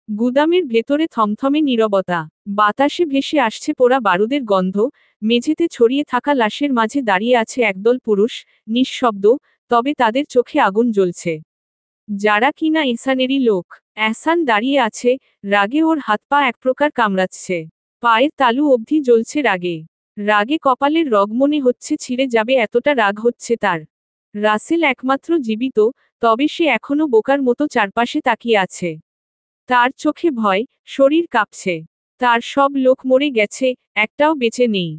গুদামের ভেতরে থমথমে নীরবতা। বাতাসে ভেসে আসছে পোড়া বারুদের গন্ধ। মেঝেতে ছড়িয়ে থাকা লাশের মাঝে দাঁড়িয়ে আছে একদল পুরুষ, নিঃশব্দ, তবে তাদের চোখে আগুন জ্বলছে। যারা কিনা এহসানেরই লোক। এহসান দাঁড়িয়ে আছে, রাগে ওর হাত পা এক প্রকার কামড়াচ্ছে। পায়ের তালু অবধি জ্বলছে রাগে। রাগে কপালের রগ মনে হচ্ছে ছিঁড়ে যাবে, এতটা রাগ হচ্ছে তার। রাসেল একমাত্র জীবিত, তবে সে এখনো বোকার মতো চারপাশে তাকিয়ে আছে। তার চোখে ভয়, শরীর কাঁপছে। তার সব লোক মরে গেছে, একটাও বেঁচে নেই।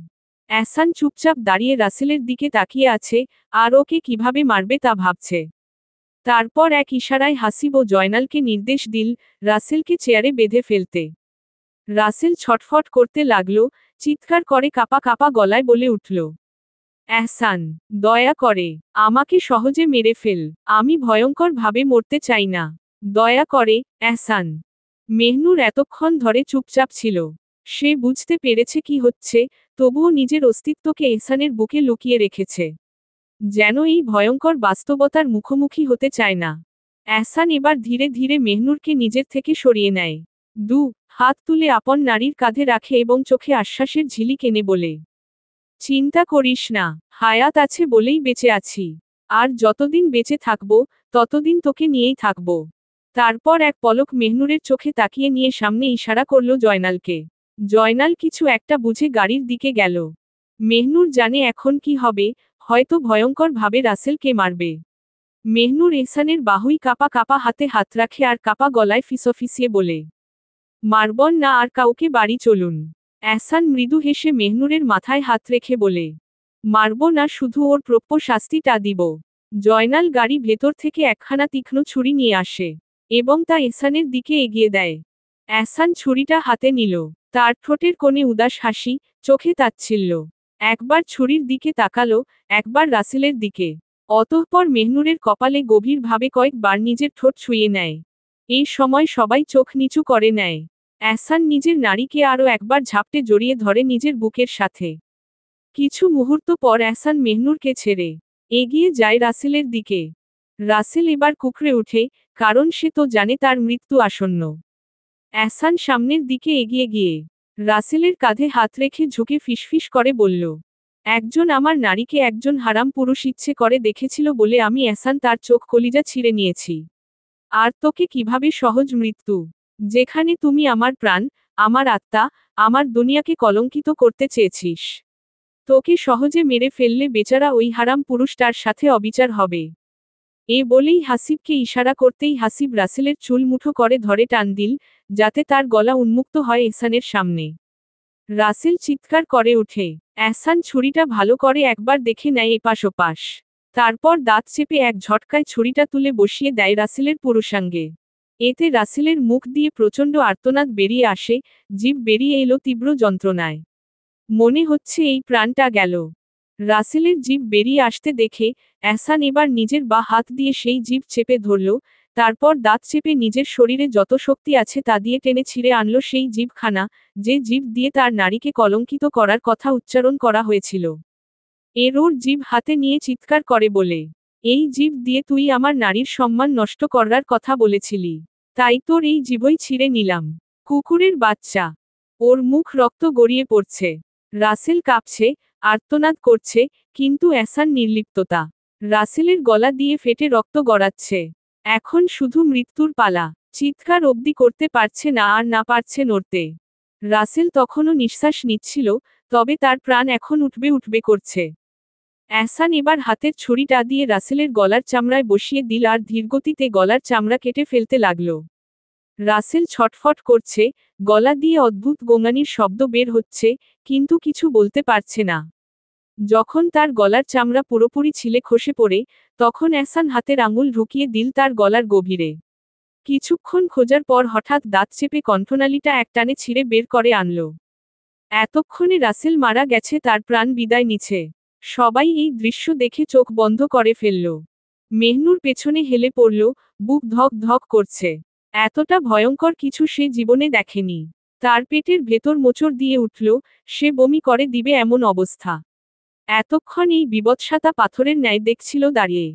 এহসান চুপচাপ দাঁড়িয়ে রাসেলের দিকে তাকিয়ে আছে, আর ওকে কিভাবে মারবে তা ভাবছে। তারপর এক ইশারায় হাসিব ও জয়নালকে নির্দেশ দিল, রাসেলকে চেয়ারে বেঁধে ফেলতে। রাসেল ছটফট করতে লাগল, চিৎকার করে কাঁপা কাঁপা গলায় বলে উঠল, এহসান, দয়া করে আমাকে সহজে মেরে ফেল, আমি ভয়ঙ্কর ভাবে মরতে চাই না। দয়া করে, এহসান। মেহনুর এতক্ষণ ধরে চুপচাপ ছিল। সে বুঝতে পেরেছে কি হচ্ছে, তবুও নিজের অস্তিত্বকে এহসানের বুকে লুকিয়ে রেখেছে। যেন এই ভয়ঙ্কর বাস্তবতার মুখোমুখি হতে চায় না। এহসান এবার ধীরে ধীরে মেহনুরকে নিজের থেকে সরিয়ে নেয়। হাত তুলে আপন নারীর কাঁধে রাখে এবং চোখে আশ্বাসের ঝিলিক এনে বলে, চিন্তা করিস না, হায়াত আছে বলেই বেঁচে আছি। আর যতদিন বেঁচে থাকব, ততদিন তোকে নিয়েই থাকব। তারপর এক পলক মেহনুরের চোখে তাকিয়ে নিয়ে সামনে ইশারা করল জয়নালকে। জয়নাল কিছু একটা বুঝে গাড়ির দিকে গেল। মেহনুর জানে এখন কি হবে, হয়তো ভয়ঙ্কর ভাবে রাসেলকে মারবে। মেহনুর এহসানের বাহুই কাঁপা কাঁপা হাতে হাত রাখে আর কাঁপা গলায় ফিসফিসিয়ে বলে, মারবন না, আর কাউকে বাড়ি চলুন। এহসান মৃদু হেসে মেহনুরের মাথায় হাত রেখে বলে, মারব না, শুধু ওর প্রাপ্য শাস্তিটা দিব। জয়নাল গাড়ি ভেতর থেকে একখানা তীক্ষ্ণ ছুরি নিয়ে আসে এবং তা এহসানের দিকে এগিয়ে দেয়। এহসান ছুরিটা হাতে নিল। তার ঠোঁটের কোণে উদাস হাসি, চোখে তাচ্ছিল্য। একবার ছুরির দিকে তাকালো, একবার রাসেলের দিকে। অতঃপর মেহনুরের কপালে গভীরভাবে কয়েকবার নিজের ঠোঁট ছুঁয়ে নেয়। এই সময় সবাই চোখ নিচু করে নেয়। এহসান নিজের নারীকে আরও একবার ঝাপটে জড়িয়ে ধরে নিজের বুকের সাথে। কিছু মুহূর্ত পর এহসান মেহনুরকে ছেড়ে এগিয়ে যায় রাসেলের দিকে। রাসেল এবার কুঁকড়ে ওঠে, কারণ সে তো জানে তার মৃত্যু আসন্ন। এহসান সামনের দিকে এগিয়ে গিয়ে রাসেলের কাঁধে হাত রেখে ঝুঁকে ফিসফিস করে বলল, একজন আমার নারীকে একজন হারাম পুরুষ ইচ্ছে করে দেখেছিল বলে আমি এহসান তার চোখ কলিজা ছিঁড়ে নিয়েছি। আর তোকে কিভাবে সহজ মৃত্যু, যেখানে তুমি আমার প্রাণ, আমার আত্মা, আমার দুনিয়াকে কলঙ্কিত করতে চেয়েছিস। তোকে সহজে মেরে ফেললে বেচারা ওই হারাম পুরুষটার সাথে অবিচার হবে। এ বলেই হাসিবকে ইশারা করতেই হাসিব রাসেলের চুল মুঠো করে ধরে টান দিল, যাতে তার গলা উন্মুক্ত হয় এহসানের সামনে। রাসেল চিৎকার করে ওঠে। এহসান ছুরিটা ভালো করে একবার দেখে নেয় এপাশ ওপাশ। তারপর দাঁত চেপে এক ঝটকায় ছুরিটা তুলে বসিয়ে দেয় রাসেলের পুরুষাঙ্গে। এতে রাসেলের মুখ দিয়ে প্রচণ্ড আর্তনাদ বেরিয়ে আসে, জিভ বেরিয়ে এলো তীব্র যন্ত্রণায়। মনে হচ্ছে এই প্রাণটা গেল। রাসেলের জিভ বেরিয়ে আসতে দেখে এহসান এবার নিজের বা হাত দিয়ে সেই জিভ চেপে ধরল, তারপর দাঁত চেপে নিজের শরীরে যত শক্তি আছে তা দিয়ে টেনে ছিঁড়ে আনল সেই জিভখানা, যে জিভ দিয়ে তার নারীকে কলঙ্কিত করার কথা উচ্চারণ করা হয়েছিল। ওর জিভ হাতে নিয়ে চিৎকার করে বলে, এই জিভ দিয়ে তুই আমার নারীর সম্মান নষ্ট করার কথা বলেছিলি, তাই তোর এই জিভই ছিঁড়ে নিলাম। কুকুরের বাচ্চা। ওর মুখ রক্ত গড়িয়ে পড়ছে। রাসেল কাঁপছে, আর্তনাদ করছে, কিন্তু এহসান নির্লিপ্ততা। রাসেলের গলা দিয়ে ফেটে রক্ত গড়াচ্ছে। এখন শুধু মৃত্যুর পালা। চিৎকার অবধি করতে পারছে না আর না পারছে নড়তে। রাসেল তখনও নিঃশ্বাস নিচ্ছিল, তবে তার প্রাণ এখন উঠবে উঠবে করছে। এহসান এবার হাতের ছুরিটা দিয়ে রাসেলের গলার চামড়ায় বসিয়ে দিল আর ধীরগতিতে গলার চামড়া কেটে ফেলতে লাগল। রাসেল ছটফট করছে, গলা দিয়ে অদ্ভুত গোঙানির শব্দ বের হচ্ছে, কিন্তু কিছু বলতে পারছে না। যখন তার গলার চামড়া পুরোপুরি ছিলে খসে পড়ে, তখন এহসান হাতের আঙুল ঢুকিয়ে দিল তার গলার গভীরে। কিছুক্ষণ খোঁজার পর হঠাৎ দাঁত চেপে কণ্ঠনালীটা একটানে ছিঁড়ে বের করে আনল। এতক্ষণে রাসেল মারা গেছে, তার প্রাণ বিদায় নিছে। সবাই এই দৃশ্য দেখে চোখ বন্ধ করে ফেলল। মেহনুর পেছনে হেলে পড়ল, বুক ধক ধক করছে। এতটা ভয়ঙ্কর কিছু সে জীবনে দেখেনি। তার পেটের ভেতর মোচড় দিয়ে উঠল, সে বমি করে দিবে এমন অবস্থা। এতক্ষণ এই বিবৎসাতা পাথরের ন্যায় দেখছিল দাঁড়িয়ে।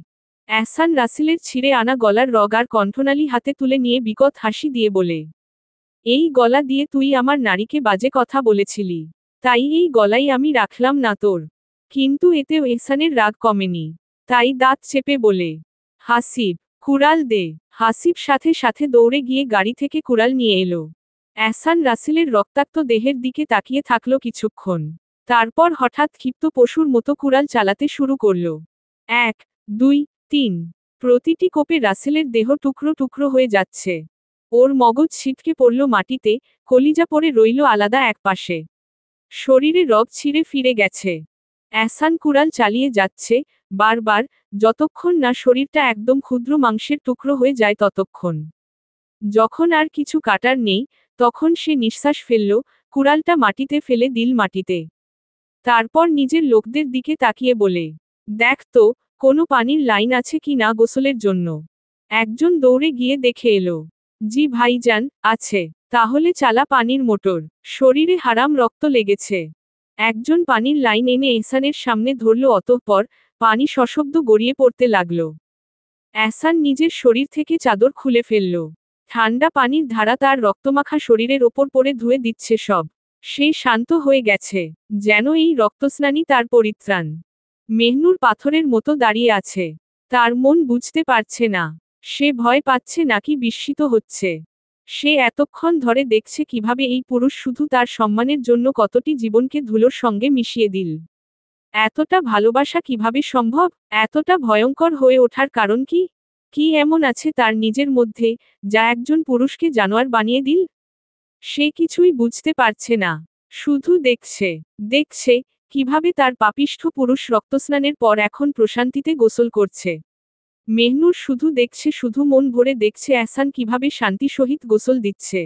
এহসান রাসেলের ছিঁড়ে আনা গলার রগ আর কণ্ঠনালী হাতে তুলে নিয়ে বিকট হাসি দিয়ে বলে, এই গলা দিয়ে তুই আমার নারীকে বাজে কথা বলেছিলি, তাই এই গলাই আমি রাখলাম না তোর। কিন্তু এতেও এহসানের রাগ কমেনি, তাই দাঁত চেপে বলে, হাসিব, কুড়াল দে। হাসিব সাথে সাথে দৌড়ে গিয়ে গাড়ি থেকে কুড়াল নিয়ে এলো। এহসান রাসেলের রক্তাক্ত দেহের দিকে তাকিয়ে থাকলো কিছুক্ষণ। তারপর হঠাৎ ক্ষিপ্ত পশুর মতো কুড়াল চালাতে শুরু করল। 1, 2, 3। প্রতিটি কোপে রাসেলের দেহ টুকরো টুকরো হয়ে যাচ্ছে। ওর মগজ ছিটকে পড়ল মাটিতে, কলিজা পড়ে রইল আলাদা এক পাশে। শরীরে রগ ছিঁড়ে ফিরে গেছে। এহসান কুড়াল চালিয়ে যাচ্ছে, বারবার, যতক্ষণ না শরীরটা একদম ক্ষুদ্র মাংসের টুকরো হয়ে যায় ততক্ষণ। যখন আর কিছু কাটার নেই, তখন সে নিঃশ্বাস ফেলল, কুড়ালটা মাটিতে ফেলে দিল মাটিতে। তারপর নিজের লোকদের দিকে তাকিয়ে বলে, দেখ তো, কোনো পানির লাইন আছে কি না গোসলের জন্য। একজন দৌড়ে গিয়ে দেখে এলো। জি ভাইজান, আছে। তাহলে চালা পানির মোটর। শরীরে হারাম রক্ত লেগেছে। একজন পানির লাইন এনে এহসানের সামনে ধরল, অতঃপর পানি সশব্দ গড়িয়ে পড়তে লাগল। এহসান নিজের শরীর থেকে চাদর খুলে ফেলল। ঠান্ডা পানির ধারা তার রক্তমাখা শরীরের ওপর পড়ে ধুয়ে দিচ্ছে সব। সে শান্ত হয়ে গেছে, যেন এই রক্তস্নানই তার পরিত্রাণ। মেহনুর পাথরের মতো দাঁড়িয়ে আছে। তার মন বুঝতে পারছে না, সে ভয় পাচ্ছে নাকি বিস্মিত হচ্ছে। সে এতক্ষণ ধরে দেখছে কিভাবে এই পুরুষ শুধু তার সম্মানের জন্য কতটি জীবনকে ধুলোর সঙ্গে মিশিয়ে দিল। এতটা ভালোবাসা কিভাবে সম্ভব? এতটা ভয়ঙ্কর হয়ে ওঠার কারণ কি? কি এমন আছে তার নিজের মধ্যে, যা একজন পুরুষকে জানোয়ার বানিয়ে দিল? সে কিছুই বুঝতে পারছে না। শুধু দেখছে, কিভাবে তার পাপিষ্ঠ পুরুষ রক্তস্নানের পর এখন প্রশান্তিতে গোসল করছে। মেহনুর শুধু দেখছে, শুধু মন ভরে দেখছে এহসান কিভাবে শান্তি সহিত গোসল দিচ্ছে।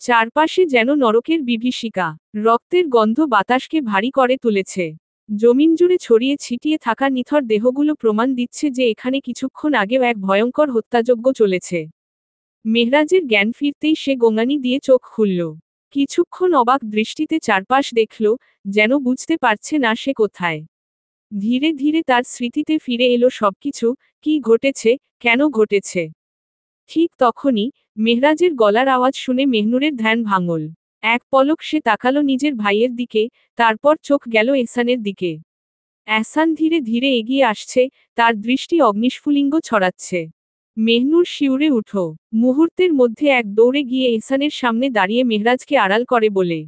চারপাশে যেন নরকের বিভীষিকা। রক্তের গন্ধ বাতাসকে ভারী করে তুলেছে। জমিন জুড়ে ছড়িয়ে ছিটিয়ে থাকা নিথর দেহগুলো প্রমাণ দিচ্ছে যে এখানে কিছুক্ষণ আগেও এক ভয়ঙ্কর হত্যাযজ্ঞ চলেছে। মেহরাজের জ্ঞান ফিরতেই সে গোঙানি দিয়ে চোখ খুলল। কিছুক্ষণ অবাক দৃষ্টিতে চারপাশ দেখল, যেন বুঝতে পারছে না সে কোথায়। ধীরে ধীরে তার স্মৃতিতে ফিরে এলো সবকিছু, কি ঘটেছে, কেন ঘটেছে। ঠিক তখনই মেহরাজের গলার আওয়াজ শুনে মেহনুরের ধ্যান ভাঙল। এক পলক সে তাকালো নিজের ভাইয়ের দিকে, তারপর চোখ গেল এহসানের দিকে। এহসান ধীরে ধীরে এগিয়ে আসছে, তার দৃষ্টি অগ্নিস্ফুলিঙ্গ ছড়াচ্ছে। মেহনুর শিউরে উঠো। মুহূর্তের মধ্যে এক দৌড়ে গিয়ে এহসানের সামনে দাঁড়িয়ে মেহরাজকে আড়াল করে বলে,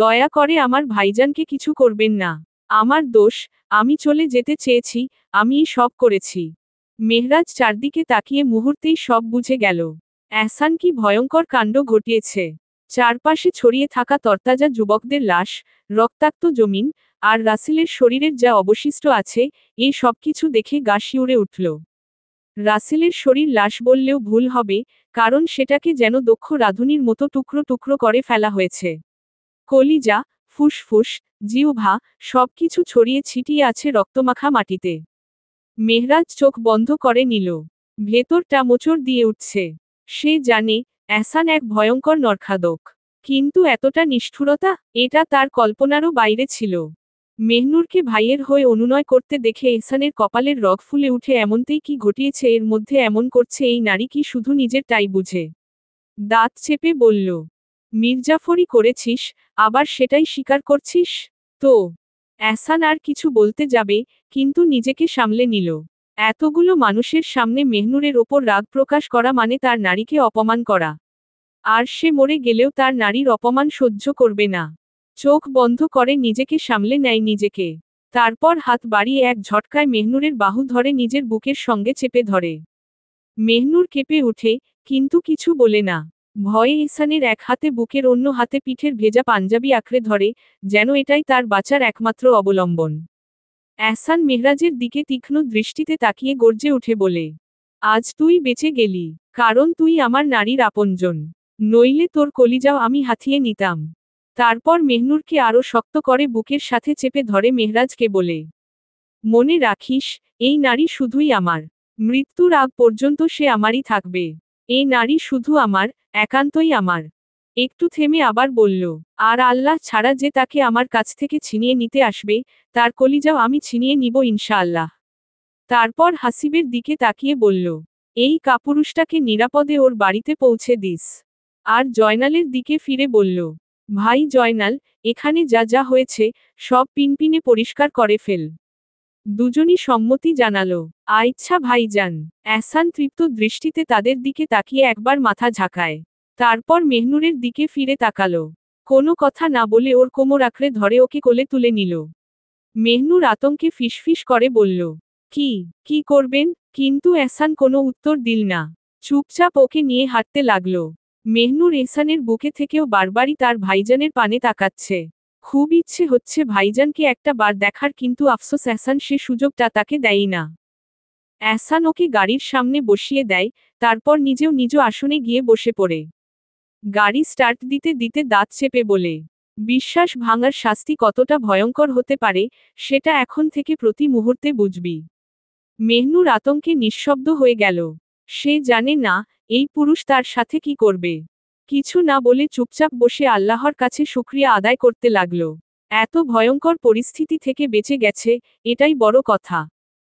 দয়া করে আমার ভাইজানকে কিছু করবেন না। আমার দোষ, আমি চলে যেতে চেয়েছি, আমিই সব করেছি। মেহরাজ চারদিকে তাকিয়ে মুহূর্তেই সব বুঝে গেল। এহসান কি ভয়ঙ্কর কাণ্ড ঘটিয়েছে। চারপাশে ছড়িয়ে থাকা তরতাজা যুবকদের লাশ, রক্তাক্ত জমিন, আর রাসেলের শরীরের যা অবশিষ্ট আছে, এই সবকিছু দেখে গা শিউরে উঠল। রাসেলের শরীর লাশ বললেও ভুল হবে, কারণ সেটাকে যেন দক্ষ রাঁধুনির মতো টুকরো টুকরো করে ফেলা হয়েছে। কলিজা, ফুসফুস, জিহ্বা, সবকিছু ছড়িয়ে ছিটিয়ে আছে রক্তমাখা মাটিতে। মেহরাজ চোখ বন্ধ করে নিল। ভেতরটা মোচড় দিয়ে উঠছে। সে জানে, এহসান এক ভয়ঙ্কর নরখাদক। কিন্তু এতটা নিষ্ঠুরতা, এটা তার কল্পনারও বাইরে ছিল। মেহনুরকে ভাইয়ের হয়ে অনুনয় করতে দেখে এহসানের কপালের রগ ফুলে উঠে এমনতেই কি ঘটিয়েছে এর মধ্যে এমন করছে এই নারী কি শুধু নিজেরটাই বুঝে। দাঁত চেপে বলল, মির্জাফরি করেছিস, আবার সেটাই স্বীকার করছিস? তো এহসান আর কিছু বলতে যাবে, কিন্তু নিজেকে সামলে নিল। এতগুলো মানুষের সামনে মেহনুরের ওপর রাগ প্রকাশ করা মানে তার নারীকে অপমান করা। আর সে মরে গেলেও তার নারীর অপমান সহ্য করবে না। চোখ বন্ধ করে নিজেকে সামলে নেয় নিজেকে। তারপর হাত বাড়িয়ে এক ঝটকায় মেহনুরের বাহু ধরে নিজের বুকের সঙ্গে চেপে ধরে। মেহনুর কেঁপে উঠে, কিন্তু কিছু বলে না। ভয়ে এহসানের এক হাতে বুকের অন্য হাতে পিঠের ভেজা পাঞ্জাবি আঁকড়ে ধরে, যেন এটাই তার বাঁচার একমাত্র অবলম্বন। এহসান মেহরাজের দিকে তীক্ষ্ণ দৃষ্টিতে তাকিয়ে গর্জে উঠে বলে, আজ তুই বেঁচে গেলি, কারণ তুই আমার নারীর আপনজন। নইলে তোর কলিজাও আমি হাতিয়ে নিতাম। তারপর মেহনুরকে আরো শক্ত করে বুকের সাথে চেপে ধরে মেহরাজকে বলে, মনে রাখিস, এই নারী শুধুই আমার। মৃত্যুর আগ পর্যন্ত সে আমারই থাকবে। এই নারী শুধু আমার, একান্তই আমার। একটু থেমে আবার বলল, আর আল্লাহ ছাড়া যে তাকে আমার কাছ থেকে ছিনিয়ে নিতে আসবে, তার কলিজাও আমি ছিনিয়ে নিব ইনশাআল্লাহ। তারপর হাসিবের দিকে তাকিয়ে বলল, এই কাপুরুষটাকে নিরাপদে ওর বাড়িতে পৌঁছে দিস। আর জয়নালের দিকে ফিরে বলল, ভাই জয়নাল, এখানে যা যা হয়েছে সব পিনপিনে পরিষ্কার করে ফেল। দুজনই সম্মতি জানালো, আচ্ছা ভাইজান। এহসান তৃপ্ত দৃষ্টিতে তাদের দিকে তাকিয়ে একবার মাথা ঝাঁকায়। তারপর মেহনুরের দিকে ফিরে তাকালো। কোনো কথা না বলে ওর কোমর আঁকড়ে ধরে ওকে কোলে তুলে নিল। মেহনুর আতঙ্কে ফিসফিস করে বলল, কি করবেন? কিন্তু এহসান কোনো উত্তর দিল না। চুপচাপ ওকে নিয়ে হাঁটতে লাগলো। মেহনুর এহসানের বুকে থেকেও বারবারই তার ভাইজানের পানে তাকাচ্ছে। খুব ইচ্ছে হচ্ছে ভাইজানকে একটা বার দেখার, কিন্তু আফসোস এহসান সে সুযোগটা তাকে দেয়ই না। এহসান ওকে গাড়ির সামনে বসিয়ে দেয়, তারপর নিজেও নিজ আসনে গিয়ে বসে পড়ে। গাড়ি স্টার্ট দিতে দিতে দাঁত চেপে বলে, বিশ্বাস ভাঙার শাস্তি কতটা ভয়ঙ্কর হতে পারে সেটা এখন থেকে প্রতি মুহূর্তে বুঝবি। মেহনুর আতঙ্কে নিঃশব্দ হয়ে গেল। সে জানে না এই পুরুষ তার সাথে কি করবে। কিছু না বলে চুপচাপ বসে আল্লাহর কাছে শুকরিয়া আদায় করতে লাগল। এত ভয়ঙ্কর পরিস্থিতি থেকে বেঁচে গেছে, এটাই বড় কথা।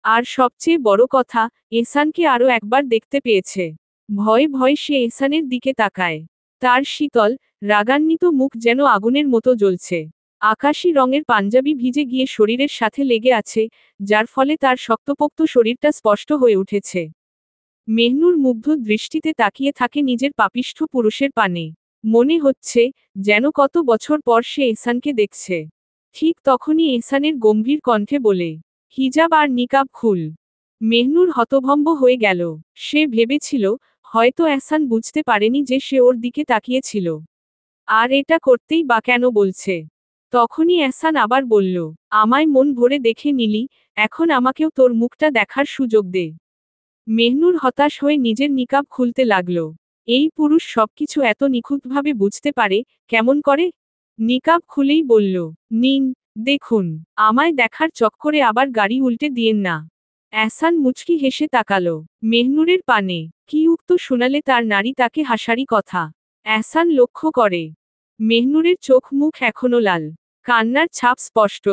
আর সবচেয়ে বড় কথা, এহসানকে আরও একবার দেখতে পেয়েছে। ভয়ে ভয়ে সে এহসানের দিকে তাকায়। তার শীতল, রাগান্বিত মুখ যেন আগুনের মতো জ্বলছে। আকাশী রঙের পাঞ্জাবি ভিজে গিয়ে শরীরের সাথে লেগে আছে, যার ফলে তার শক্তপোক্ত শরীরটা স্পষ্ট হয়ে উঠেছে। মেহনুর মুগ্ধ দৃষ্টিতে তাকিয়ে থাকে নিজের পাপিষ্ঠ পুরুষের পানে। মনে হচ্ছে যেন কত বছর পর সে এহসানকে দেখছে। ঠিক তখনই এহসানের গম্ভীর কণ্ঠে বলে, হিজাব আর নিকাব খুল। মেহনুর হতভম্ব হয়ে গেল। সে ভেবেছিল হয়তো এহসান বুঝতে পারেনি যে সে ওর দিকে তাকিয়েছিল। আর এটা করতেই বা কেন বলছে। তখনই এহসান আবার বলল, আমায় মন ভরে দেখে নিলি, এখন আমাকেও তোর মুখটা দেখার সুযোগ দে। মেহনুর হতাশ হয়ে নিজের নিকাব খুলতে লাগল। এই পুরুষ সবকিছু এত নিখুঁতভাবে বুঝতে পারে কেমন করে? নিকাব খুলেই বলল, নিন, দেখুন, আমায় দেখার চক্করে আবার গাড়ি উল্টে দিয়েন না। এহসান মুচকি হেসে তাকালো। মেহনুরের পানে কি উক্ত শোনালে তার নারী তাকে হাসারি কথা। এহসান লক্ষ্য করে মেহনুরের চোখ মুখ এখনো লাল, কান্নার ছাপ স্পষ্ট।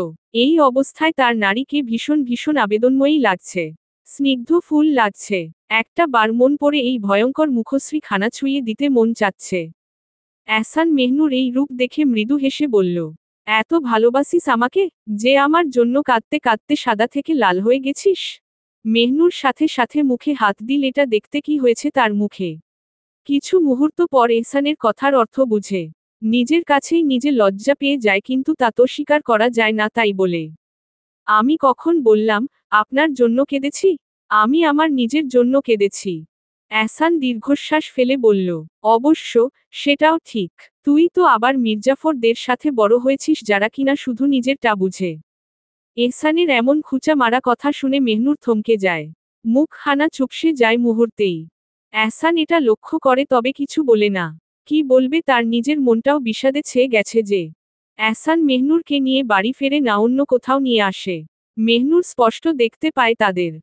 এই অবস্থায় তার নারীকে ভীষণ ভীষণ আবেদনময়ী লাগছে, স্নিগ্ধ ফুল লাগছে। একটা বার মন পড়ে এই ভয়ঙ্কর মুখশ্রী খানা ছুঁয়ে দিতে মন চাচ্ছে। এহসান মেহনুর এই রূপ দেখে মৃদু হেসে বলল, এত ভালোবাসিস আমাকে, যে আমার জন্য কাঁদতে কাঁদতে সাদা থেকে লাল হয়ে গেছিস? মেহনুর সাথে সাথে মুখে হাত দিল, এটা দেখতে কি হয়েছে তার মুখে। কিছু মুহূর্ত পর এহসানের কথার অর্থ বুঝে। নিজের কাছেই নিজে লজ্জা পেয়ে যায়, কিন্তু তা তো স্বীকার করা যায় না, তাই বলে, আমি কখন বললাম আপনার জন্য কেঁদেছি? আমি আমার নিজের জন্য কেঁদেছি। এহসান দীর্ঘশ্বাস ফেলে বলল, অবশ্য সেটাও ঠিক। তুই তো আবার মির্জাফরদের সাথে বড় হয়েছিস, যারা কিনা শুধু নিজেরটা বুঝে। এহসানের এমন খুঁচা মারা কথা শুনে মেহনুর থমকে যায়। মুখ খানা চুপসে যায় মুহূর্তেই। এহসান এটা লক্ষ্য করে, তবে কিছু বলে না। কি বলবে, তার নিজের মনটাও বিষাদে ছেয়ে গেছে যে। এহসান মেহনুরকে নিয়ে বাড়ি ফেরে না অন্য কোথাও নিয়ে আসে। মেহনুর স্পষ্ট দেখতে পায় তাদের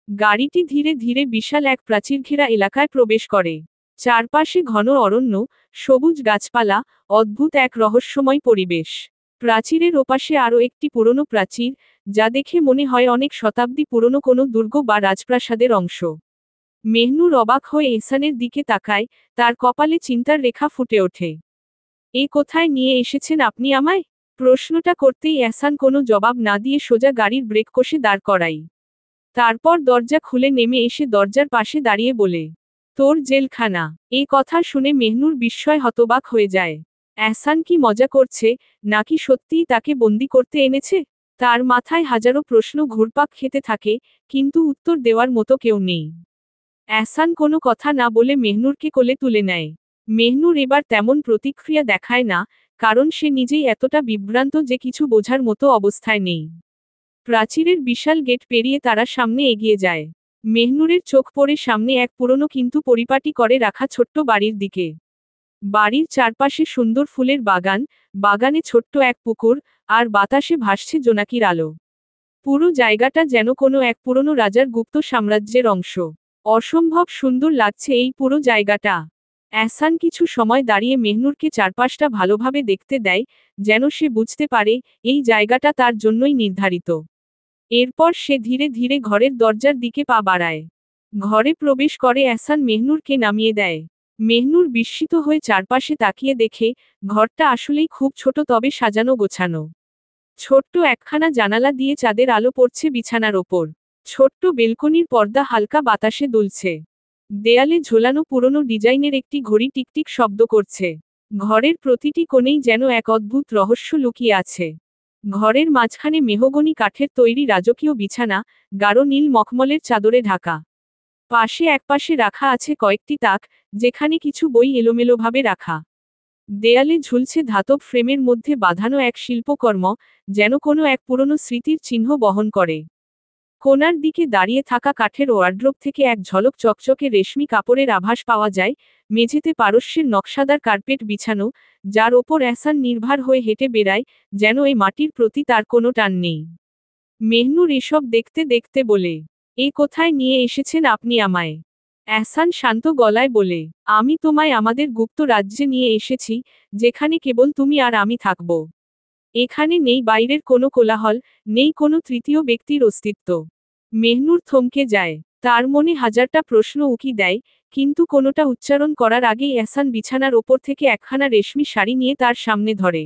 গাড়িটি ধীরে ধীরে বিশাল এক প্রাচীরঘেরা এলাকায় প্রবেশ করে। চারপাশে ঘন অরণ্য, সবুজ গাছপালা, অদ্ভুত এক রহস্যময় পরিবেশ। প্রাচীরের ওপাশে আরও একটি পুরনো প্রাচীর, যা দেখে মনে হয় অনেক শতাব্দী পুরনো কোনো দুর্গ বা রাজপ্রাসাদের অংশ। মেহনুর অবাক হয়ে এহসানের দিকে তাকায়, তার কপালে চিন্তার রেখা ফুটে ওঠে। এ কোথায় নিয়ে এসেছেন আপনি আমায়? প্রশ্নটা করতেই এহসান কোনো জবাব না দিয়ে সোজা গাড়ির ব্রেক কষে দাঁড় করায়। তারপর দরজা খুলে নেমে এসে দরজার পাশে দাঁড়িয়ে বলে, তোর জেলখানা। এই কথা শুনে মেহনুর বিস্ময় হতবাক হয়ে যায়। এহসান কি মজা করছে, নাকি সত্যিই তাকে বন্দি করতে এনেছে? তার মাথায় হাজারো প্রশ্ন ঘুরপাক খেতে থাকে, কিন্তু উত্তর দেওয়ার মতো কেউ নেই। এহসান কোনো কথা না বলে মেহনুরকে কোলে তুলে নেয়। মেহনুর এবার তেমন প্রতিক্রিয়া দেখায় না, কারণ সে নিজেই এতটা বিভ্রান্ত যে কিছু বোঝার মতো অবস্থায় নেই। প্রাচীরের বিশাল গেট পেরিয়ে তারা সামনে এগিয়ে যায়। মেহনুরের চোখ পড়ে সামনে এক পুরনো কিন্তু পরিপাটি করে রাখা ছোট্ট বাড়ির দিকে। বাড়ির চারপাশে সুন্দর ফুলের বাগান, বাগানে ছোট্ট এক পুকুর, আর বাতাসে ভাসছে জোনাকির আলো। পুরো জায়গাটা যেন কোনো এক পুরনো রাজার গুপ্ত সাম্রাজ্যের অংশ। অসম্ভব সুন্দর লাগছে এই পুরো জায়গাটা। এহসান কিছু সময় দাঁড়িয়ে মেহনুরকে চারপাশটা ভালোভাবে দেখতে দেয়, যেন সে বুঝতে পারে এই জায়গাটা তার জন্যই নির্ধারিত। এরপর সে ধীরে ধীরে ঘরের দরজার দিকে পা বাড়ায়। ঘরে প্রবেশ করে এহসান মেহনুরকে নামিয়ে দেয়। মেহনুর বিস্মিত হয়ে চারপাশে তাকিয়ে দেখে, ঘরটা আসলেই খুব ছোট তবে সাজানো গোছানো। ছোট্ট একখানা জানালা দিয়ে চাঁদের আলো পড়ছে বিছানার ওপর। ছোট্ট বেলকনির পর্দা হালকা বাতাসে দুলছে। দেয়ালে ঝোলানো পুরনো ডিজাইনের একটি ঘড়ি টিকটিক শব্দ করছে। ঘরের প্রতিটি কোণেই যেন এক অদ্ভুত রহস্য লুকিয়ে আছে। ঘরের মাঝখানে মেহগনি কাঠের তৈরি রাজকীয় বিছানা, গাঢ় নীল মখমলের চাদরে ঢাকা। পাশে একপাশে রাখা আছে কয়েকটি তাক, যেখানে কিছু বই এলোমেলোভাবে রাখা। দেয়ালে ঝুলছে ধাতব ফ্রেমের মধ্যে বাঁধানো এক শিল্পকর্ম, যেন কোনো এক পুরনো স্মৃতির চিহ্ন বহন করে। কোণার দিকে দাঁড়িয়ে থাকা কাঠের ওয়ার্ড্রোব থেকে এক ঝলক চকচকে রেশমি কাপড়ের আভাস পাওয়া যায়। মেঝেতে পারস্যের নকশাদার কার্পেট বিছানো, যার ওপর এহসান নির্ভর হয়ে হেঁটে বেড়ায়, যেন এই মাটির প্রতি তার কোনো টান নেই। মেহনুর এসব দেখতে দেখতে বলে, এ কোথায় নিয়ে এসেছেন আপনি আমায়? এহসান শান্ত গলায় বলে, আমি তোমায় আমাদের গুপ্ত রাজ্যে নিয়ে এসেছি, যেখানে কেবল তুমি আর আমি থাকব। এখানে নেই বাইরের কোনো কোলাহল, নেই কোনো তৃতীয় ব্যক্তির অস্তিত্ব। মেহনুর থমকে যায়। তার মনে হাজারটা প্রশ্ন উকি দেয়, কিন্তু কোনোটা উচ্চারণ করার আগেই এহসান বিছানার ওপর থেকে একখানা রেশমি শাড়ি নিয়ে তার সামনে ধরে।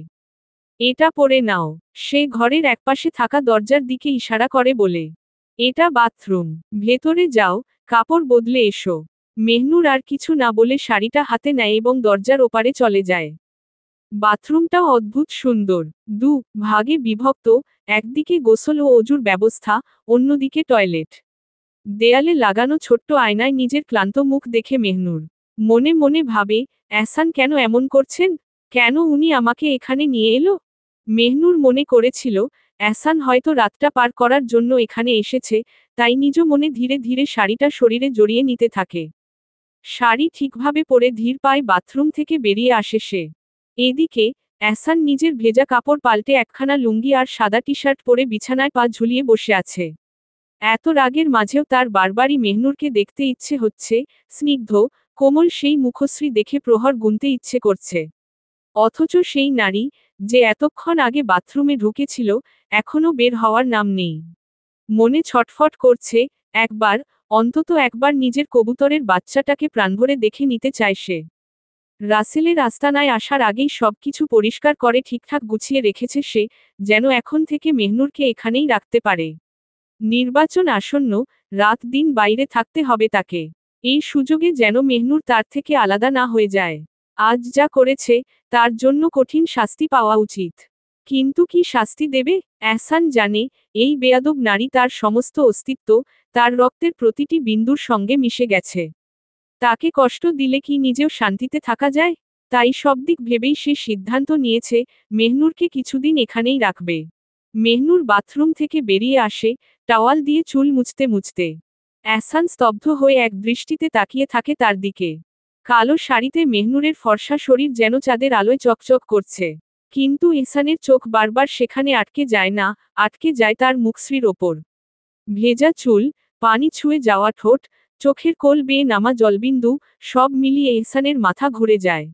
এটা পরে নাও। সে ঘরের একপাশে থাকা দরজার দিকে ইশারা করে বলে, এটা বাথরুম। ভেতরে যাও, কাপড় বদলে এসো। মেহনুর আর কিছু না বলে শাড়িটা হাতে নেয় এবং দরজার ওপারে চলে যায়। বাথরুমটাও অদ্ভুত সুন্দর। ভাগে বিভক্ত, একদিকে গোসল ও অজুর ব্যবস্থা, অন্যদিকে টয়লেট। দেয়ালে লাগানো ছোট্ট আয়নায় নিজের ক্লান্ত মুখ দেখে মেহনুর মনে মনে ভাবে, এহসান কেন এমন করছেন? কেন উনি আমাকে এখানে নিয়ে এলো? মেহনুর মনে করেছিল, এহসান হয়তো রাতটা পার করার জন্য এখানে এসেছে, তাই নিজ মনে ধীরে ধীরে শাড়িটা শরীরে জড়িয়ে নিতে থাকে। শাড়ি ঠিকভাবে পরে ধীর পায়ে বাথরুম থেকে বেরিয়ে আসে সে। এদিকে এহসান নিজের ভেজা কাপড় পাল্টে একখানা লুঙ্গি আর সাদা টি শার্ট পরে বিছানায় পা ঝুলিয়ে বসে আছে। এত রাগের মাঝেও তার বারবারই মেহনুরকে দেখতে ইচ্ছে হচ্ছে, স্নিগ্ধ, কোমল সেই মুখশ্রী দেখে প্রহর গুনতে ইচ্ছে করছে। অথচ সেই নারী, যে এতক্ষণ আগে বাথরুমে ঢুকেছিল, এখনো বের হওয়ার নাম নেই। মনে ছটফট করছে, একবার, অন্তত একবার নিজের কবুতরের বাচ্চাটাকে প্রাণভরে দেখে নিতে চায় সে। রাসেলের আস্তানায় আসার আগেই সবকিছু পরিষ্কার করে ঠিকঠাক গুছিয়ে রেখেছে সে, যেন এখন থেকে মেহনুরকে এখানেই রাখতে পারে। নির্বাচন আসন্ন, রাত দিন বাইরে থাকতে হবে তাকে। এই সুযোগে যেন মেহনুর তার থেকে আলাদা না হয়ে যায়। আজ যা করেছে, তার জন্য কঠিন শাস্তি পাওয়া উচিত। কিন্তু কি শাস্তি দেবে? এহসান জানে, এই বেয়াদব নারী তার সমস্ত অস্তিত্ব, তার রক্তের প্রতিটি বিন্দুর সঙ্গে মিশে গেছে। তাকে কষ্ট দিলে কি নিজেও শান্তিতে থাকা যায়? তাই সব দিক ভেবেই সে সিদ্ধান্ত নিয়েছে, মেহনুরকে কিছুদিন এখানেই রাখবে। মেহনুর বাথরুম থেকে বেরিয়ে আসে, টাওয়াল দিয়ে চুল মুছতে মুছতে। এহসান স্তব্ধ হয়ে এক দৃষ্টিতে তাকিয়ে থাকে তার দিকে। কালো শাড়িতে মেহনুরের ফর্সা শরীর যেন চাঁদের আলোয় চকচক করছে। কিন্তু এহসানের চোখ বারবার সেখানে আটকে যায় না, আটকে যায় তার মুখশ্রীর ওপর। ভেজা চুল, পানি ছুঁয়ে যাওয়া ঠোঁট, চোখের কোল বেয়ে নামা জলবিন্দু, সব মিলিয়ে এহসানের মাথা ঘুরে যায়।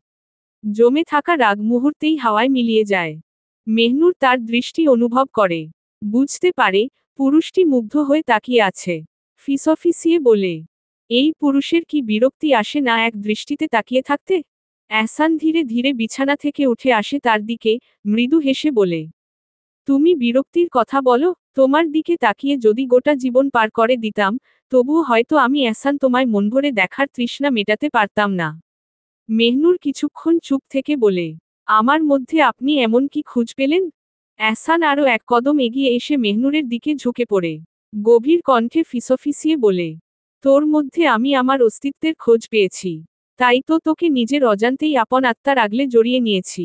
জমে থাকা রাগ মুহূর্তেই হাওয়ায় মিলিয়ে যায়। মেহনুর তার দৃষ্টি অনুভব করে। বুঝতে পারে, পুরুষটি মুগ্ধ হয়ে তাকিয়ে আছে। ফিসফিসিয়ে বলে, এই পুরুষের কি বিরক্তি আসে না এক দৃষ্টিতে তাকিয়ে থাকতে? এহসান ধীরে ধীরে বিছানা থেকে উঠে আসে তার দিকে, মৃদু হেসে বলে, তুমি বিরক্তির কথা বলো? তোমার দিকে তাকিয়ে যদি গোটা জীবন পার করে দিতাম, তবুও হয়তো আমি এহসান তোমায় মনভরে দেখার তৃষ্ণা মেটাতে পারতাম না। মেহনুর কিছুক্ষণ চুপ থেকে বলে, আমার মধ্যে আপনি এমন কি খুঁজ পেলেন? এহসান আরও এক কদম এগিয়ে এসে মেহনুরের দিকে ঝুঁকে পড়ে গভীর কণ্ঠে ফিসফিসিয়ে বলে, তোর মধ্যে আমি আমার অস্তিত্বের খোঁজ পেয়েছি। তাই তো তোকে নিজের অজান্তেই আপন আত্মার আগলে জড়িয়ে নিয়েছি।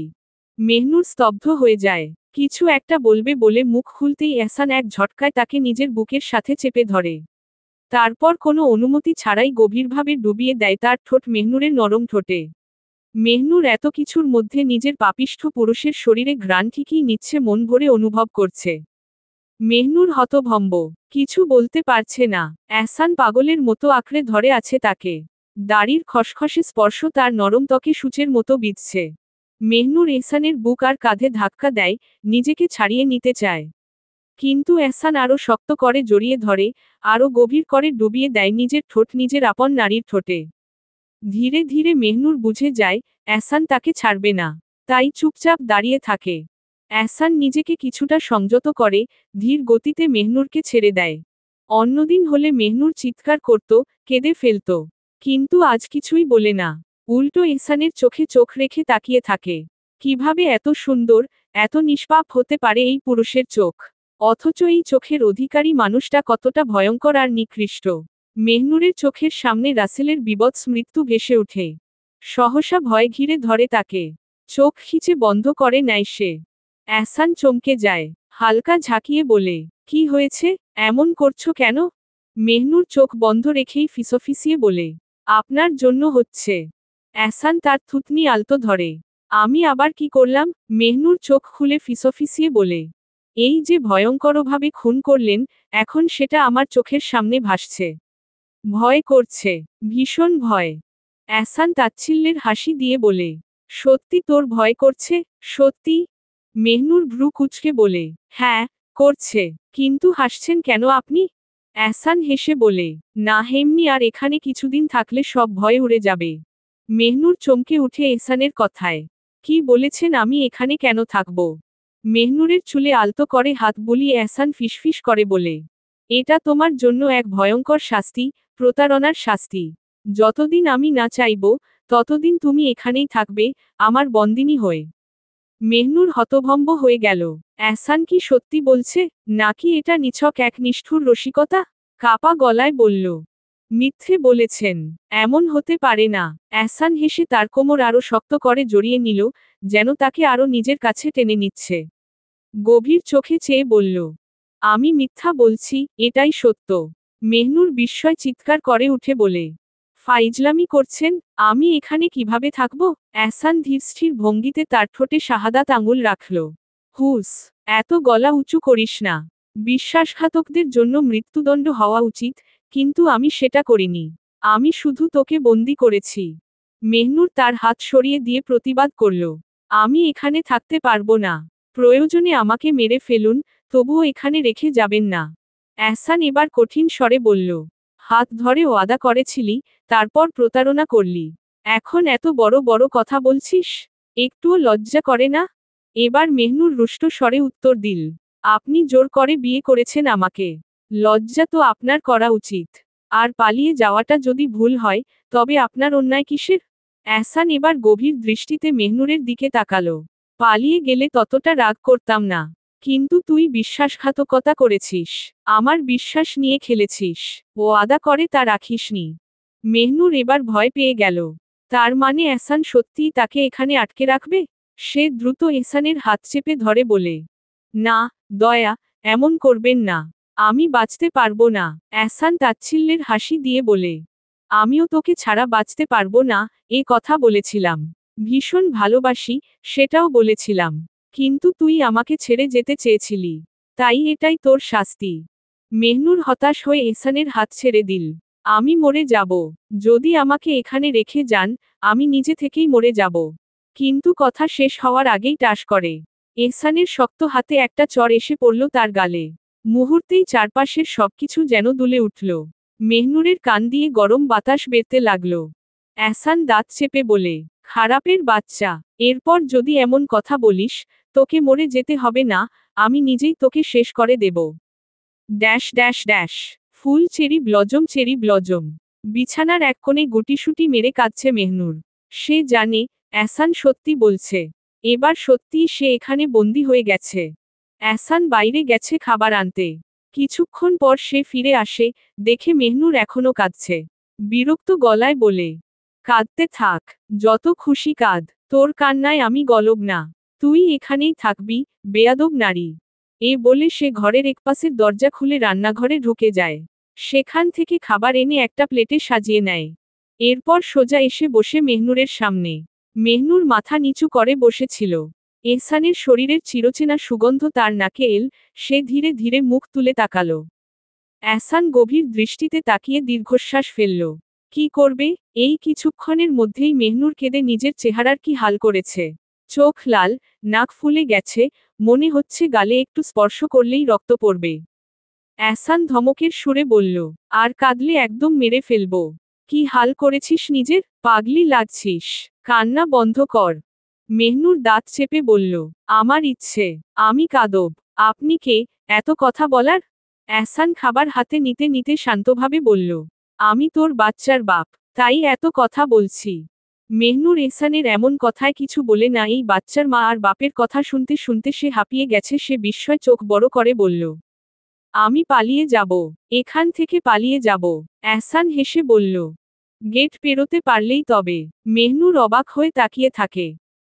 মেহনুর স্তব্ধ হয়ে যায়। কিছু একটা বলবে বলে মুখ খুলতেই এহসান এক ঝটকায় তাকে নিজের বুকের সাথে চেপে ধরে। তারপর কোনো অনুমতি ছাড়াই গভীরভাবে ডুবিয়ে দেয় তার ঠোঁট মেহনুরের নরম ঠোঁটে। মেহনুর এত কিছুর মধ্যে নিজের পাপিষ্ঠ পুরুষের শরীরে ঘ্রাণ ঠিকই নিচ্ছে মন ভরে অনুভব করছে। মেহনুর হতভম্ব, কিছু বলতে পারছে না। এহসান পাগলের মতো আঁকড়ে ধরে আছে তাকে। দাড়ির খসখসে স্পর্শ তার নরম ত্বকে সূচের মতো বিঁধছে। মেহনুর এহসানের বুক আর কাঁধে ধাক্কা দেয়, নিজেকে ছাড়িয়ে নিতে চায়। কিন্তু এহসান আরো শক্ত করে জড়িয়ে ধরে, আরো গভীর করে ডুবিয়ে দেয় নিজের ঠোঁট নিজের আপন নারীর ঠোঁটে। ধীরে ধীরে মেহনুর বুঝে যায়, এহসান তাকে ছাড়বে না। তাই চুপচাপ দাঁড়িয়ে থাকে। এহসান নিজেকে কিছুটা সংযত করে, ধীর গতিতে মেহনুরকে ছেড়ে দেয়। অন্যদিন হলে মেহনুর চিৎকার করত, কেঁদে ফেলত। কিন্তু আজ কিছুই বলে না। উল্টো এহসানের চোখে চোখ রেখে তাকিয়ে থাকে। কিভাবে এত সুন্দর, এত নিষ্পাপ হতে পারে এই পুরুষের চোখ? অথচ এই চোখের অধিকারী মানুষটা কতটা ভয়ঙ্কর আর নিকৃষ্ট। মেহনুরের চোখের সামনে রাসেলের বিবৎস মৃত্যু ভেসে ওঠে। সহসা ভয় ঘিরে ধরে তাকে। চোখ খিচে বন্ধ করে নেয় সে। এহসান চমকে যায়, হালকা ঝাঁকিয়ে বলে, কি হয়েছে, এমন করছো কেন? মেহনুর চোখ বন্ধ রেখেই ফিসফিসিয়ে বলে, আপনার জন্য হচ্ছে। এহসান তার থুতনি আলতো ধরে। আমি আবার কি করলাম? মেহনুর চোখ খুলে ফিসফিসিয়ে বলে, এই যে ভয়ঙ্করভাবে খুন করলেন, এখন সেটা আমার চোখের সামনে ভাসছে। ভয় করছে, ভীষণ ভয়। এহসান তাচ্ছিল্যের হাসি দিয়ে বলে, সত্যি তোর ভয় করছে? সত্যি? মেহনুর ভ্রু কুঁচকে বলে, হ্যাঁ, করছে। কিন্তু হাসছেন কেন আপনি? এহসান হেসে বলে, না হেমনি, আর এখানে কিছুদিন থাকলে সব ভয় উড়ে যাবে। মেহনুর চমকে উঠে এহসানের কথায়। কি বলেছেন, আমি এখানে কেন থাকব? মেহনুরের চুলে আলতো করে হাত বুলিয়ে এহসান ফিসফিস করে বলে, এটা তোমার জন্য এক ভয়ঙ্কর শাস্তি, প্রতারণার শাস্তি। যতদিন আমি না চাইব, ততদিন তুমি এখানেই থাকবে, আমার বন্দিনী হয়ে। মেহনুর হতভম্ব হয়ে গেল। এহসান কি সত্যি বলছে, নাকি এটা নিছক এক নিষ্ঠুর রসিকতা? কাপা গলায় বলল, মিথ্যে বলেছেন, এমন হতে পারে না। এহসান হেসে তার কোমর আরো শক্ত করে জড়িয়ে নিল, যেন তাকে আরো নিজের কাছে টেনে নিচ্ছে। গভীর চোখে চেয়ে বলল, আমি মিথ্যা বলছি, এটাই সত্য। মেহনুর বিস্ময় চিৎকার করে উঠে বলে, ফাইজলামি করছেন? আমি এখানে কিভাবে থাকব? এহসান ধীরস্থির ভঙ্গিতে তার ঠোঁটে শাহাদাত আঙুল রাখল। হুস, এত গলা উঁচু করিস না। বিশ্বাসঘাতকদের জন্য মৃত্যুদণ্ড হওয়া উচিত, কিন্তু আমি সেটা করিনি। আমি শুধু তোকে বন্দি করেছি। মেহনুর তার হাত সরিয়ে দিয়ে প্রতিবাদ করল, আমি এখানে থাকতে পারবো না। প্রয়োজনে আমাকে মেরে ফেলুন, তবুও এখানে রেখে যাবেন না। এহসান এবার কঠিন স্বরে বলল, হাত ধরে ওয়াদা করেছিলি, তারপর প্রতারণা করলি। এখন এত বড় বড় কথা বলছিস? একটুও লজ্জা করে না? এবার মেহনুর রুষ্ট স্বরে উত্তর দিল, আপনি জোর করে বিয়ে করেছেন আমাকে। লজ্জা তো আপনার করা উচিত। আর পালিয়ে যাওয়াটা যদি ভুল হয়, তবে আপনার অন্যায় কিসের? এহসান এবার গভীর দৃষ্টিতে মেহনুরের দিকে তাকালো। পালিয়ে গেলে ততটা রাগ করতাম না। কিন্তু তুই বিশ্বাসঘাতকতা করেছিস। আমার বিশ্বাস নিয়ে খেলেছিস। ওয়াদা করে তা রাখিসনি। মেহনুর এবার ভয় পেয়ে গেল। তার মানে এহসান সত্যিই তাকে এখানে আটকে রাখবে? সে দ্রুত এহসানের হাত চেপে ধরে বলে, না, দয়া, এমন করবেন না। আমি বাঁচতে পারবো না। এহসান তাচ্ছিল্যের হাসি দিয়ে বলে, আমিও তোকে ছাড়া বাঁচতে পারবো না, এ কথা বলেছিলাম। ভীষণ ভালোবাসি, সেটাও বলেছিলাম। কিন্তু তুই আমাকে ছেড়ে যেতে চেয়েছিলি। তাই এটাই তোর শাস্তি। মেহনুর হতাশ হয়ে এহসানের হাত ছেড়ে দিল। আমি মরে যাব। যদি আমাকে এখানে রেখে যান, আমি নিজে থেকেই মরে যাব। কিন্তু কথা শেষ হওয়ার আগেই টাস করে এহসানের শক্ত হাতে একটা চড় এসে পড়ল তার গালে। মুহূর্তেই চারপাশের সবকিছু যেন দুলে উঠল। মেহনুরের কান দিয়ে গরম বাতাস বেরতে লাগল। এহসান দাঁত চেপে বলে, খারাপের বাচ্চা, এরপর যদি এমন কথা বলিস, তোকে মরে যেতে হবে না, আমি নিজেই তোকে শেষ করে দেব। Dash dash dash. ফুল চেরি ব্লজম। বিছানার এক কোণে গুটিসুটি মেরে কাঁদছে মেহনুর। সে জানে, এহসান সত্যি বলছে। এবার সত্যিই সে এখানে বন্দি হয়ে গেছে। এহসান বাইরে গেছে খাবার আনতে। কিছুক্ষণ পর সে ফিরে আসে, দেখে মেহনুর এখনো কাঁদছে। বিরক্ত গলায় বলে, কাঁদতে থাক, যত খুশি কাঁদ, তোর কান্নায় আমি গলব না। তুই এখানেই থাকবি, বেয়াদব নারী। এ বলে সে ঘরের একপাশের দরজা খুলে রান্নাঘরে ঢুকে যায়। সেখান থেকে খাবার এনে একটা প্লেটে সাজিয়ে নেয়। এরপর সোজা এসে বসে মেহনুরের সামনে। মেহনুর মাথা নিচু করে বসেছিল। এহসানের শরীরের চিরচেনা সুগন্ধ তার নাকে এল, সে ধীরে ধীরে মুখ তুলে তাকালো। এহসান গভীর দৃষ্টিতে তাকিয়ে দীর্ঘশ্বাস ফেলল। কি করবে? এই কিছুক্ষণের মধ্যেই মেহনুর কেঁদে নিজের চেহারার কি হাল করেছে। চোখ লাল, নাক ফুলে গেছে, মনে হচ্ছে গালে একটু স্পর্শ করলেই রক্ত পড়বে। এহসান ধমকের সুরে বলল, আর কাঁদলে একদম মেরে ফেলব। কি হাল করেছিস নিজের, পাগলি লাগছিস, কান্না বন্ধ কর। মেহনুর দাঁত চেপে বলল, আমার ইচ্ছে, আমি কাঁদব। আপনি কে, এত কথা বলার? এহসান খাবার হাতে নিতে নিতে শান্তভাবে বলল, আমি তোর বাচ্চার বাপ, তাই এত কথা বলছি। মেহনুর এহসানের এমন কথায় কিছু বলে না, এই বাচ্চার মা আর বাপের কথা শুনতে শুনতে সে হাঁপিয়ে গেছে। সে বিস্ময় চোখ বড় করে বলল, আমি পালিয়ে যাব, এখান থেকে পালিয়ে যাব। এহসান হেসে বলল, গেট পেরোতে পারলেই তবে। মেহনুর অবাক হয়ে তাকিয়ে থাকে।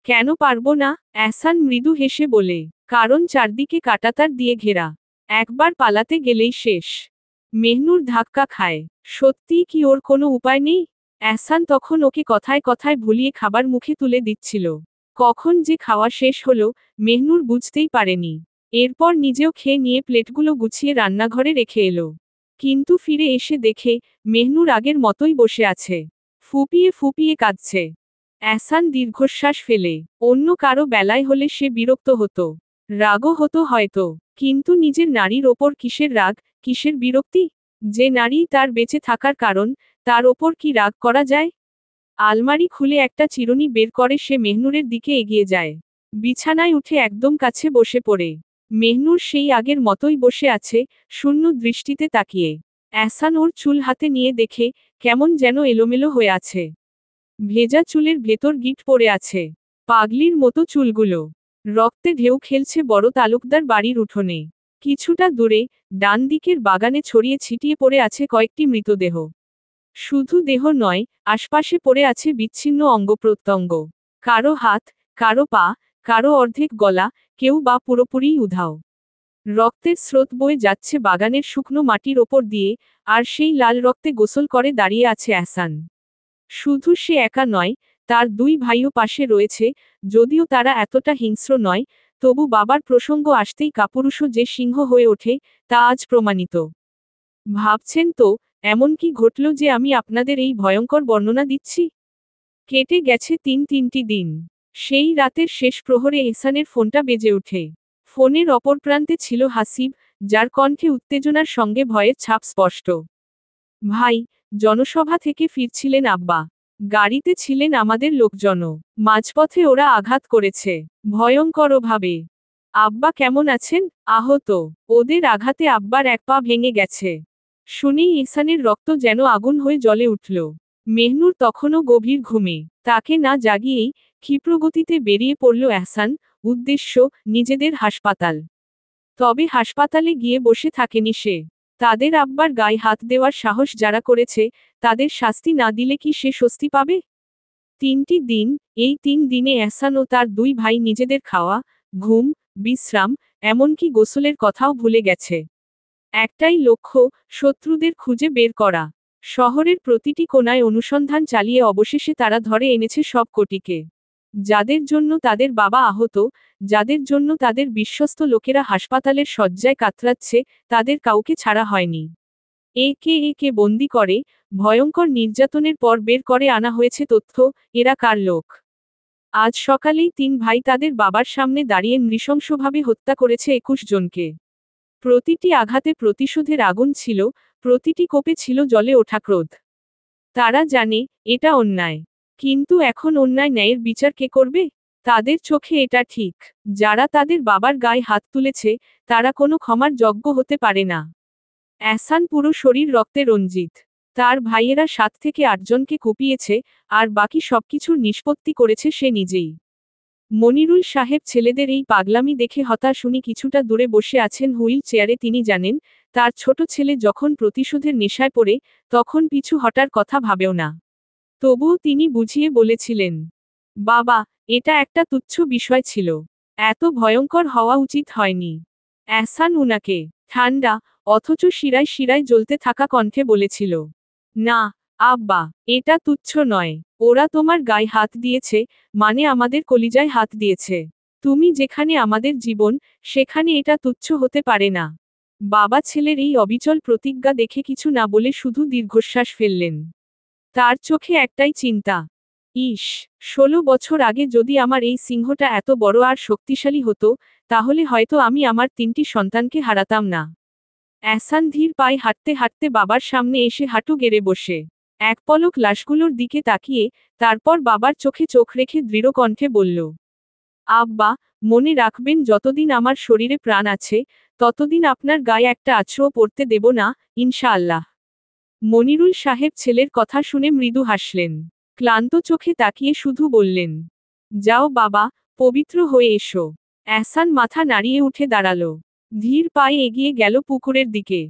কেন পারবো না? এহসান মৃদু হেসে বলে, কারণ চারদিকে কাঁটাতার দিয়ে ঘেরা, একবার পালাতে গেলেই শেষ। মেহনুর ধাক্কা খায়। সত্যিই কি ওর কোনো উপায় নেই? এহসান তখন ওকে কথায় কথায় ভুলিয়ে খাবার মুখে তুলে দিচ্ছিল। কখন যে খাওয়া শেষ হলো, মেহনুর বুঝতেই পারেনি। এরপর নিজেও খেয়ে নিয়ে প্লেটগুলো গুছিয়ে রান্নাঘরে রেখে এলো। কিন্তু ফিরে এসে দেখে, মেহনুর আগের মতোই বসে আছে, ফুপিয়ে ফুপিয়ে কাঁদছে। এহসান দীর্ঘশ্বাস ফেলে। অন্য কারো বেলায় হলে সে বিরক্ত হতো, রাগও হতো হয়তো, কিন্তু নিজের নারীর ওপর কিসের রাগ, কিসের বিরক্তি? যে নারী তার বেঁচে থাকার কারণ, তার ওপর কি রাগ করা যায়? আলমারি খুলে একটা চিরুনি বের করে সে মেহনুরের দিকে এগিয়ে যায়। বিছানায় উঠে একদম কাছে বসে পড়ে। মেহনুর সেই আগের মতোই বসে আছে, শূন্য দৃষ্টিতে তাকিয়ে। এহসান ওর চুল হাতে নিয়ে দেখে, কেমন যেন এলোমেলো হয়ে আছে। ভেজা চুলের ভেতর গিঁট পড়ে আছে, পাগলির মতো চুলগুলো। রক্তে ঢেউ খেলছে বড় তালুকদার বাড়ির উঠোনে। কিছুটা দূরে, ডান দিকের বাগানে ছড়িয়ে ছিটিয়ে পড়ে আছে কয়েকটি মৃতদেহ। শুধু দেহ নয়, আশপাশে পড়ে আছে বিচ্ছিন্ন অঙ্গপ্রত্যঙ্গ। কারো হাত, কারো পা, কারো অর্ধেক গলা, কেউ বা পুরোপুরিই উধাও। রক্তের স্রোত বয়ে যাচ্ছে বাগানের শুকনো মাটির ওপর দিয়ে, আর সেই লাল রক্তে গোসল করে দাঁড়িয়ে আছে এহসান। শুধু সে একা নয়, তার দুই ভাইও পাশে রয়েছে, যদিও তারা এতটা হিংস্র নয়, তবু বাবার প্রসঙ্গ আসতেই কাপুরুষও যে সিংহ হয়ে ওঠে, তা আজ প্রমাণিত। ভাবছেন তো, এমন কি ঘটল যে আমি আপনাদের এই ভয়ঙ্কর বর্ণনা দিচ্ছি? কেটে গেছে তিনটি দিন। সেই রাতের শেষ প্রহরে এহসানের ফোনটা বেজে ওঠে। ফোনের অপর প্রান্তে ছিল হাসিব, যার কণ্ঠে উত্তেজনার সঙ্গে ভয়ের ছাপ স্পষ্ট। ভাই, জনসভা থেকে ফিরছিলেন আব্বা। গাড়িতে ছিলেন আমাদের লোকজনও। মাঝপথে ওরা আঘাত করেছে, ভয়ঙ্করভাবে। আব্বা কেমন আছেন? আহত। ওদের আঘাতে আব্বার এক পা ভেঙে গেছে। শুনেই ইহসানের রক্ত যেন আগুন হয়ে জ্বলে উঠল। মেহনুর তখনও গভীর ঘুমে। তাকে না জাগিয়েই ক্ষিপ্রগতিতে বেরিয়ে পড়ল এহসান, উদ্দেশ্য, নিজেদের হাসপাতাল। তবে হাসপাতালে গিয়ে বসে থাকেনি সে। তাদের আব্বার গায়ে হাত দেওয়ার সাহস যারা করেছে, তাদের শাস্তি না দিলে কি সে স্বস্তি পাবে? 3টি দিন, এই 3 দিনে এহসান ও তার দুই ভাই নিজেদের খাওয়া, ঘুম, বিশ্রাম, এমনকি গোসলের কথাও ভুলে গেছে। একটাই লক্ষ্য, শত্রুদের খুঁজে বের করা। শহরের প্রতিটি কোণায় অনুসন্ধান চালিয়ে অবশেষে তারা ধরে এনেছে সব কটিকে। যাদের জন্য তাদের বাবা আহত, যাদের জন্য তাদের বিশ্বস্ত লোকেরা হাসপাতালের শয্যায় কাতরাচ্ছে, তাদের কাউকে ছাড়া হয়নি। একে একে বন্দি করে, ভয়ঙ্কর নির্যাতনের পর বের করে আনা হয়েছে তথ্য, এরা কার লোক। আজ সকালেই 3 ভাই তাদের বাবার সামনে দাঁড়িয়ে নৃশংসভাবে হত্যা করেছে 21 জনকে। প্রতিটি আঘাতে প্রতিশোধের আগুন ছিল, প্রতিটি কোপে ছিল জ্বলে ওঠা ক্রোধ। তারা জানে, এটা অন্যায়। কিন্তু এখন অন্যায় ন্যায়ের বিচার কে করবে? তাদের চোখে এটা ঠিক। যারা তাদের বাবার গায়ে হাত তুলেছে, তারা কোনো ক্ষমার যোগ্য হতে পারে না। এহসান পুরো শরীর রক্তে রঞ্জিত। তার ভাইয়েরা 7 থেকে 8 জনকে কুপিয়েছে, আর বাকি সবকিছুর নিষ্পত্তি করেছে সে নিজেই। মনিরুল সাহেব ছেলেদের এই পাগলামি দেখে হতাশ। উনি কিছুটা দূরে বসে আছেন হুইল চেয়ারে। তিনি জানেন, তার ছোট ছেলে যখন প্রতিশোধের নেশায় পড়ে, তখন পিছু হটার কথা ভাবেও না। তবুও তিনি বুঝিয়ে বলেছিলেন, বাবা, এটা একটা তুচ্ছ বিষয় ছিল। এত ভয়ঙ্কর হওয়া উচিত হয়নি। এহসান উনাকে ঠান্ডা, অথচ শিরায় শিরায় জ্বলতে থাকা কণ্ঠে বলেছিল, না, আব্বা, এটা তুচ্ছ নয়। ওরা তোমার গায়ে হাত দিয়েছে, মানে আমাদের কলিজায় হাত দিয়েছে। তুমি যেখানে আমাদের জীবন, সেখানে এটা তুচ্ছ হতে পারে না। বাবা ছেলের এই অবিচল প্রতিজ্ঞা দেখে কিছু না বলে শুধু দীর্ঘশ্বাস ফেললেন। তার চোখে একটাই চিন্তা, ইস, 16 বছর আগে যদি আমার এই সিংহটা এত বড় আর শক্তিশালী হতো, তাহলে হয়তো আমি আমার 3টি সন্তানকে হারাতাম না। এহসান ধীর পায়ে হাঁটতে হাঁটতে বাবার সামনে এসে হাঁটু গেড়ে বসে এক পলক লাশগুলোর দিকে তাকিয়ে, তারপর বাবার চোখে চোখ রেখে দৃঢ় কণ্ঠে বলল, আব্বা, মনে রাখবেন যতদিন আমার শরীরে প্রাণ আছে, ততদিন আপনার গায়ে একটা আঁচড়ও পড়তে দেব না, ইনশাআল্লাহ। মনিরুল সাহেব ছেলের কথা শুনে মৃদু হাসলেন। ক্লান্ত চোখে তাকিয়ে শুধু বললেন, যাও বাবা, পবিত্র হয়ে এসো। এহসান মাথা নাড়িয়ে উঠে দাঁড়ালো। ধীর পায়ে এগিয়ে গেল পুকুরের দিকে।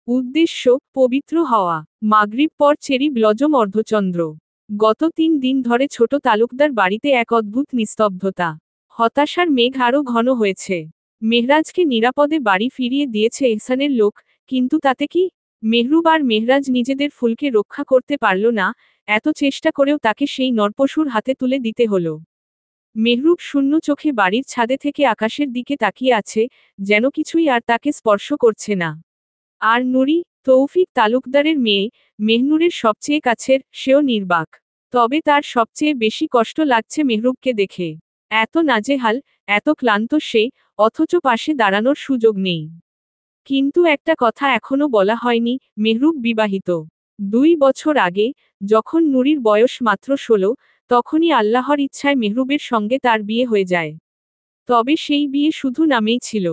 উদ্দেশ্য, পবিত্র হওয়া। মাগরিব পর চেরি ব্লজম অর্ধচন্দ্র। গত 3 দিন ধরে ছোট তালুকদার বাড়িতে এক অদ্ভুত নিস্তব্ধতা। হতাশার মেঘ আরও ঘন হয়েছে। মেহরাজকে নিরাপদে বাড়ি ফিরিয়ে দিয়েছে এহসানের লোক, কিন্তু তাতে কি? মেহরুব আর মেহরাজ নিজেদের ফুলকে রক্ষা করতে পারল না, এত চেষ্টা করেও তাকে সেই নরপশুর হাতে তুলে দিতে হলো। মেহরুব শূন্য চোখে বাড়ির ছাদে থেকে আকাশের দিকে তাকিয়ে আছে, যেন কিছুই আর তাকে স্পর্শ করছে না। আর নুরি, তৌফিক তালুকদারের মেয়ে, মেহনুরের সবচেয়ে কাছের, সেও নির্বাক। তবে তার সবচেয়ে বেশি কষ্ট লাগছে মেহরুবকে দেখে। এত নাজেহাল, এত ক্লান্ত সে, অথচ পাশে দাঁড়ানোর সুযোগ নেই। কিন্তু একটা কথা এখনো বলা হয়নি, মেহরুব বিবাহিত। 2 বছর আগে, যখন নুরির বয়স মাত্র 16, তখনই আল্লাহর ইচ্ছায় মেহরুবের সঙ্গে তার বিয়ে হয়ে যায়। তবে সেই বিয়ে শুধু নামেই ছিল।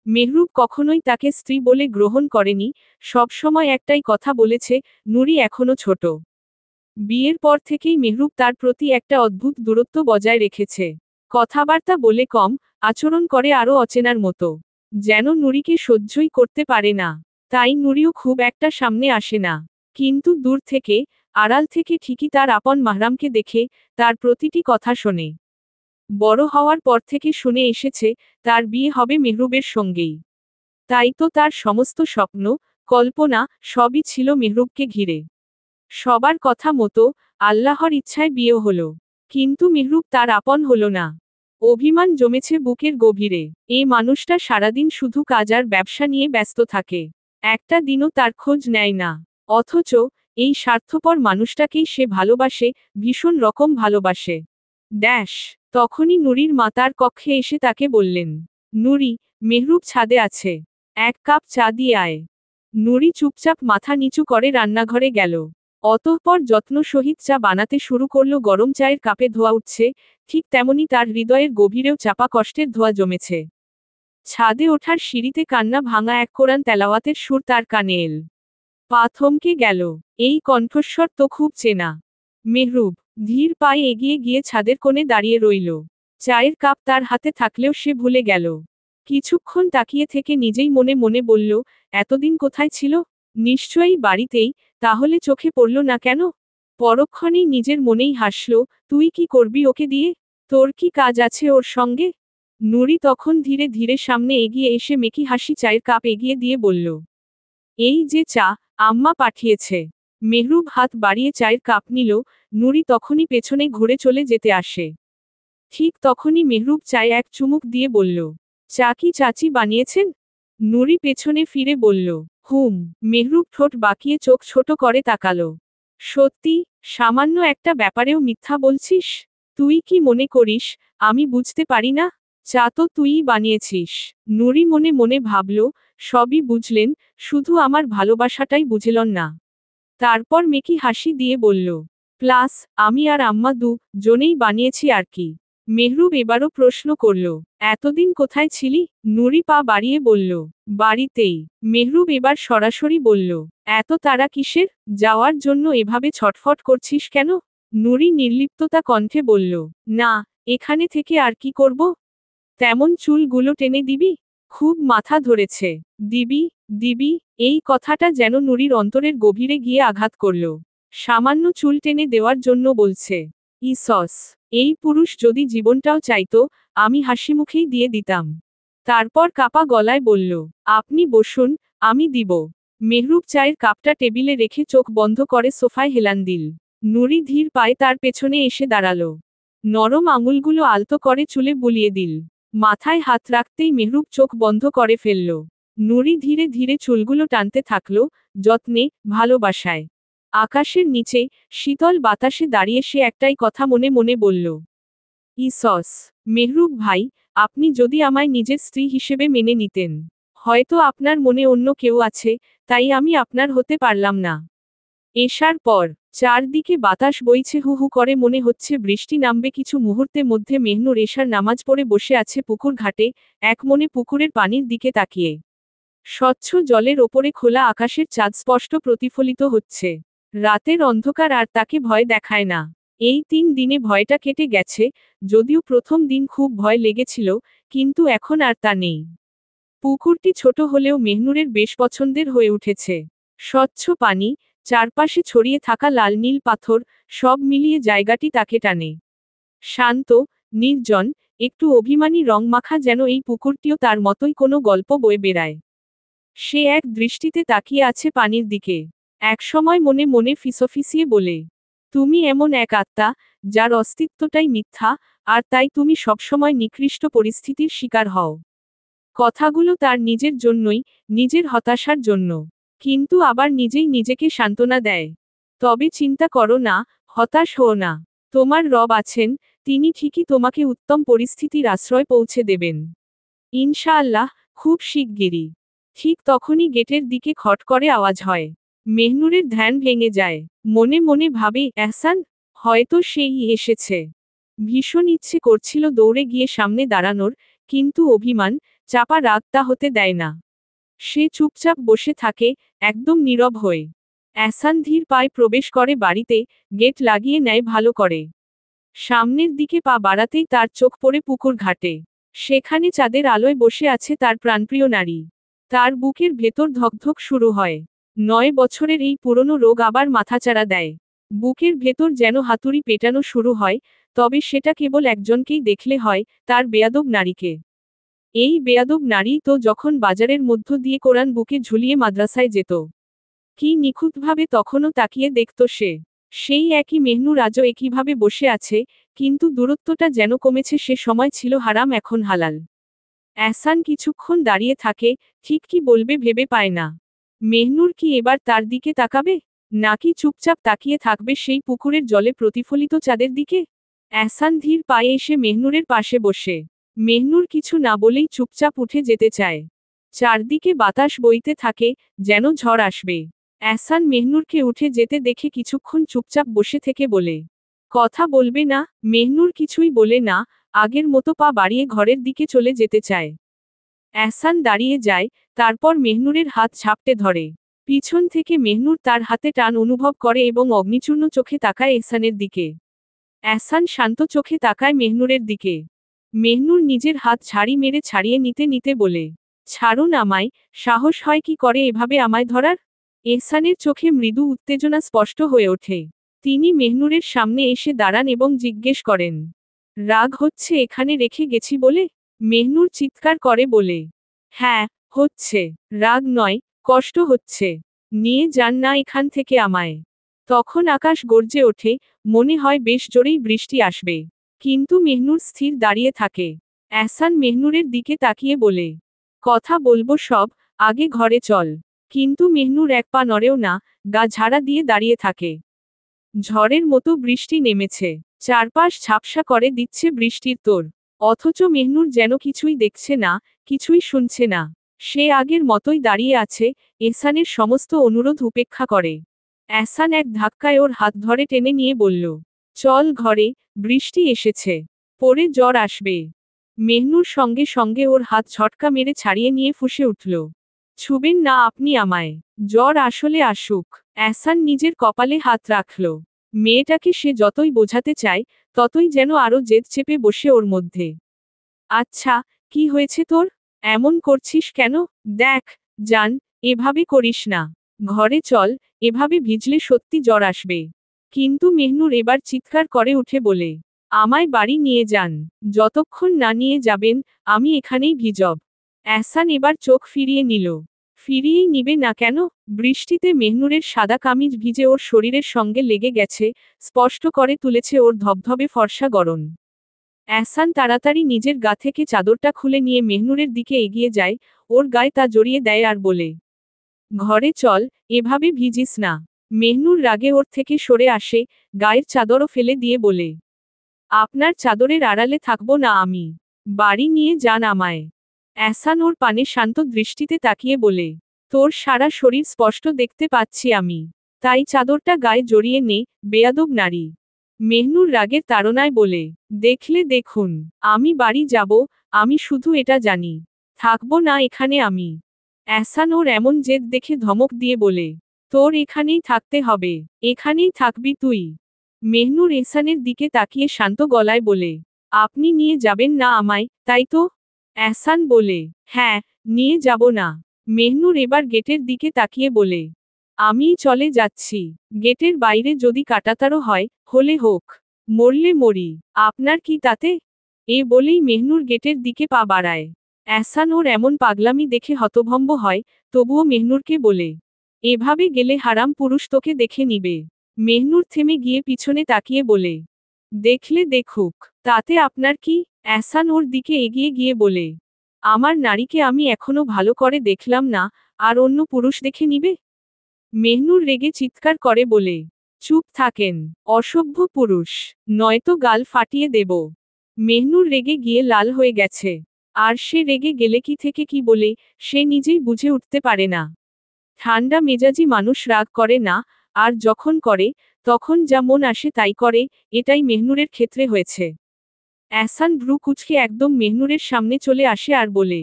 মেহরুব কখনোই তাকে স্ত্রী বলে গ্রহণ করেনি, সবসময় একটাই কথা বলেছে, নুরি এখনো ছোট। বিয়ের পর থেকেই মেহরুব তার প্রতি একটা অদ্ভুত দূরত্ব বজায় রেখেছে। কথাবার্তা বলে কম, আচরণ করে আরও অচেনার মতো। যেন নুরিকে সহ্যই করতে পারে না। তাই নুরিও খুব একটা সামনে আসে না। কিন্তু দূর থেকে, আড়াল থেকে ঠিকই তার আপন মাহরামকে দেখে, তার প্রতিটি কথা শোনে। বড় হওয়ার পর থেকে শুনে এসেছে, তার বিয়ে হবে মেহরুবের সঙ্গেই। তাই তো তার সমস্ত স্বপ্ন, কল্পনা, সবই ছিল মেহরুবকে ঘিরে। সবার কথা মতো, আল্লাহর ইচ্ছায় বিয়ে হলো। কিন্তু মেহরুব তার আপন হলো না। অভিমান জমেছে বুকের গভীরে। এই মানুষটা সারাদিন শুধু কাজ আর ব্যবসা নিয়ে ব্যস্ত থাকে। একটা দিনও তার খোঁজ নেয় না। অথচ, এই স্বার্থপর মানুষটাকেই সে ভালোবাসে, ভীষণ রকম ভালোবাসে। ড্যাশ! তখনই নুরির মা তার কক্ষে এসে তাকে বললেন, নুরি, মেহরুব ছাদে আছে। 1 কাপ চা দিয়ে আয়। নুরি চুপচাপ মাথা নিচু করে রান্নাঘরে গেল। অতঃপর যত্ন সহিত চা বানাতে শুরু করল। গরম চায়ের কাপে ধোঁয়া উঠছে, ঠিক তেমনি তার হৃদয়ের গভীরেও চাপা কষ্টের ধোঁয়া জমেছে। ছাদে ওঠার সিঁড়িতে কান্না ভাঙা এক কোরআন তেলাওয়াতের সুর তার কানে এল। পা থমকে গেল। এই কণ্ঠস্বর তো খুব চেনা। মেহরুব ধীর পায়ে এগিয়ে গিয়ে ছাদের কোণে দাঁড়িয়ে রইল। চায়ের কাপ তার হাতে থাকলেও সে ভুলে গেল। কিছুক্ষণ তাকিয়ে থেকে নিজেই মনে মনে বলল, এতদিন কোথায় ছিল? নিশ্চয়ই বাড়িতেই, তাহলে চোখে পড়ল না কেন? পরক্ষণেই নিজের মনেই হাসল, তুই কি করবি ওকে দিয়ে? তোর কি কাজ আছে ওর সঙ্গে? নুরি তখন ধীরে ধীরে সামনে এগিয়ে এসে মেকি হাসি চায়ের কাপ এগিয়ে দিয়ে বলল, এই যে চা, আম্মা পাঠিয়েছে। মেহরুব হাত বাড়িয়ে চায়ের কাপ নিল, নুরি তখনই পেছনে ঘুরে চলে যেতে আসে। ঠিক তখনই মেহরুব চায়ে এক চুমুক দিয়ে বলল, চা কি চাচি বানিয়েছেন? নুরি পেছনে ফিরে বলল, হুম। মেহরুব ঠোঁট বাঁকিয়ে চোখ ছোট করে তাকালো। সত্যি, সামান্য একটা ব্যাপারেও মিথ্যা বলছিস? তুই কি মনে করিস, আমি বুঝতে পারি না? চা তো তুইই বানিয়েছিস। নুরি মনে মনে ভাবল, সবই বুঝলেন, শুধু আমার ভালোবাসাটাই বুঝলেন না। তারপর মেকি হাসি দিয়ে বলল, প্লাস, আমি আর আম্মা জনেই বানিয়েছি আর কি। মেহরুব এবারও প্রশ্ন করল, এতদিন কোথায় ছিলি? নুরি পা বাড়িয়ে বলল, বাড়িতেই। মেহরুব এবার সরাসরি বলল, এত তাড়া কিসের? যাওয়ার জন্য এভাবে ছটফট করছিস কেন? নুরি নির্লিপ্ততা কণ্ঠে বলল, না, এখানে থেকে আর কি করব? তেমন চুলগুলো টেনে দিবি? খুব মাথা ধরেছে। দিবি, দিবি, এই কথাটা যেন নুরির অন্তরের গভীরে গিয়ে আঘাত করল। সামান্য চুল টেনে দেওয়ার জন্য বলছে। ইসস, এই পুরুষ যদি জীবনটাও চাইতো, আমি হাসিমুখেই দিয়ে দিতাম। তারপর কাপা গলায় বলল, আপনি বসুন, আমি দিব। মেহরুব চায়ের কাপটা টেবিলে রেখে চোখ বন্ধ করে সোফায় হেলান দিল। নুরি ধীর পায়ে তার পেছনে এসে দাঁড়ালো। নরম আঙুলগুলো আলতো করে চুলে বুলিয়ে দিল। মাথায় হাত রাখতেই মেহরুব চোখ বন্ধ করে ফেলল। নুরি ধীরে ধীরে চুলগুলো টানতে থাকল, যত্নে, ভালোবাসায়। আকাশের নিচে শীতল বাতাসে দাঁড়িয়ে সে একটাই কথা মনে মনে বলল, ইসস, মেহরুব ভাই, আপনি যদি আমায় নিজের স্ত্রী হিসেবে মেনে নিতেন। হয়তো আপনার মনে অন্য কেউ আছে, তাই আমি আপনার হতে পারলাম না। এশার পর চারদিকে বাতাস বইছে হু হু করে, মনে হচ্ছে বৃষ্টি নামবে কিছু মুহূর্তের মধ্যে। মেহনুর এশার নামাজ পড়ে বসে আছে পুকুর ঘাটে, এক মনে পুকুরের পানির দিকে তাকিয়ে। স্বচ্ছ জলের ওপরে খোলা আকাশের চাঁদ স্পষ্ট প্রতিফলিত হচ্ছে। রাতের অন্ধকার আর তাকে ভয় দেখায় না। এই 3 দিনে ভয়টা কেটে গেছে, যদিও প্রথম দিন খুব ভয় লেগেছিল, কিন্তু এখন আর তা নেই। পুকুরটি ছোট হলেও মেহনুরের বেশ পছন্দের হয়ে উঠেছে। স্বচ্ছ পানি, চারপাশে ছড়িয়ে থাকা লাল নীল পাথর, সব মিলিয়ে জায়গাটি তাকে টানে। শান্ত, নির্জন, একটু অভিমানী রং মাখা, যেন এই পুকুরটিও তার মতোই কোনো গল্প বয়ে বেড়ায়। সে এক দৃষ্টিতে তাকিয়ে আছে পানির দিকে। একসময় মনে মনে ফিসফিসিয়ে বলে, তুমি এমন এক আত্মা, যার অস্তিত্বটাই মিথ্যা, আর তাই তুমি সবসময় নিকৃষ্ট পরিস্থিতির শিকার হও। কথাগুলো তার নিজের জন্যই, নিজের হতাশার জন্য। কিন্তু আবার নিজেই নিজেকে সান্ত্বনা দেয়। তবে চিন্তা করো না, হতাশ হও না। তোমার রব আছেন, তিনি ঠিকই তোমাকে উত্তম পরিস্থিতির আশ্রয় পৌঁছে দেবেন। ইনশাআল্লাহ, খুব শিগগিরই। ঠিক তখনই গেটের দিকে খট করে আওয়াজ হয়। মেহনুরের ধ্যান ভেঙে যায়। মনে মনে ভাবে, এহসান, হয়তো সেই এসেছে। ভীষণ ইচ্ছে করছিল দৌড়ে গিয়ে সামনে দাঁড়ানোর, কিন্তু অভিমান, চাপা রাগ তা হতে দেয় না। সে চুপচাপ বসে থাকে, একদম নীরব হয়ে। এহসান ধীর পায়ে প্রবেশ করে বাড়িতে, গেট লাগিয়ে নেয় ভালো করে। সামনের দিকে পা বাড়াতেই তার চোখ পড়ে পুকুর ঘাটে। সেখানে চাঁদের আলোয় বসে আছে তার প্রাণপ্রিয় নারী। তার বুকের ভেতর ধকধক শুরু হয়। 9 বছরের এই পুরনো রোগ আবার মাথাচাড়া দেয়। বুকের ভেতর যেন হাতুড়ি পেটানো শুরু হয়, তবে সেটা কেবল একজনকেই দেখলে হয়, তার বেয়াদব নারীকে। এই বেয়াদব নারী তো যখন বাজারের মধ্য দিয়ে কোরআন বুকে ঝুলিয়ে মাদ্রাসায় যেত। কি নিখুঁতভাবে তখনও তাকিয়ে দেখত সে। সেই একই মেহনুর আজও একইভাবে বসে আছে, কিন্তু দূরত্বটা যেন কমেছে। সে সময় ছিল হারাম, এখন হালাল। এহসান কিছুক্ষণ দাঁড়িয়ে থাকে, ঠিক কি বলবে ভেবে পায় না। মেহনুর কি এবার তার দিকে তাকাবে, নাকি চুপচাপ তাকিয়ে থাকবে সেই পুকুরের জলে প্রতিফলিত চাঁদের দিকে? এহসান ধীর পায়ে এসে মেহনুরের পাশে বসে। মেহনুর কিছু না বলেই চুপচাপ উঠে যেতে চায়। চারদিকে বাতাস বইতে থাকে, যেন ঝড় আসবে। এহসান মেহনুরকে উঠে যেতে দেখে কিছুক্ষণ চুপচাপ বসে থেকে বলে, কথা বলবে না? মেহনুর কিছুই বলে না, আগের মতো পা বাড়িয়ে ঘরের দিকে চলে যেতে চায়। এহসান দাঁড়িয়ে যায়, তারপর মেহনুরের হাত ঝাপটে ধরে। পিছন থেকে মেহনুর তার হাতে টান অনুভব করে এবং অগ্নিচূর্ণ চোখে তাকায় এহসানের দিকে। এহসান শান্ত চোখে তাকায় মেহনুরের দিকে। মেহনুর নিজের হাত ঝাড়ি মেরে ছাড়িয়ে নিতে নিতে বলে, ছাড়ুন আমায়, সাহস হয় কি করে এভাবে আমায় ধরার? এহসানের চোখে মৃদু উত্তেজনা স্পষ্ট হয়ে ওঠে। তিনি মেহনুরের সামনে এসে দাঁড়ান এবং জিজ্ঞেস করেন, রাগ হচ্ছে এখানে রেখে গেছি বলে? মেহনুর চিৎকার করে বলে, হ্যাঁ, হচ্ছে। রাগ নয়, কষ্ট হচ্ছে। নিয়ে যান না এখান থেকে আমায়। তখন আকাশ গর্জে ওঠে, মনে হয় বেশ জোরেই বৃষ্টি আসবে। কিন্তু মেহনুর স্থির দাঁড়িয়ে থাকে। এহসান মেহনুরের দিকে তাকিয়ে বলে, কথা বলবো সব, আগে ঘরে চল। কিন্তু মেহনুর এক পা নড়েও না, গা ঝাড়া দিয়ে দাঁড়িয়ে থাকে। ঝড়ের মতো বৃষ্টি নেমেছে। চারপাশ ঝাপসা করে দিচ্ছে বৃষ্টির তোড়। অথচ মেহনুর যেন কিছুই দেখছে না, কিছুই শুনছে না। সে আগের মতোই দাঁড়িয়ে আছে, এহসানের সমস্ত অনুরোধ উপেক্ষা করে। এহসান এক ধাক্কায় ওর হাত ধরে টেনে নিয়ে বলল, চল ঘরে, বৃষ্টি এসেছে। পরে জ্বর আসবে। মেহনুর সঙ্গে সঙ্গে ওর হাত ঝটকা মেরে ছাড়িয়ে নিয়ে ফুঁসে উঠল, ছুবেন না আপনি আমায়। জ্বর আসলে আসুক। এহসান নিজের কপালে হাত রাখল। মেয়েটাকে সে যতই বোঝাতে চায়, ততই যেন আরো জেদ চেপে বসে ওর মধ্যে। আচ্ছা, কি হয়েছে তোর? এমন করছিস কেন? দেখ, জান, এভাবে করিস না। ঘরে চল, এভাবে ভিজলে সত্যি জ্বর আসবে। কিন্তু মেহনুর এবার চিৎকার করে উঠে বলে, আমায় বাড়ি নিয়ে যান। যতক্ষণ না নিয়ে যাবেন, আমি এখানেই ভিজব। এহসান এবার চোখ ফিরিয়ে নিল। ফিরিয়েই নিবে না কেন? বৃষ্টিতে মেহনুরের সাদা কামিজ ভিজে ওর শরীরের সঙ্গে লেগে গেছে, স্পষ্ট করে তুলেছে ওর ধবধবে ফর্সা গড়ন। এহসান তাড়াতাড়ি নিজের গা থেকে চাদরটা খুলে নিয়ে মেহনুরের দিকে এগিয়ে যায়, ওর গায়ে তা জড়িয়ে দেয় আর বলে, ঘরে চল, এভাবে ভিজিস না। মেহনুর রাগে ওর থেকে সরে আসে, গায়ের চাদরও ফেলে দিয়ে বলে, আপনার চাদরের আড়ালে থাকবো না আমি। বাড়ি নিয়ে যান আমায়। এহসান ওর পানে শান্ত দৃষ্টিতে তাকিয়ে বলে, তোর সারা শরীর স্পষ্ট দেখতে পাচ্ছি আমি। তাই চাদরটা গায়ে জড়িয়ে নে, বেয়াদব নারী। মেহনুর রাগের তাড়নায় বলে, দেখলে দেখুন, আমি বাড়ি যাব, আমি শুধু এটা জানি। থাকবো না এখানে আমি। এহসান ওর এমন জেদ দেখে ধমক দিয়ে বলে, তোর এখানেই থাকতে হবে, এখানেই থাকবি তুই। মেহনুর এহসানের দিকে তাকিয়ে শান্ত গলায় বলে, আপনি নিয়ে যাবেন না আমায়, তাই তো? এহসান বলে, হ্যাঁ, নিয়ে যাব না। মেহনুর এবার গেটের দিকে তাকিয়ে বলে, আমিই চলে যাচ্ছি। গেটের বাইরে যদি কাঁটাতারও হয়, হলে হোক। মরলে মরি, আপনার কি তাতে? এ বলেই মেহনুর গেটের দিকে পা বাড়ায়। এহসান ওর এমন পাগলামি দেখে হতভম্ব হয়, তবুও মেহনুরকে বলে, এভাবে গেলে হারাম পুরুষ তোকে দেখে নিবে। মেহনুর থেমে গিয়ে পিছনে তাকিয়ে বলে, দেখলে দেখুক, তাতে আপনার কি? এহসান ওর দিকে এগিয়ে গিয়ে বলে, আমার নারীকে আমি এখনো ভালো করে দেখলাম না, আর অন্য পুরুষ দেখে নিবে? মেহনুর রেগে চিৎকার করে বলে, চুপ থাকেন, অসভ্য পুরুষ, নয়তো গাল ফাটিয়ে দেব। মেহনুর রেগে গিয়ে লাল হয়ে গেছে। আর সে রেগে গেলে কি থেকে কি বলে, সে নিজেই বুঝে উঠতে পারে না। ঠান্ডা মেজাজি মানুষ রাগ করে না, আর যখন করে, তখন যা মন আসে তাই করে, এটাই মেহনুরের ক্ষেত্রে হয়েছে। এহসান ভ্রু কুঁচকে একদম মেহনুরের সামনে চলে আসে আর বলে,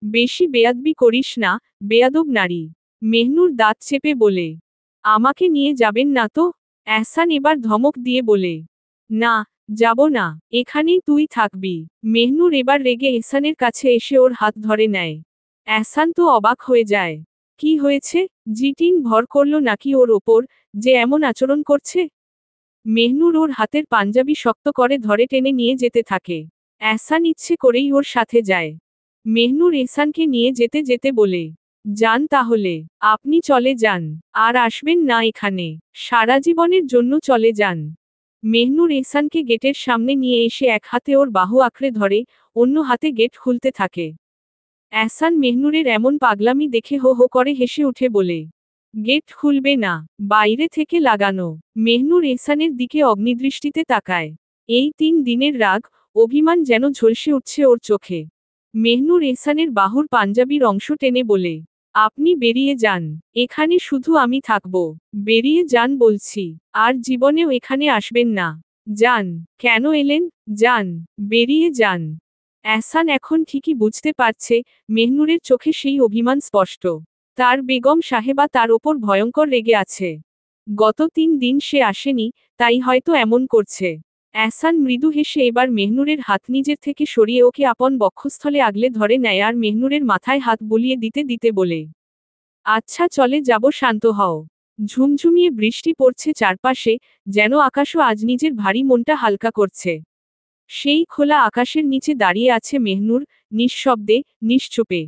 বেশি বেয়াদবি করিস না, বেয়াদব নারী। মেহনুর দাঁত চেপে বলে, আমাকে নিয়ে যাবেন না তো? এহসান এবার ধমক দিয়ে বলে, না, যাব না, এখানেই তুই থাকবি। মেহনুর এবার রেগে এহসানের কাছে এসে ওর হাত ধরে নেয়। এহসান তো অবাক হয়ে যায়। কি হয়েছে? জিটিন ভর করল নাকি ওর ওপর, যে এমন আচরণ করছে? মেহনুর ওর হাতের পাঞ্জাবি শক্ত করে ধরে টেনে নিয়ে যেতে থাকে। এহসান ইচ্ছে করেই ওর সাথে যায়। মেহনুর এহসানকে নিয়ে যেতে যেতে বলে, যান তাহলে, আপনি চলে যান, আর আসবেন না এখানে, সারা জীবনের জন্য চলে যান। মেহনুর এহসানকে গেটের সামনে নিয়ে এসে এক হাতে ওর বাহু আঁকড়ে ধরে, অন্য হাতে গেট খুলতে থাকে। এহসান মেহনুরের এমন পাগলামি দেখে হো হো করে হেসে উঠে বলে, গেট খুলবে না, বাইরে থেকে লাগানো। মেহনুর এহসানের দিকে অগ্নিদৃষ্টিতে তাকায়। এই 3 দিনের রাগ, অভিমান যেন ঝলসে উঠছে ওর চোখে। মেহনুর এহসানের বাহুর পাঞ্জাবির অংশ টেনে বলে, আপনি বেরিয়ে যান, এখানে শুধু আমি থাকব। বেরিয়ে যান বলছি, আর জীবনেও এখানে আসবেন না। যান। কেন এলেন? যান, বেরিয়ে যান। এহসান এখন ঠিকই বুঝতে পারছে, মেহনুরের চোখে সেই অভিমান স্পষ্ট। তার বেগম সাহেবা তার ওপর ভয়ঙ্কর রেগে আছে। গত 3 দিন সে আসেনি, তাই হয়তো এমন করছে। এহসান মৃদু হেসে এবার মেহনুরের হাত নিজের থেকে সরিয়ে ওকে আপন বক্ষস্থলে আগলে ধরে নেয় আর মেহনুরের মাথায় হাত বুলিয়ে দিতে দিতে বলে, আচ্ছা চলে যাব, শান্ত হও। ঝুমঝুমিয়ে বৃষ্টি পড়ছে চারপাশে, যেন আকাশও আজ নিজের ভারী মনটা হালকা করছে। সেই খোলা আকাশের নিচে দাঁড়িয়ে আছে মেহনুর, নিঃশব্দে, নিশ্চুপে।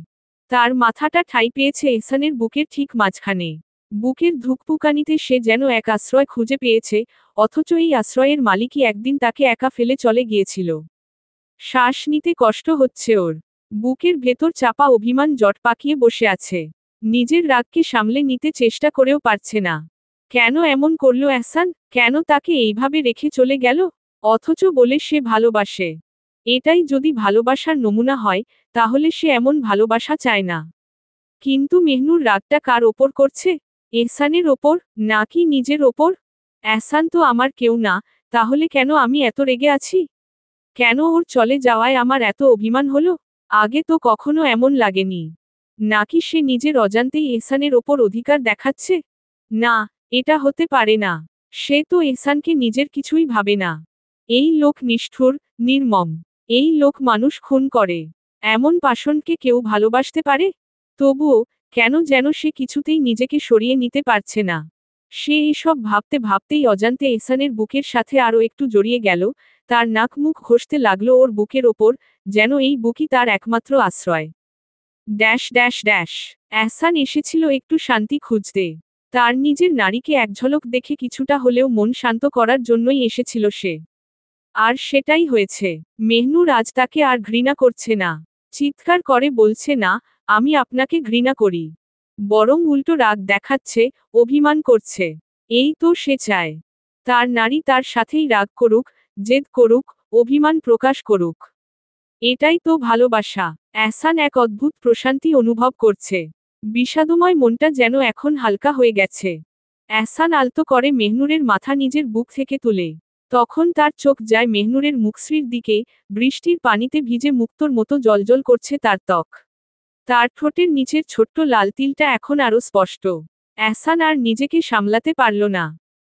তার মাথাটা ঠাঁই পেয়েছে এহসানের বুকের ঠিক মাঝখানে। বুকের ধুকপুকানিতে সে যেন এক আশ্রয় খুঁজে পেয়েছে, অথচ এই আশ্রয়ের মালিকই একদিন তাকে একা ফেলে চলে গিয়েছিল। শ্বাস নিতে কষ্ট হচ্ছে ওর। বুকের ভেতর চাপা অভিমান জট পাকিয়ে বসে আছে। নিজের রাগকে সামলে নিতে চেষ্টা করেও পারছে না। কেন এমন করলো এহসান? কেন তাকে এইভাবে রেখে চলে গেল? অথচ বলে সে ভালোবাসে। এটাই যদি ভালোবাসার নমুনা হয়, তাহলে সে এমন ভালোবাসা চায় না। কিন্তু মেহনুর রাগটা কার ওপর করছে? এহসানের ওপর, নাকি নিজের ওপর? এহসান তো আমার কেউ না, তাহলে কেন আমি এত রেগে আছি? কেন ওর চলে যাওয়ায় আমার এত অভিমান হলো? আগে তো কখনো এমন লাগেনি। নাকি সে নিজের অজান্তেই এহসানের ওপর অধিকার দেখাচ্ছে? না, এটা হতে পারে না। সে তো এহসানকে নিজের কিছুই ভাবে না। এই লোক নিষ্ঠুর, নির্মম। এই লোক মানুষ খুন করে। এমন পাষণ্ডকে কেউ ভালোবাসতে পারে? তবুও, কেন যেন সে কিছুতেই নিজেকে সরিয়ে নিতে পারছে না। সে এসব ভাবতে ভাবতেই অজান্তে এহসানের বুকের সাথে আরও একটু জড়িয়ে গেল, তার নাক মুখ ঘষতে লাগলো ওর বুকের ওপর, যেন এই বুকই তার একমাত্র আশ্রয়। Dash dash dash. এহসান এসেছিল একটু শান্তি খুঁজতে। তার নিজের নারীকে এক ঝলক দেখে কিছুটা হলেও মন শান্ত করার জন্যই এসেছিল সে। আর সেটাই হয়েছে। মেহনুর আজ তাকে আর ঘৃণা করছে না। চিৎকার করে বলছে না, আমি আপনাকে ঘৃণা করি। বরং উল্টো রাগ দেখাচ্ছে, অভিমান করছে। এই তো সে চায়। তার নারী তার সাথেই রাগ করুক, জেদ করুক, অভিমান প্রকাশ করুক। এটাই তো ভালোবাসা। এহসান এক অদ্ভুত প্রশান্তি অনুভব করছে। বিষাদময় মনটা যেন এখন হালকা হয়ে গেছে। এহসান আলতো করে মেহনুরের মাথা নিজের বুক থেকে তুলে। তখন তার চোখ যায় মেহনুরের মুখশ্রীর দিকে, বৃষ্টির পানিতে ভিজে মুক্তোর মতো জ্বলজ্বল করছে তার ত্বক। তার ঠোঁটের নিচের ছোট্ট লাল তিলটা এখন আরো স্পষ্ট। এহসান আর নিজেকে সামলাতে পারল না।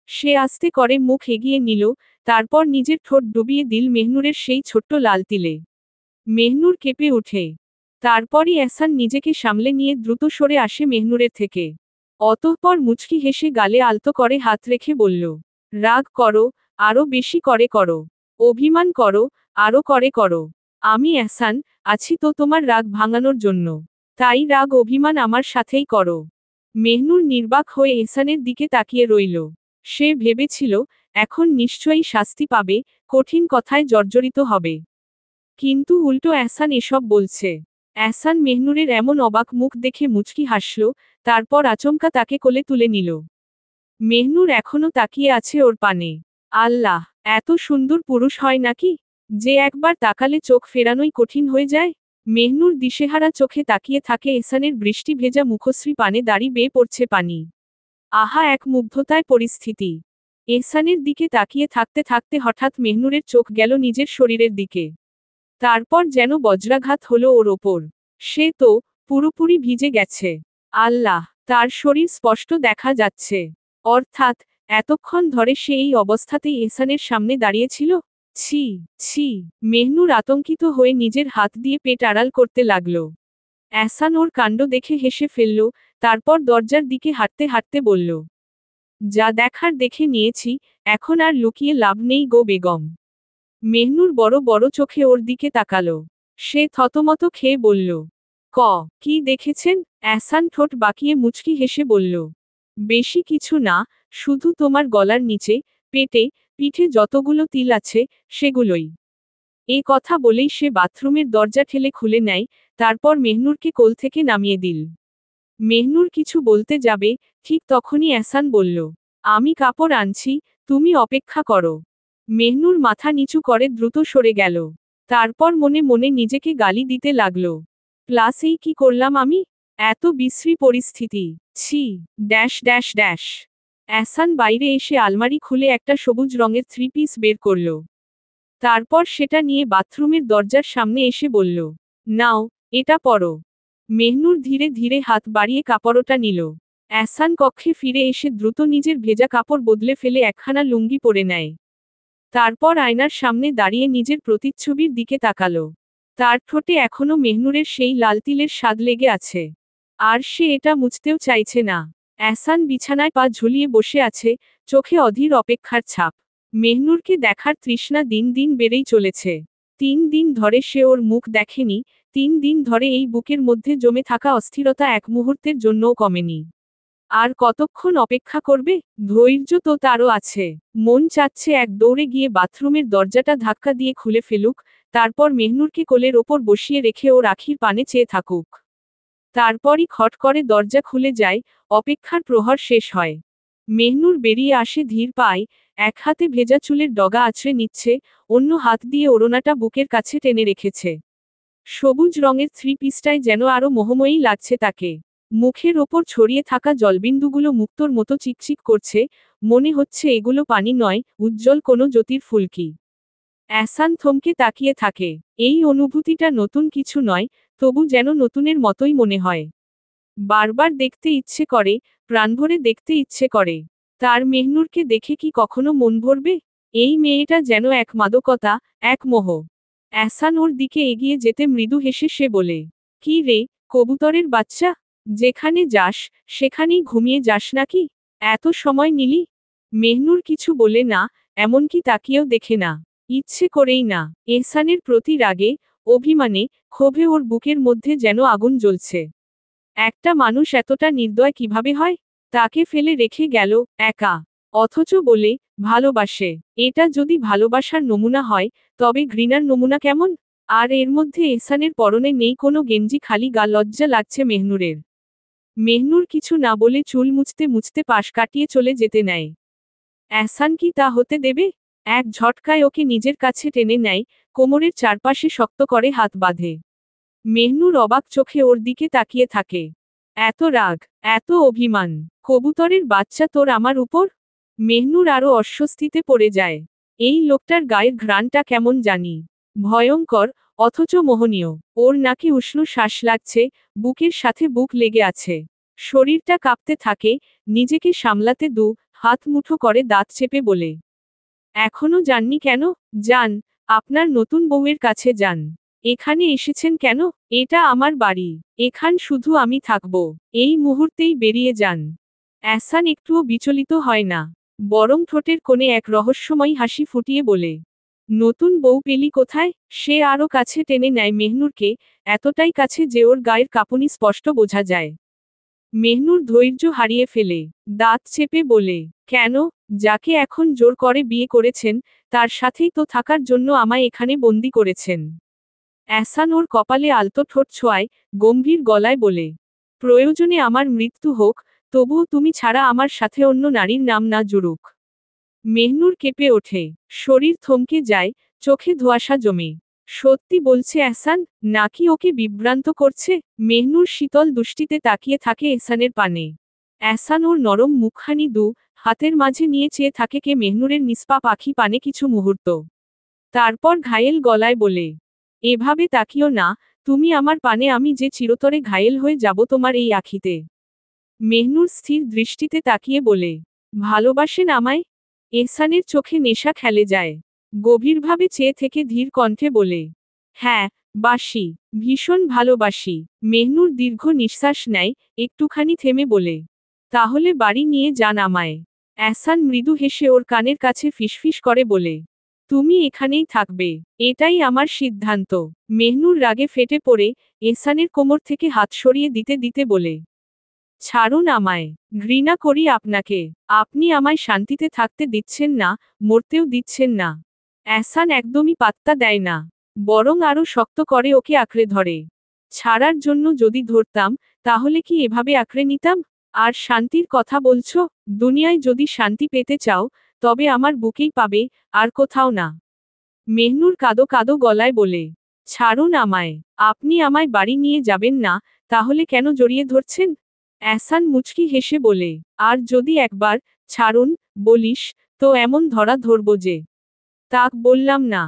সে আস্তে করে মুখ এগিয়ে নিল, তারপর নিজের ঠোঁট ডুবিয়ে দিল মেহনুরের সেই ছোট্ট লাল তিলে। মেহনুর কেঁপে ওঠে। তারপরই এহসান নিজেকে সামলে নিয়ে দ্রুত সরে আসে মেহনুরের থেকে। অতঃপর মুচকি হেসে গালে আলতো করে হাত রেখে বলল, রাগ করো, আরো বেশি করে করো। অভিমান করো, আরো করে করো। আমি এহসান, আছি তো তোমার রাগ ভাঙানোর জন্য। তাই রাগ অভিমান আমার সাথেই করো। মেহনুর নির্বাক হয়ে এহসানের দিকে তাকিয়ে রইল। সে ভেবেছিল, এখন নিশ্চয়ই শাস্তি পাবে, কঠিন কথায় জর্জরিত হবে। কিন্তু উল্টো এহসান এসব বলছে। এহসান মেহনুরের এমন অবাক মুখ দেখে মুচকি হাসল, তারপর আচমকা তাকে কোলে তুলে নিল। মেহনুর এখনো তাকিয়ে আছে ওর পানে। আল্লাহ, এত সুন্দর পুরুষ হয় নাকি, যে একবার তাকালে চোখ ফেরানোই কঠিন হয়ে যায়। মেহনুর দিশেহারা চোখে তাকিয়ে থাকে এহসানের বৃষ্টি ভেজা মুখশ্রী, পানে দাড়ি বেয়ে পড়ছে পানি। আহা, এক মুগ্ধতায় পরিস্থিতি। এহসানের দিকে তাকিয়ে থাকতে থাকতে হঠাৎ মেহনুরের চোখ গেল নিজের শরীরের দিকে। তারপর যেন বজ্রাঘাত হলো ওর ওপর। সে তো পুরোপুরি ভিজে গেছে। আল্লাহ, তার শরীর স্পষ্ট দেখা যাচ্ছে। অর্থাৎ এতক্ষণ ধরে সে এই অবস্থাতেই এহসানের সামনে দাঁড়িয়েছিল। ছি, ছি। মেহনুর আতঙ্কিত হয়ে নিজের হাত দিয়ে পেট আড়াল করতে লাগল। এহসান ওর কাণ্ড দেখে হেসে ফেলল, তারপর দরজার দিকে হাঁটতে হাঁটতে বলল, যা দেখার দেখে নিয়েছি, এখন আর লুকিয়ে লাভ নেই গো বেগম। মেহনুর বড় বড় চোখে ওর দিকে তাকালো। সে থতমত খেয়ে বলল, কি দেখেছেন? এহসান ঠোঁট বাঁকিয়ে মুচকি হেসে বলল, বেশি কিছু না, শুধু তোমার গলার নিচে, পেটে, পিঠে যতগুলো তিল আছে, সেগুলোই। এই কথা বলেই সে বাথরুমের দরজা ঠেলে খুলে নেয়, তারপর মেহনুরকে কোল থেকে নামিয়ে দিল। মেহনুর কিছু বলতে যাবে, ঠিক তখনই এহসান বলল, আমি কাপড় আনছি, তুমি অপেক্ষা করো। মেহনুর মাথা নিচু করে দ্রুত সরে গেল। তারপর মনে মনে নিজেকে গালি দিতে লাগল। এই কি করলাম আমি? এত বিশ্রী পরিস্থিতি। ছি। Dash dash dash. এহসান বাইরে এসে আলমারি খুলে একটা সবুজ রঙের 3 পিস বের করল। তারপর সেটা নিয়ে বাথরুমের দরজার সামনে এসে বলল, নাও, এটা পরো। মেহনুর ধীরে ধীরে হাত বাড়িয়ে কাপড়টা নিল। এহসান কক্ষে ফিরে এসে দ্রুত নিজের ভেজা কাপড় বদলে ফেলে একখানা লুঙ্গি পরে নেয়। তারপর আয়নার সামনে দাঁড়িয়ে নিজের প্রতিচ্ছবির দিকে তাকালো। তার ঠোঁটে এখনো মেহনুরের সেই লাল তিলের স্বাদ লেগে আছে। আর সে এটা মুছতেও চাইছে না। এহসান বিছানায় পা ঝুলিয়ে বসে আছে, চোখে অধীর অপেক্ষার ছাপ। মেহনুরকে দেখার তৃষ্ণা দিন দিন বেড়েই চলেছে। 3 দিন ধরে সে ওর মুখ দেখেনি, 3 দিন ধরে এই বুকের মধ্যে জমে থাকা অস্থিরতা এক মুহূর্তের জন্যও কমেনি। আর কতক্ষণ অপেক্ষা করবে? ধৈর্য তো তারও আছে। মন চাচ্ছে এক দৌড়ে গিয়ে বাথরুমের দরজাটা ধাক্কা দিয়ে খুলে ফেলুক, তারপর মেহনুরকে কোলের ওপর বসিয়ে রেখে ওর আখির পানে চেয়ে থাকুক। তারপরই খট করে দরজা খুলে যায়, অপেক্ষার প্রহর শেষ হয়। মেহনুর বেরিয়ে আসে ধীর পায়, এক হাতে ভেজা চুলের ডগা আছড়ে নিচ্ছে, অন্য হাত দিয়ে ওড়নাটা বুকের কাছে টেনে রেখেছে। সবুজ রঙের 3 পিসটায় যেন আরো মোহময়ী লাগছে তাকে। মুখের ওপর ছড়িয়ে থাকা জলবিন্দুগুলো মুক্তোর মতো চিকচিক করছে, মনে হচ্ছে এগুলো পানি নয়, উজ্জ্বল কোনো জ্যোতির ফুলকি। এহসান থমকে তাকিয়ে থাকে। এই অনুভূতিটা নতুন কিছু নয়, তবু যেন নতুনের মতোই মনে হয়। বারবার দেখতে ইচ্ছে করে, প্রাণভরে দেখতে ইচ্ছে করে। তার মেহনুরকে দেখে কি কখনো মন ভরবে? এই মেয়েটা যেন এক মাদকতা, এক মোহ। এহসান ওর দিকে এগিয়ে যেতে মৃদু হেসে সে বলে, কি রে, কবুতরের বাচ্চা? যেখানে যাস, সেখানেই ঘুমিয়ে যাস নাকি? এত সময় নিলি? মেহনুর কিছু বলে না, এমনকি তাকিয়েও দেখে না। ইচ্ছে করেই না। এহসানের প্রতি রাগে, অভিমানে, ক্ষোভে ওর বুকের মধ্যে যেন আগুন জ্বলছে। একটা মানুষ এতটা নির্দয় কিভাবে হয়? তাকে ফেলে রেখে গেল, একা। অথচ বলে, ভালোবাসে। এটা যদি ভালোবাসার নমুনা হয়, তবে ঘৃণার নমুনা কেমন? আর এর মধ্যে এহসানের পরনে নেই কোনো গেঞ্জি, খালি গা, লজ্জা লাগছে মেহনুরের। মেহনুর কিছু না বলে চুল মুছতে মুছতে পাশ কাটিয়ে চলে যেতে নেয়। এহসান কি তা হতে দেবে? এক ঝটকায় ওকে নিজের কাছে টেনে নেয়, কোমরের চারপাশে শক্ত করে হাত বাঁধে। মেহনুর অবাক চোখে ওর দিকে তাকিয়ে থাকে। এত রাগ, এত অভিমান, কবুতরের বাচ্চা তোর আমার উপর? মেহনুর আরো অস্বস্তিতে পড়ে যায়। এই লোকটার গায়ের ঘ্রাণটা কেমন জানি, ভয়ঙ্কর, অথচ মোহনীয়। ওর নাকে উষ্ণ শ্বাস লাগছে, বুকের সাথে বুক লেগে আছে। শরীরটা কাঁপতে থাকে, নিজেকে সামলাতে হাত মুঠো করে দাঁত চেপে বলে, এখনো যাননি কেন? যান, আপনার নতুন বউয়ের কাছে যান। এখানে এসেছেন কেন? এটা আমার বাড়ি, এখান শুধু আমি থাকব। এই মুহূর্তেই বেরিয়ে যান। এহসান একটুও বিচলিত হয় না, বরং ঠোঁটের কোণে এক রহস্যময় হাসি ফুটিয়ে বলে, নতুন বউ পেলি কোথায়? সে আরও কাছে টেনে নেয় মেহনুরকে, এতটাই কাছে যে ওর গায়ের কাঁপুনি স্পষ্ট বোঝা যায়। মেহনুর ধৈর্য হারিয়ে ফেলে, দাঁত চেপে বলে, কেন? যাকে এখন জোর করে বিয়ে করেছেন, তার সাথেই তো থাকার জন্য আমায় এখানে বন্দি করেছেন। এহসান ওর কপালে আলতো ঠোঁট ছোঁয়ায়, গম্ভীর গলায় বলে, প্রয়োজনে আমার মৃত্যু হোক, তবুও তুমি ছাড়া আমার সাথে অন্য নারীর নাম না জুড়ুক। মেহনুর কেঁপে ওঠে, শরীর থমকে যায়, চোখে ধোঁয়াশা জমে। সত্যি বলছে এহসান, নাকি ওকে বিভ্রান্ত করছে? মেহনুর শীতল দৃষ্টিতে তাকিয়ে থাকে এহসানের পানে। এহসান ওর নরম মুখখানি হাতের মাঝে নিয়ে চেয়ে থাকে কে মেহনুরের নিষ্পাপ আঁখি পানে কিছু মুহূর্ত। তারপর ঘায়েল গলায় বলে, এভাবে তাকিও না, তুমি আমার পানে, আমি যে চিরতরে ঘায়েল হয়ে যাব তোমার এই আঁখিতে। মেহনুর স্থির দৃষ্টিতে তাকিয়ে বলে, ভালোবাসেন আমায়? এহসানের চোখে নেশা খেলে যায়। গভীরভাবে চেয়ে থেকে ধীর কণ্ঠে বলে, হ্যাঁ, বাসি, ভীষণ ভালোবাসি। মেহনুর দীর্ঘ নিঃশ্বাস নেয়, একটুখানি থেমে বলে, তাহলে বাড়ি নিয়ে যান আমায়। এহসান মৃদু হেসে ওর কানের কাছে ফিসফিস করে বলে, তুমি এখানেই থাকবে, এটাই আমার সিদ্ধান্ত। মেহনুর রাগে ফেটে পড়ে, এহসানের কোমর থেকে হাত সরিয়ে দিতে দিতে বলে, ছাড়ুন আমায়, ঘৃণা করি আপনাকে। আপনি আমায় শান্তিতে থাকতে দিচ্ছেন না, মরতেও দিচ্ছেন না। এহসান একদমই পাত্তা দেয় না, বরং আরও শক্ত করে ওকে আঁকড়ে ধরে। ছাড়ার জন্য যদি ধরতাম, তাহলে কি এভাবে আঁকড়ে নিতাম? আর শান্তির কথা বলছো? দুনিয়ায় যদি শান্তি পেতে চাও, তবে আমার বুকেই পাবে, আর কোথাও না। মেহনুর কাদো কাদো গলায় বলে, ছাড়ুন আমায়। আপনি আমায় বাড়ি নিয়ে যাবেন না, তাহলে কেন জড়িয়ে ধরছেন? এহসান মুচকি হেসে বলে, আর যদি একবার ছাড়ুন বলিস, তো এমন ধরা ধরব যে। তাক বললাম না।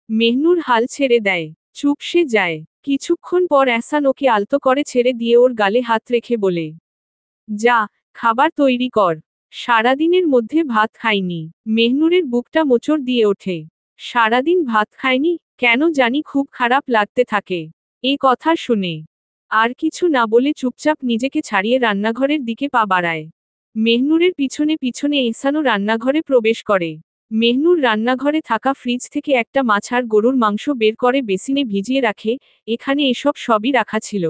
মেহনুর হাল ছেড়ে দেয়, চুপসে যায়। কিছুক্ষণ পর এহসান ওকে আলতো করে ছেড়ে দিয়ে ওর গালে হাত রেখে বলে, যা, খাবার তৈরি কর। সারাদিনের মধ্যে ভাত খাইনি। মেহনুরের বুকটা মোচড় দিয়ে ওঠে। সারাদিন ভাত খায়নি? কেন জানি খুব খারাপ লাগতে থাকে এ কথা শুনে। আর কিছু না বলে চুপচাপ নিজেকে ছাড়িয়ে রান্নাঘরের দিকে পা বাড়ায়। মেহনুরের পিছনে পিছনে এহসানও রান্নাঘরে প্রবেশ করে। মেহনুর রান্নাঘরে থাকা ফ্রিজ থেকে একটা মাছ আর গরুর মাংস বের করে বেসিনে ভিজিয়ে রাখে, এখানে এসব সবই রাখা ছিল।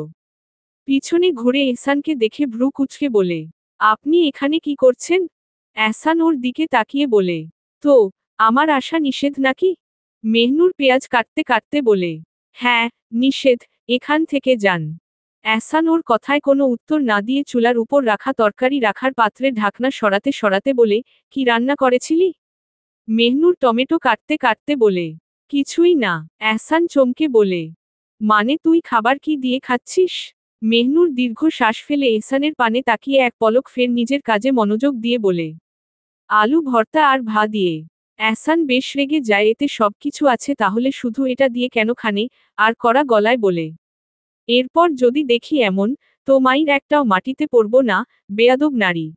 পিছনে ঘুরে এহসানকে দেখে ভ্রু কুঁচকে বলে, আপনি এখানে কি করছেন? এহসান ওর দিকে তাকিয়ে বলে, তো, আমার আসা নিষেধ নাকি? মেহনুর পেঁয়াজ কাটতে কাটতে বলে, হ্যাঁ, নিষেধ, এখান থেকে যান। এহসান ওর কথায় কোনো উত্তর না দিয়ে চুলার উপর রাখা তরকারি রাখার পাত্রের ঢাকনা সরাতে সরাতে বলে, কি রান্না করেছিলি? মেহনুর টমেটো কাটতে কাটতে বলে, কিছুই না। এহসান চমকে বলে, মানে তুই খাবার কি দিয়ে খাচ্ছিস? মেহনুর দীর্ঘ শ্বাস ফেলে এহসানের পানে তাকিয়ে এক পলক ফের নিজের কাজে মনোযোগ দিয়ে বলে, আলু ভর্তা আর দিয়ে। এহসান বেশ রেগে যায়, এতে সবকিছু আছে তাহলে শুধু এটা দিয়ে কেন খানে? আর কড়া গলায় বলে, এরপর যদি দেখি এমন, তো মাইর একটাও মাটিতে পড়ব না, বেয়াদব নারী।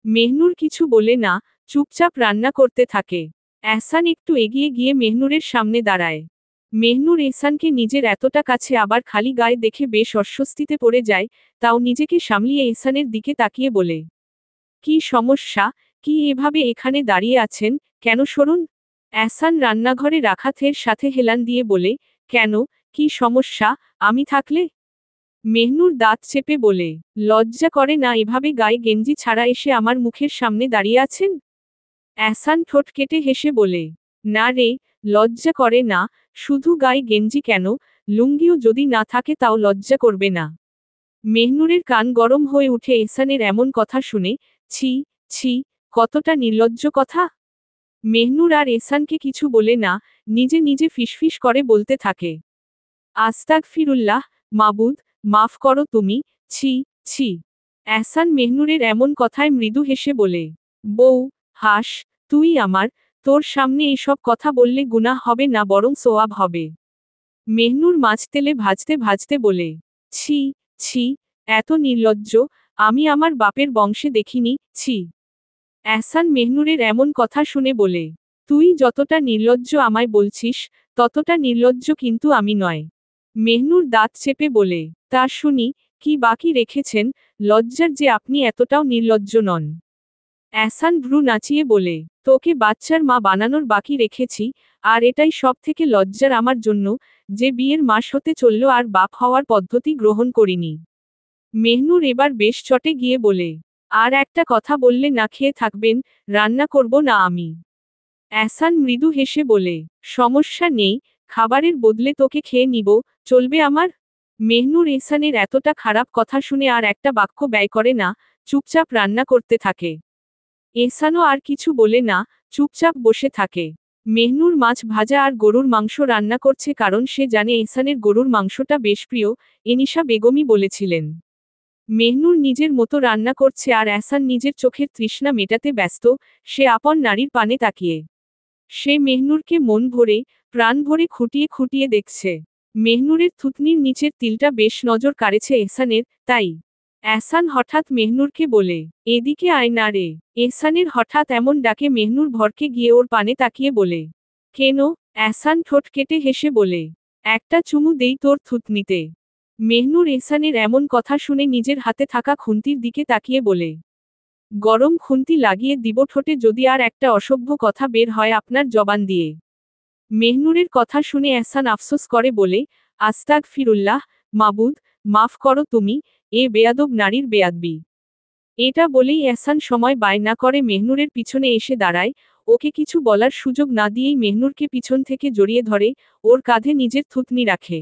মেহনুর কিছু বলে না, চুপচাপ রান্না করতে থাকে। এহসান একটু এগিয়ে গিয়ে মেহনুরের সামনে দাঁড়ায়। মেহনুর এহসানকে নিজের এতটা কাছে আবার খালি গায়ে দেখে বেশ অস্বস্তিতে পড়ে যায়, তাও নিজেকে সামলিয়ে এহসানের দিকে তাকিয়ে বলে, কি সমস্যা? কি এভাবে এখানে দাঁড়িয়ে আছেন, কেন সরুন? এহসান রান্নাঘরে রাখা থের সাথে হেলান দিয়ে বলে, কেন, কি সমস্যা, আমি থাকলে? মেহনুর দাঁত চেপে বলে, লজ্জা করে না এভাবে গায়ে গেঞ্জি ছাড়া এসে আমার মুখের সামনে দাঁড়িয়ে আছেন? এহসান ঠোঁট কেটে হেসে বলে, না রে, লজ্জা করে না, শুধু গায়ে গেঞ্জি কেন, লুঙ্গিও যদি না থাকে তাও লজ্জা করবে না। মেহনুরের কান গরম হয়ে উঠে এহসানের এমন কথা শুনে। ছি, ছি, কতটা নির্লজ্জ কথা। মেহনুর আর এহসানকে কিছু বলে না, নিজে নিজে ফিসফিস করে বলতে থাকে। আস্তাগফিরুল্লাহ, মাবুদ, মাফ করো তুমি, ছি, ছি। এহসান মেহনুরের এমন কথায় মৃদু হেসে বলে, বউ, হাস, তুই আমার, তোর সামনে এসব কথা বললে গুনাহ হবে না বরং সোয়াব হবে। মেহনুর মাছ তেলে ভাজতে ভাজতে বলে, ছি, ছি, এত নির্লজ্জ, আমি আমার বাপের বংশে দেখিনি, ছি। এহসান মেহনুরের এমন কথা শুনে বলে, তুই যতটা নির্লজ্জ আমায় বলছিস, ততটা নির্লজ্জ কিন্তু আমি নয়। মেহনুর দাঁত চেপে বলে, তা শুনি, কি বাকি রেখেছেন, লজ্জার যে আপনি এতটাও নির্লজ্জ নন। এহসান ভ্রু নাচিয়ে বলে, তোকে বাচ্চার মা বানানোর বাকি রেখেছি, আর এটাই সব থেকে লজ্জার আমার জন্য, যে বিয়ের মাস হতে চলল আর বাপ হওয়ার পদ্ধতি গ্রহণ করিনি। মেহনুর এবার বেশ চটে গিয়ে বলে, আর একটা কথা বললে না খেয়ে থাকবেন, রান্না করব না আমি। এহসান মৃদু হেসে বলে, সমস্যা নেই, খাবারের বদলে তোকে খেয়ে নিব, চলবে আমার। মেহনুর এহসানের এতটা খারাপ কথা শুনে আর একটা বাক্য ব্যয় করে না, চুপচাপ রান্না করতে থাকে। এহসানও আর কিছু বলে না, চুপচাপ বসে থাকে। মেহনুর মাছ ভাজা আর গরুর মাংস রান্না করছে কারণ সে জানে এহসানের গরুর মাংসটা বেশ প্রিয়, এনিশা বেগমই বলেছিলেন। মেহনুর নিজের মতো রান্না করছে আর এহসান নিজের চোখের তৃষ্ণা মেটাতে ব্যস্ত, সে আপন নারীর পানে তাকিয়ে। সে মেহনুরকে মন ভরে, প্রাণ ভরে খুঁটিয়ে খুঁটিয়ে দেখছে। মেহনুরের থুতনির নিচের তিলটা বেশ নজর কাড়েছে এহসানের, তাই এহসান হঠাৎ মেহনুরকে বলে, এদিকে আয় না রে। এহসানের হঠাৎ এমন ডাকে মেহনুর ভরকে গিয়ে ওর পানে তাকিয়ে বলে, কেন? এহসান ঠোঁট কেটে হেসে বলে, একটা চুমু দেই তোর থুতনিতে। মেহনুর এহসানের এমন কথা শুনে নিজের হাতে থাকা খুন্তির দিকে তাকিয়ে বলে, গরম খুন্তি লাগিয়ে দিব ঠোঁটে যদি আর একটা অসভ্য কথা বের হয় আপনার জবান দিয়ে। মেহনুরের কথা শুনে এহসান আফসোস করে বলে, আস্তাগফিরুল্লাহ, মাবুদ, মাফ করো তুমি, এ বেয়াদব নারীর বেয়াদবি। এটা বলেই এহসান সময় বায় না করে মেহনুরের পিছনে এসে দাঁড়ায়, ওকে কিছু বলার সুযোগ না দিয়েই মেহনুরকে পিছন থেকে জড়িয়ে ধরে, ওর কাঁধে নিজের থুতনি রাখে।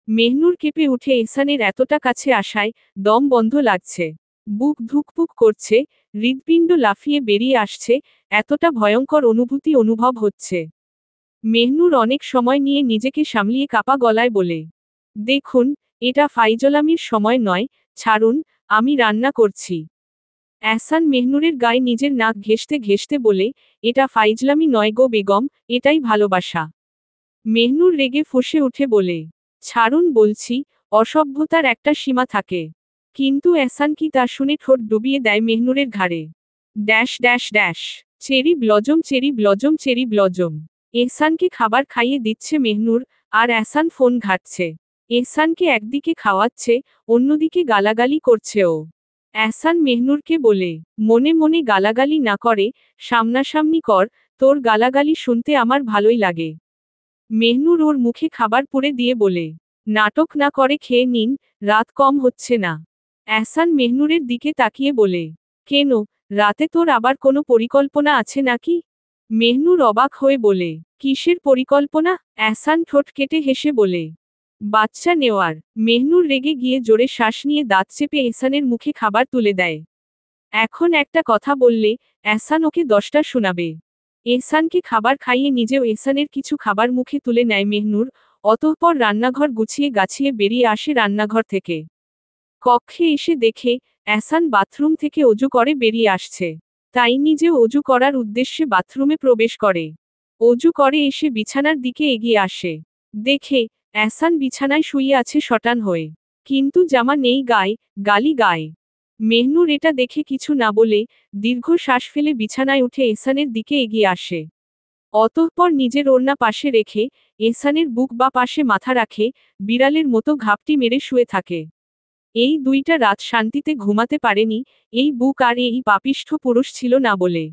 মেহনুর কেঁপে উঠে এহসানের এতটা কাছে আসায়, দম বন্ধ লাগছে। বুক ধুকপুক করছে, হৃৎপিণ্ড লাফিয়ে বেরিয়ে আসছে, এতটা ভয়ঙ্কর অনুভূতি অনুভব হচ্ছে। মেহনুর অনেক সময় নিয়ে নিজেকে সামলিয়ে কাপা গলায় বলে, দেখুন, এটা ফাইজলামির সময় নয়, ছাড়ুন, আমি রান্না করছি। এহসান মেহনুরের গায়ে নিজের নাক ঘেঁষতে ঘেঁষতে বলে, এটা ফাইজলামি নয় গো বেগম, এটাই ভালোবাসা। মেহনুর রেগে ফুঁসে উঠে বলে, ছাড়ুন বলছি, অসভ্যতার একটা সীমা থাকে। কিন্তু এহসান কি তা শুনে ঠোঁট ডুবিয়ে দেয় মেহনুরের ঘাড়ে। Dash dash dash, cherry blossom cherry blossom cherry blossom. এহসানকে খাবার খাইয়ে দিচ্ছে মেহনুর, আর এহসান ফোন ঘাঁটছে। এহসানকে একদিকে খাওয়াচ্ছে, অন্যদিকে গালাগালি করছে ও। এহসান মেহনুরকে বলে, মনে মনে গালাগালি না করে, সামনাসামনি কর, তোর গালাগালি শুনতে আমার ভালোই লাগে। মেহনুর ওর মুখে খাবার পুরে দিয়ে বলে, নাটক না করে খেয়ে নিন, রাত কম হচ্ছে না। এহসান মেহনুরের দিকে তাকিয়ে বলে, কেন, রাতে তোর আবার কোনো পরিকল্পনা আছে নাকি? মেহনুর অবাক হয়ে বলে, কিসের পরিকল্পনা? এহসান ঠোঁট কেটে হেসে বলে, বাচ্চা নেওয়ার। মেহনুর রেগে গিয়ে জোরে শ্বাস নিয়ে দাঁত চেপে এহসানের মুখে খাবার তুলে দেয়। এখন একটা কথা বললে, এহসান ওকে 10টা শোনাবে। এহসানকে খাবার খাইয়ে নিজেও এহসানের কিছু খাবার মুখে তুলে নেয় মেহনুর, অতঃপর রান্নাঘর গুছিয়ে গাছিয়ে বেরিয়ে আসে রান্নাঘর থেকে। কক্ষে এসে দেখে, এহসান বাথরুম থেকে অজু করে বেরিয়ে আসছে। তাই নিজেও অজু করার উদ্দেশ্যে বাথরুমে প্রবেশ করে। অজু করে এসে বিছানার দিকে এগিয়ে আসে। দেখে, এহসান বিছানায় শুয়ে আছে শটান হয়ে। কিন্তু জামা নেই গায়ে, গালি গায়ে। মেহনুর এটা দেখে কিছু না বলে, দীর্ঘ শ্বাস ফেলে বিছানায় উঠে এহসানের দিকে এগিয়ে আসে। অতঃপর নিজের ওড়না পাশে রেখে, এহসানের বুক বা পাশে মাথা রাখে, বিড়ালের মতো ঘাপটি মেরে শুয়ে থাকে। এই 2টা রাত শান্তিতে ঘুমাতে পারেনি, এই বুক আর এই পাপিষ্ঠ পুরুষ ছিল না বলে।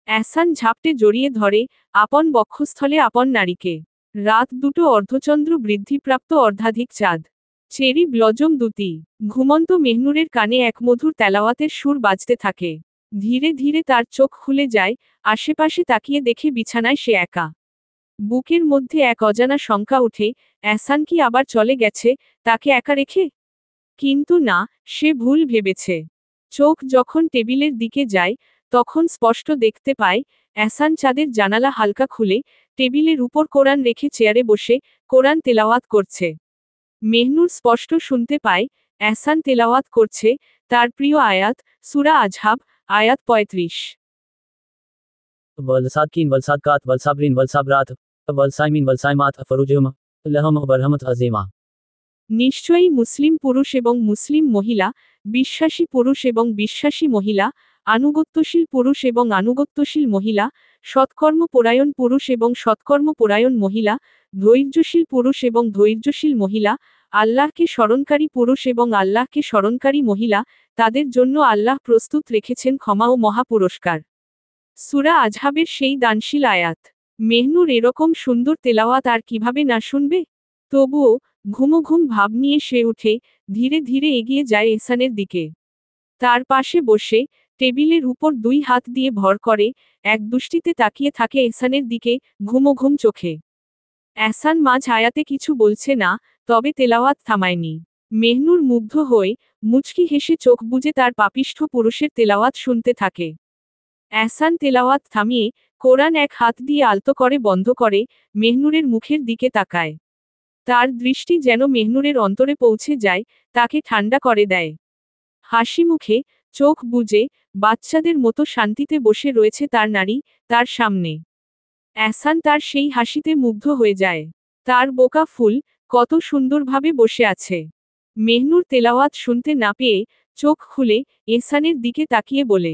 এহসান ঝাপটে জড়িয়ে ধরে, আপন বক্ষস্থলে আপন নারীকে। রাত 2টো অর্ধচন্দ্র বৃদ্ধিপ্রাপ্ত অর্ধাধিক চাঁদ। Cherry blossom দুতি। ঘুমন্ত মেহনুরের কানে এক মধুর তেলাওয়াতের সুর বাজতে থাকে। ধীরে ধীরে তার চোখ খুলে যায়, আশেপাশে তাকিয়ে দেখে বিছানায় সে একা। বুকের মধ্যে এক অজানা শঙ্কা ওঠে, এহসান কি আবার চলে গেছে, তাকে একা রেখে? কিন্তু না, সে ভুল ভেবেছে। চোখ যখন টেবিলের দিকে যায়, তখন স্পষ্ট দেখতে পায়, এহসান চাঁদের জানালা হালকা খুলে, টেবিলের উপর কোরআন রেখে চেয়ারে বসে, কোরআন তেলাওয়াত করছে। মেহনুর স্পষ্ট শুনতে পায়, এহসান তেলাওয়াত করছে, তার প্রিয় আয়াত, সূরা আজহাব, আয়াত ৩৫। والصادقين والصادقات والصابرين والصابرات والصائمين والصائمات فروجهم لهم برهمة عظيمة। নিশ্চয়ই মুসলিম পুরুষ এবং মুসলিম মহিলা, বিশ্বাসী পুরুষ এবং বিশ্বাসী মহিলা, আনুগত্যশীল পুরুষ এবং আনুগত্যশীল মহিলা, সৎকর্মপরায়ণ পুরুষ এবং সৎকর্মপরায়ণ মহিলা, ধৈর্যশীল পুরুষ এবং ধৈর্যশীল মহিলা, আল্লাহকে স্মরণকারী পুরুষ এবং আল্লাহকে স্মরণকারী মহিলা, তাদের জন্য আল্লাহ প্রস্তুত রেখেছেন ক্ষমা ও মহা পুরস্কার। সূরা আজহাবের সেই দানশীল আয়াত। মেহনুর এরকম সুন্দর তেলাওয়াত আর কিভাবে না শুনবে? তবুও ঘুম ভাব নিয়ে সে উঠে, ধীরে ধীরে এগিয়ে যায় এহসানের দিকে। তার পাশে বসে, টেবিলের উপর 2 হাত দিয়ে ভর করে, এক দৃষ্টিতে তাকিয়ে থাকে এহসানের দিকে, ঘুম চোখে। এহসান মাঝ আয়াতে কিছু বলছে না, তবে তেলাওয়াত থামায়নি। মেহনুর মুগ্ধ হয়ে, মুচকি হেসে চোখ বুজে তার পাপিষ্ঠ পুরুষের তেলাওয়াত শুনতে থাকে। এহসান তেলাওয়াত থামিয়ে, কোরআন এক হাত দিয়ে আলতো করে বন্ধ করে, মেহনুরের মুখের দিকে তাকায়। তার দৃষ্টি যেন মেহনুরের অন্তরে পৌঁছে যায়, তাকে ঠান্ডা করে দেয়। হাসি মুখে, চোখ বুজে, বাচ্চাদের মতো শান্তিতে বসে রয়েছে তার নারী, তার সামনে। এহসান তার সেই হাসিতে মুগ্ধ হয়ে যায়। তার বোকা ফুল, কত সুন্দরভাবে বসে আছে। মেহনুর তেলাওয়াত শুনতে না পেয়ে, চোখ খুলে, এহসানের দিকে তাকিয়ে বলে,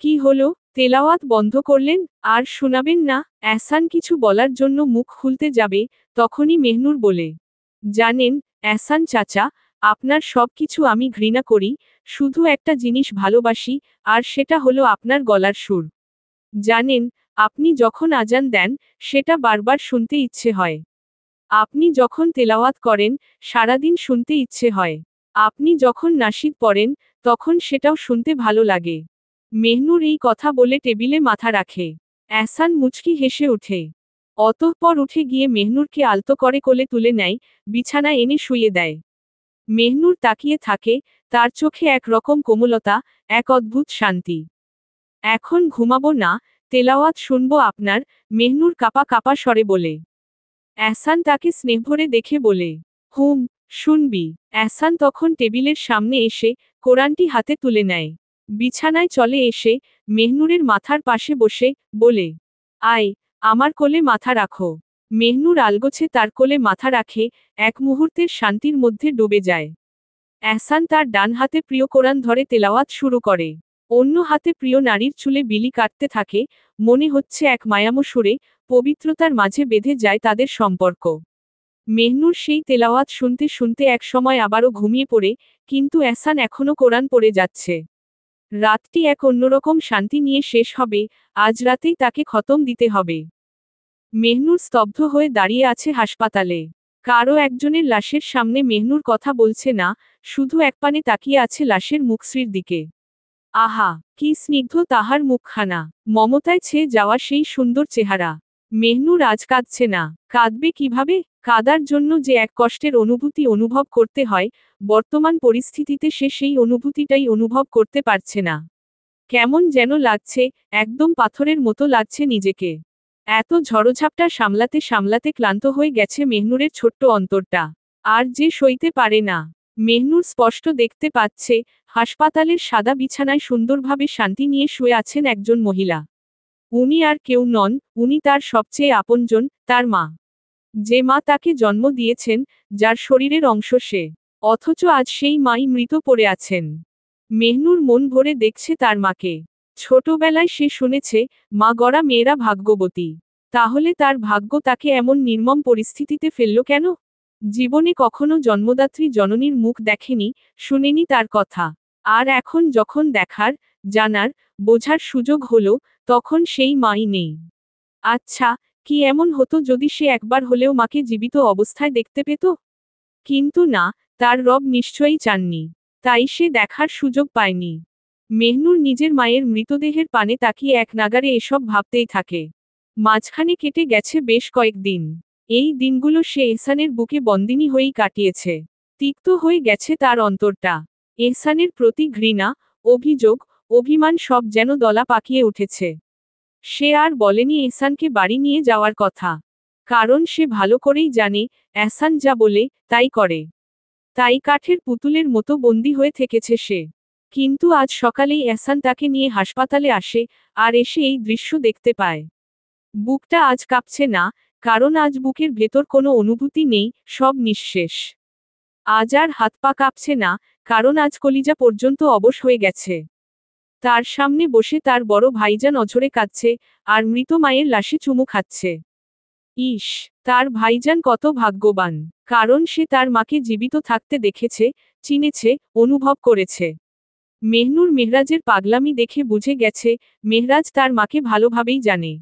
কি হলো, তেলাওয়াত বন্ধ করলেন, আর শোনাবেন না? এহসান কিছু বলার জন্য মুখ খুলতে যাবে, তখনই মেহনুর বলে, জানেন, এহসান চাচা, আপনার সব কিছু আমি ঘৃণা করি, শুধু একটা জিনিস ভালোবাসি, আর সেটা হলো আপনার গলার সুর। জানেন, আপনি যখন আজান দেন, সেটা বারবার শুনতে ইচ্ছে হয়। আপনি যখন তেলাওয়াত করেন, সারাদিন শুনতে ইচ্ছে হয়। আপনি যখন নাশিদ পড়েন, তখন সেটাও শুনতে ভালো লাগে। মেহনুর এই কথা বলে টেবিলে মাথা রাখে। এহসান মুচকি হেসে ওঠে। অতঃপর উঠে গিয়ে মেহনুরকে আলতো করে কোলে তুলে নেয়, বিছানা এনে শুইয়ে দেয়। মেহনুর তাকিয়ে থাকে, তার চোখে এক রকম কোমলতা, এক অদ্ভুত শান্তি। এখন ঘুমাবো না, তেলাওয়াত শুনবো আপনার, মেহনুর কাপা স্বরে বলে। এহসান তাকে স্নেহভরে দেখে বলে, হুম, শুনবি। এহসান তখন টেবিলের সামনে এসে, কোরআনটি হাতে তুলে নেয়। বিছানায় চলে এসে, মেহনুরের মাথার পাশে বসে, বলে, আয়, আমার কোলে মাথা রাখো। মেহনুর আলগোছে তার কোলে মাথা রাখে, এক মুহূর্তের শান্তির মধ্যে ডুবে যায়। এহসান তার ডান হাতে প্রিয় কোরআন ধরে তেলাওয়াত শুরু করে। অন্য হাতে প্রিয় নারীর চুলে বিলি কাটতে থাকে, মনে হচ্ছে এক মায়ামো সুরে, পবিত্রতার মাঝে বেঁধে যায় তাদের সম্পর্ক। মেহনুর সেই তেলাওয়াত শুনতে শুনতে এক সময় আবারও ঘুমিয়ে পড়ে, কিন্তু এহসান এখনো কোরআন পড়ে যাচ্ছে। রাতটি এক অন্যরকম শান্তি নিয়ে শেষ হবে, আজ রাতেই তাকে খতম দিতে হবে। মেহনুর স্তব্ধ হয়ে দাঁড়িয়ে আছে হাসপাতালে। কারো একজনের লাশের সামনে মেহনুর কথা বলছে না, শুধু একপানে তাকিয়ে আছে লাশের মুখশ্রীর দিকে। আহা, কি স্নিগ্ধ তাহার মুখখানা, মমতায় ছেয়ে যাওয়া সেই সুন্দর চেহারা। মেহনুর আজ কাঁদছে না, কাঁদবে কিভাবে? কাঁদার জন্য যে এক কষ্টের অনুভূতি অনুভব করতে হয়, বর্তমান পরিস্থিতিতে সে সেই অনুভূতিটাই অনুভব করতে পারছে না। কেমন যেন লাগছে, একদম পাথরের মতো লাগছে নিজেকে। এত ঝড়োঝাপটা সামলাতে সামলাতে ক্লান্ত হয়ে গেছে মেহনুরের ছোট্ট অন্তরটা। আর যে সইতে পারে না। মেহনুর স্পষ্ট দেখতে পাচ্ছে, হাসপাতালের সাদা বিছানায় সুন্দরভাবে শান্তি নিয়ে শুয়ে আছেন একজন মহিলা। উনি আর কেউ নন, উনি তার সবচেয়ে আপনজন, তার মা। যে মা তাকে জন্ম দিয়েছেন, যার শরীরের অংশ সে। অথচ আজ সেই মাই মৃত পড়ে আছেন। মেহনুর মন ভরে দেখছে তার মাকে। ছোটবেলায় সে শুনেছে, মা গড়া মেয়েরা ভাগ্যবতী। তাহলে তার ভাগ্য তাকে এমন নির্মম পরিস্থিতিতে ফেলল কেন? জীবনে কখনো জন্মদাত্রী জননীর মুখ দেখেনি, শুনেনি তার কথা। আর এখন যখন দেখার, জানার, বোঝার সুযোগ হলো, তখন সেই মাই নেই। আচ্ছা, কি এমন হতো যদি সে একবার হলেও মাকে জীবিত অবস্থায় দেখতে পেত? কিন্তু না, তার রব নিশ্চয়ই চাননি। তাই সে দেখার সুযোগ পায়নি। মেহনুর নিজের মায়ের মৃতদেহের পানে তাকিয়ে এক নাগারে এসব ভাবতেই থাকে। মাঝখানে কেটে গেছে বেশ কয়েকদিন। এই দিনগুলো সে এহসানের বুকে বন্দিনী হয়েই কাটিয়েছে। তিক্ত হয়ে গেছে তার অন্তরটা। এহসানের প্রতি ঘৃণা, অভিযোগ, অভিমান সব যেন দলা পাকিয়ে উঠেছে। সে আর বলেনি এহসানকে বাড়ি নিয়ে যাওয়ার কথা। কারণ সে ভালো করেই জানে, এহসান যা বলে, তাই করে। তাই কাঠের পুতুলের মতো বন্দী হয়ে থেকেছে সে। কিন্তু আজ সকালেই এহসান তাকে নিয়ে হাসপাতালে আসে, আর এসে এই দৃশ্য দেখতে পায়। বুকটা আজ কাঁপছে না, কারণ আজ বুকের ভেতর কোনো অনুভূতি নেই, সব নিঃশেষ। আজ আর হাত পা কাঁপছে না, কারণ আজ কলিজা পর্যন্ত অবশ হয়ে গেছে। তার সামনে বসে তার বড় ভাইজান অঝরে কাঁদছে, আর মৃত মায়ের লাশে চুমু খাচ্ছে। ইস, তার ভাইজান কত ভাগ্যবান, কারণ সে তার মাকে জীবিত থাকতে দেখেছে, চিনেছে, অনুভব করেছে। মেহনুর মেহরাজের পাগলামি দেখে বুঝে গেছে, মেহরাজ তার মাকে ভালোভাবেই জানে।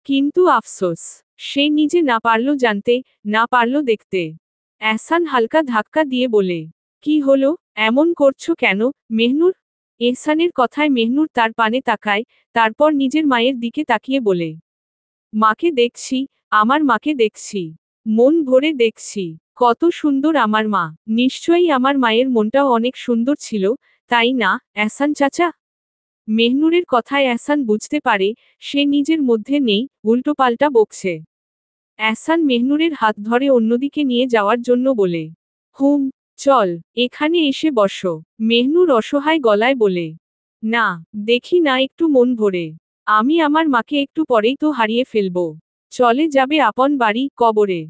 কিন্তু আফসোস, সে নিজে না পারল জানতে, না পারল দেখতে। এহসান হালকা ধাক্কা দিয়ে বলে, কি হলো, এমন করছো কেন, মেহনুর? এহসানের কথায় মেহনুর তার পানে তাকায়, তারপর নিজের মায়ের দিকে তাকিয়ে বলে, মাকে দেখছি, আমার মাকে দেখছি। মন ভরে দেখছি। কত সুন্দর আমার মা। নিশ্চয়ই আমার মায়ের মনটাও অনেক সুন্দর ছিল, তাই না, এহসান চাচা? মেহনুরের কথায় এহসান বুঝতে পারে, সে নিজের মধ্যে নেই, উল্টোপাল্টা বকছে। এহসান মেহনুরের হাত ধরে অন্যদিকে নিয়ে যাওয়ার জন্য বলে, হুম, চল, এখানে এসে বসো। মেহনুর অসহায় গলায় বলে, না, দেখি না একটু মন ভরে। আমি আমার মাকে একটু পরেই তো হারিয়ে ফেলব। চলে যাবে আপন বাড়ি, কবরে।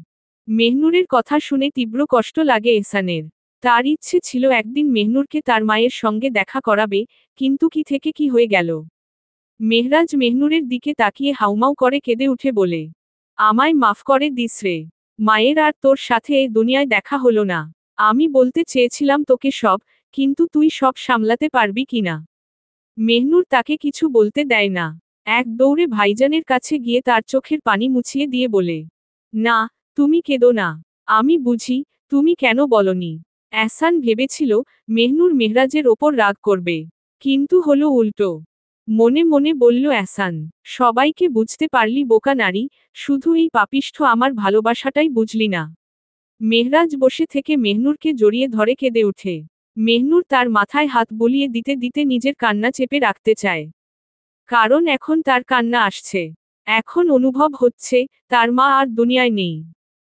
মেহনুরের কথা শুনে তীব্র কষ্ট লাগে এহসানের। তার ইচ্ছে ছিল একদিন মেহনুরকে তার মায়ের সঙ্গে দেখা করাবে, কিন্তু কি থেকে কি হয়ে গেল। মেহরাজ মেহনুরের দিকে তাকিয়ে হাউমাউ করে কেঁদে উঠে বলে, আমায় মাফ করে দিস রে। মায়ের আর তোর সাথে এ দুনিয়ায় দেখা হলো না। আমি বলতে চেয়েছিলাম তোকে সব, কিন্তু তুই সব সামলাতে পারবি কিনা। মেহনুর তাকে কিছু বলতে দেয় না। এক দৌড়ে ভাইজানের কাছে গিয়ে তার চোখের পানি মুছিয়ে দিয়ে বলে, না, তুমি কেঁদো না। আমি বুঝি, তুমি কেন বলনি। এহসান ভেবেছিল, মেহনুর মেহরাজের ওপর রাগ করবে। কিন্তু হলো উল্টো। মনে মনে বলল এহসান, সবাইকে বুঝতে পারলি বোকা নারী, শুধু এই পাপিষ্ঠ আমার ভালোবাসাটাই বুঝলি না। মেহরাজ বসে থেকে মেহনুরকে জড়িয়ে ধরে কেঁদে ওঠে। মেহনুর তার মাথায় হাত বুলিয়ে দিতে দিতে নিজের কান্না চেপে রাখতে চায়। কারণ এখন তার কান্না আসছে। এখন অনুভব হচ্ছে, তার মা আর দুনিয়ায় নেই।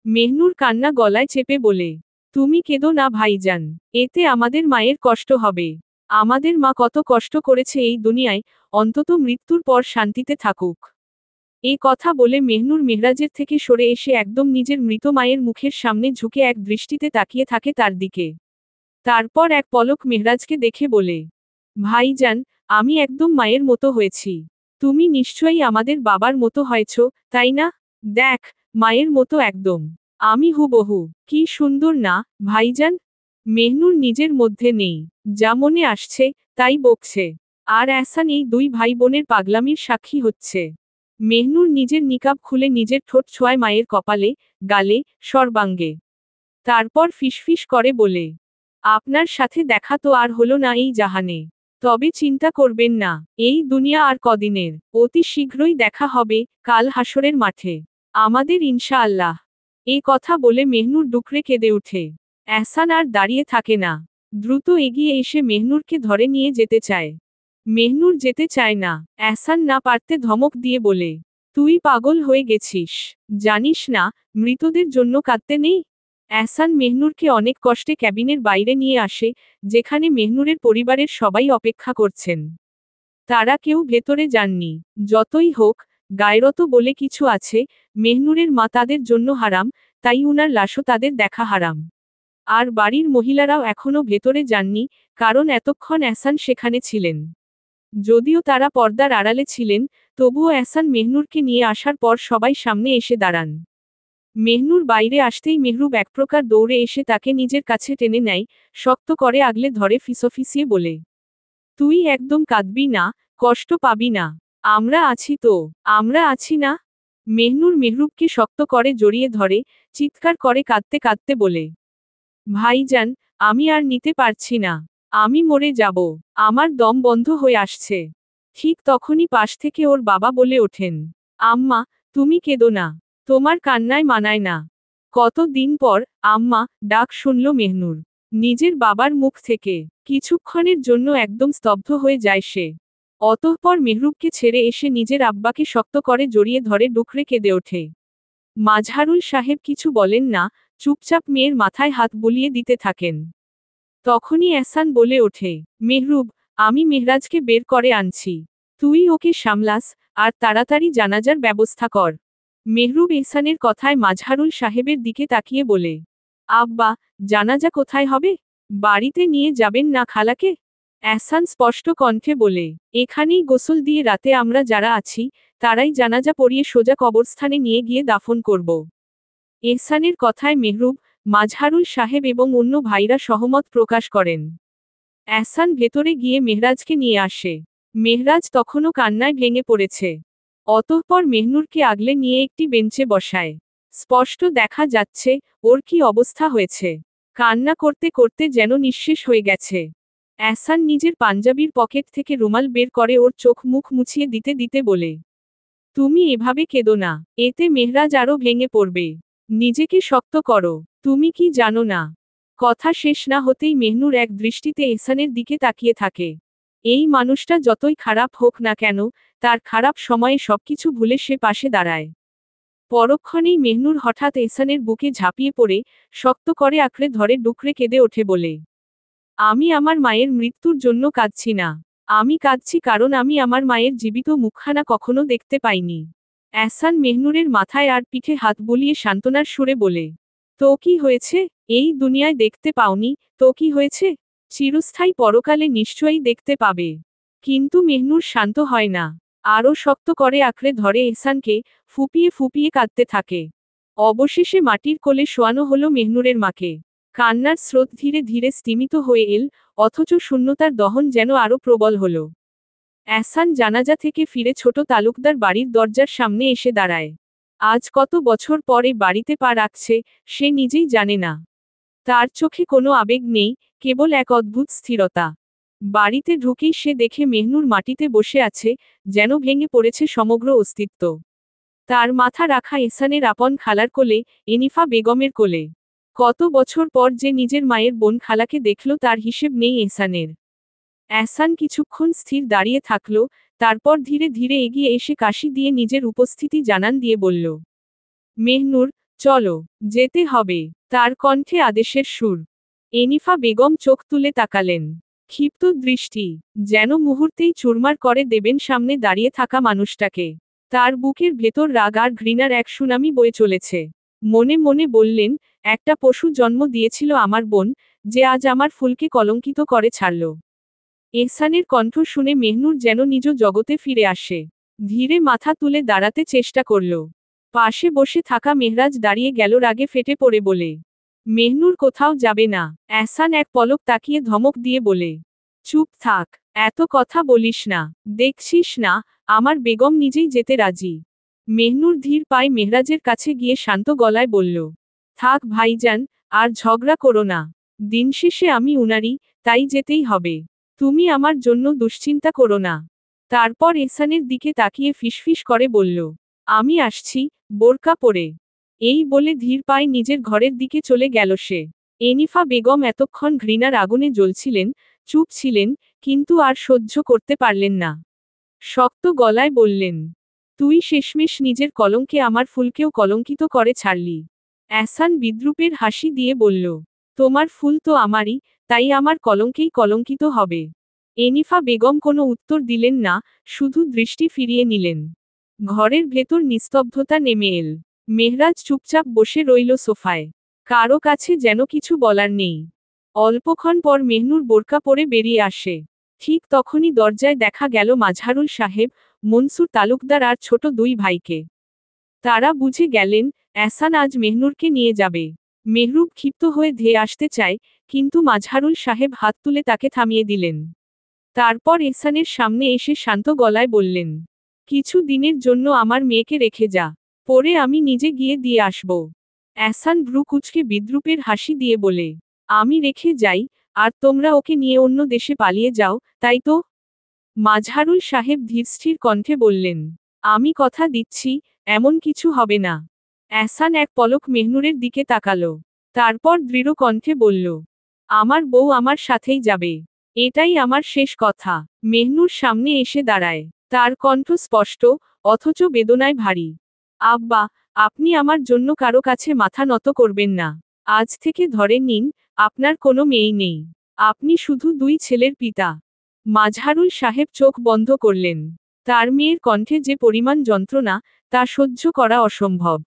মেহনুর কান্না গলায় চেপে বলে, তুমি কেঁদো না ভাইজান, এতে আমাদের মায়ের কষ্ট হবে। আমাদের মা কত কষ্ট করেছে এই দুনিয়ায়, অন্তত মৃত্যুর পর শান্তিতে থাকুক। এই কথা বলে মেহনুর মেহরাজের থেকে সরে এসে একদম নিজের মৃত মায়ের মুখের সামনে ঝুঁকে এক দৃষ্টিতে তাকিয়ে থাকে তার দিকে। তারপর এক পলক মেহরাজকে দেখে বলে, ভাইজান, আমি একদম মায়ের মতো হয়েছি। তুমি নিশ্চয়ই আমাদের বাবার মতো হয়েছ, তাই না? দেখ, মায়ের মতো একদম। আমি হুবহু। কি সুন্দর না, ভাইজান? মেহনুর নিজের মধ্যে নেই। যা মনে আসছে, তাই বকছে। আর এহসান এই দুই ভাই বোনের পাগলামির সাক্ষী হচ্ছে। মেহনুর নিজের নিকাব খুলে নিজের ঠোঁট ছোঁয়ায় মায়ের কপালে, গালে, সর্বাঙ্গে। তারপর ফিসফিস করে বলে, আপনার সাথে দেখা তো আর হলো না এই জাহানে। তবে চিন্তা করবেন না, এই দুনিয়া আর কদিনের। অতি শীঘ্রই দেখা হবে, কাল হাসরের মাঠে। আমাদের ইনশাআল্লাহ। এই কথা বলে মেহনুর ডুকরে কেঁদে উঠে। এহসান আর দাঁড়িয়ে থাকে না। দ্রুত এগিয়ে এসে মেহনুরকে ধরে নিয়ে যেতে চায়। মেহনুর যেতে চায় না। এহসান না পারতে ধমক দিয়ে বলে, তুই পাগল হয়ে গেছিস। জানিস না, মৃতদের জন্য কাঁদতে নেই। এহসান মেহনুরকে অনেক কষ্টে ক্যাবিনের বাইরে নিয়ে আসে, যেখানে মেহনুরের পরিবারের সবাই অপেক্ষা করছেন। তারা কেউ ভেতরে যাননি। যতই হোক, গায়রত বলে কিছু আছে, মেহনুরের মা তাদের জন্য হারাম, তাই উনার লাশও তাদের দেখা হারাম। আর বাড়ির মহিলারাও এখনো ভেতরে যাননি, কারণ এতক্ষণ এহসান সেখানে ছিলেন। যদিও তারা পর্দার আড়ালে ছিলেন, তবুও এহসান মেহনুরকে নিয়ে আসার পর সবাই সামনে এসে দাঁড়ান। মেহনুর বাইরে আসতেই মেহরুব এক প্রকার দৌড়ে এসে তাকে নিজের কাছে টেনে নেয়, শক্ত করে আগলে ধরে ফিসফিসিয়ে বলে, তুই একদম কাঁদবি না, কষ্ট পাবি না। আমরা আছি তো, আমরা আছি না? মেহনুর মেহরুবকে শক্ত করে জড়িয়ে ধরে, চিৎকার করে কাঁদতে কাঁদতে বলে, ভাইজান, আমি আর নিতে পারছি না। আমি মরে যাব। আমার দম বন্ধ হয়ে আসছে। ঠিক তখনই পাশ থেকে ওর বাবা বলে ওঠেন, আম্মা, তুমি কেঁদো না। তোমার কান্নায় মানায় না। কতদিন পর আম্মা ডাক শুনল মেহনুর নিজের বাবার মুখ থেকে। কিছুক্ষণের জন্য একদম স্তব্ধ হয়ে যায় সে। অতঃপর মেহরুবকে ছেড়ে এসে নিজের আব্বাকে শক্ত করে জড়িয়ে ধরে ডুকরে কেঁদে ওঠে। মাজহারুল সাহেব কিছু বলেন না, চুপচাপ মেয়ের মাথায় হাত বুলিয়ে দিতে থাকেন। তখনই এহসান বলে ওঠে, মেহরুব, আমি মেহরাজকে বের করে আনছি। তুই ওকে সামলাস, আর তাড়াতাড়ি জানাজার ব্যবস্থা কর। মেহরুব এহসানের কথায় মাজহারুল সাহেবের দিকে তাকিয়ে বলে, আব্বা, জানাজা কোথায় হবে? বাড়িতে নিয়ে যাবেন না খালাকে? এহসান স্পষ্ট কণ্ঠে বলে, এখানেই গোসল দিয়ে রাতে আমরা যারা আছি তারাই জানাজা পড়িয়ে সোজা কবরস্থানে নিয়ে গিয়ে দাফন করব। এহসানের কথায় মেহরুব, মাজহারুল সাহেব এবং অন্য ভাইরা সহমত প্রকাশ করেন। এহসান ভেতরে গিয়ে মেহরাজকে নিয়ে আসে। মেহরাজ তখনও কান্নায় ভেঙে পড়েছে। অতঃপর মেহনুরকে আগলে নিয়ে একটি বেঞ্চে বসায়। স্পষ্ট দেখা যাচ্ছে ওর কি অবস্থা হয়েছে। কান্না করতে করতে যেন নিঃশেষ হয়ে গেছে। এহসান নিজের পাঞ্জাবির পকেট থেকে রুমাল বের করে ওর চোখ মুখ মুছিয়ে দিতে দিতে বলে, তুমি এভাবে কেঁদো না, এতে মেহরাজ আরও ভেঙে পড়বে। নিজেকে শক্ত করো, তুমি কি জানো না? কথা শেষ না হতেই মেহনুর এক দৃষ্টিতে এহসানের দিকে তাকিয়ে থাকে। এই মানুষটা যতই খারাপ হোক না কেন, তার খারাপ সময়ে সবকিছু ভুলে সে পাশে দাঁড়ায়। পরক্ষণেই মেহনুর হঠাৎ এহসানের বুকে ঝাঁপিয়ে পড়ে শক্ত করে আঁকড়ে ধরে ডুকরে কেঁদে ওঠে বলে, আমি আমার মায়ের মৃত্যুর জন্য কাঁদছি না। আমি কাঁদছি কারণ আমি আমার মায়ের জীবিত মুখখানা কখনো দেখতে পাইনি। এহসান মেহনুরের মাথায় আর পিঠে হাত বুলিয়ে সান্ত্বনার সুরে বলে, তো কি হয়েছে? এই দুনিয়ায় দেখতে পাওনি, তো কি হয়েছে? চিরস্থায়ী পরকালে নিশ্চয়ই দেখতে পাবে। কিন্তু মেহনুর শান্ত হয় না। আরও শক্ত করে আঁকড়ে ধরে এহসানকে, ফুপিয়ে ফুপিয়ে কাঁদতে থাকে। অবশেষে মাটির কোলে শোয়ানো হলো মেহনুরের মাকে। কান্নার স্রোত ধীরে ধীরে স্তিমিত হয়ে এল, অথচ শূন্যতার দহন যেন আরও প্রবল হল। এহসান জানাজা থেকে ফিরে ছোট তালুকদার বাড়ির দরজার সামনে এসে দাঁড়ায়। আজ কত বছর পরে বাড়িতে পা রাখছে, সে নিজেই জানে না। তার চোখে কোনো আবেগ নেই, কেবল এক অদ্ভুত স্থিরতা। বাড়িতে ঢুকেই সে দেখে মেহনুর মাটিতে বসে আছে, যেন ভেঙে পড়েছে সমগ্র অস্তিত্ব। তার মাথা রাখা এহসানের আপন খালার কোলে, এনিফা বেগমের কোলে। কত বছর পর যে নিজের মায়ের বোন খালাকে দেখল তার হিসেব নেই এহসানের। এহসান কিছুক্ষণ স্থির দাঁড়িয়ে থাকল, তারপর ধীরে ধীরে এগিয়ে এসে কাশি দিয়ে নিজের উপস্থিতি জানান দিয়ে বলল, মেহনুর, চলো, যেতে হবে। তার কণ্ঠে আদেশের সুর। এনিফা বেগম চোখ তুলে তাকালেন। ক্ষিপ্ত দৃষ্টি, যেন মুহূর্তেই চুরমার করে দেবেন সামনে দাঁড়িয়ে থাকা মানুষটাকে। তার বুকের ভেতর রাগ আর ঘৃণার এক সুনামি বয়ে চলেছে। মনে মনে বললেন, একটা পশু জন্ম দিয়েছিল আমার বোন, যে আজ আমার ফুলকে কলঙ্কিত করে ছাড়ল। এহসানের কণ্ঠ শুনে মেহনুর যেন নিজ জগতে ফিরে আসে। ধীরে মাথা তুলে দাঁড়াতে চেষ্টা করল। পাশে বসে থাকা মেহরাজ দাঁড়িয়ে গেল রাগে ফেটে পড়ে বলে, মেহনুর কোথাও যাবে না। এহসান এক পলক তাকিয়ে ধমক দিয়ে বলে, চুপ থাক, এত কথা বলিস না। দেখছিস না, আমার বেগম নিজেই যেতে রাজি। মেহনুর ধীর পায়ে মেহরাজের কাছে গিয়ে শান্ত গলায় বলল, থাক ভাইজান, আর ঝগড়া করো না। দিন শেষে আমি উনারি, তাই যেতেই হবে। তুমি আমার জন্য দুশ্চিন্তা করো না। তারপর এহসানের দিকে তাকিয়ে ফিসফিস করে বলল, আমি আসছি, বোরকা পরে। এই বলে ধীর পায়ে নিজের ঘরের দিকে চলে গেল সে। এনিফা বেগম এতক্ষণ ঘৃণার আগুনে জ্বলছিলেন, চুপ ছিলেন, কিন্তু আর সহ্য করতে পারলেন না। শক্ত গলায় বললেন, তুই শেষমেশ নিজের কলঙ্কে আমার ফুলকেও কলঙ্কিত করে ছাড়লি। এহসান বিদ্রূপের হাসি দিয়ে বলল, তোমার ফুল তো আমারই, তাই আমার কলঙ্কেই কলঙ্কিত হবে। এনিফা বেগম কোনো উত্তর দিলেন না, শুধু দৃষ্টি ফিরিয়ে নিলেন। ঘরের ভেতর নিস্তব্ধতা নেমে এল। মেহরাজ চুপচাপ বসে রইল সোফায়। কারো কাছে যেন কিছু বলার নেই। অল্পক্ষণ পর মেহনুর বোরকা পরে বেরিয়ে আসে। ঠিক তখনই দরজায় দেখা গেল মাজহারুল সাহেব, মনসুর তালুকদার আর ছোট দুই ভাইকে। তারা বুঝে গেলেন, এহসান আজ মেহনুরকে নিয়ে যাবে। মেহরুব ক্ষিপ্ত হয়ে ধেয়ে আসতে চায়, কিন্তু মাজহারুল সাহেব হাত তুলে তাকে থামিয়ে দিলেন। তারপর এহসানের সামনে এসে শান্ত গলায় বললেন, কিছু দিনের জন্য আমার মেয়েকে রেখে যা, পরে আমি নিজে গিয়ে দিয়ে আসব। এহসান ভ্রু কুঁচকে বিদ্রূপের হাসি দিয়ে বলে, আমি রেখে যাই, আর তোমরা ওকে নিয়ে অন্য দেশে পালিয়ে যাও, তাই তো? মাজহারুল সাহেব ধীরস্থির কণ্ঠে বললেন, আমি কথা দিচ্ছি, এমন কিছু হবে না। এহসান এক পলক মেহনুরের দিকে তাকালো। তারপর দৃঢ় কণ্ঠে বলল, আমার বউ আমার সাথেই যাবে। এটাই আমার শেষ কথা। মেহনুর সামনে এসে দাঁড়ায়। তার কণ্ঠ স্পষ্ট, অথচ বেদনায় ভারী। আব্বা, আপনি আমার জন্য কারো কাছে মাথা নত করবেন না। আজ থেকে ধরে নিন, আপনার কোনো মেয়ে নেই। আপনি শুধু 2 ছেলের পিতা। মাজহারুল সাহেব চোখ বন্ধ করলেন। তার মেয়ের কণ্ঠে যে পরিমাণ যন্ত্রণা, তা সহ্য করা অসম্ভব।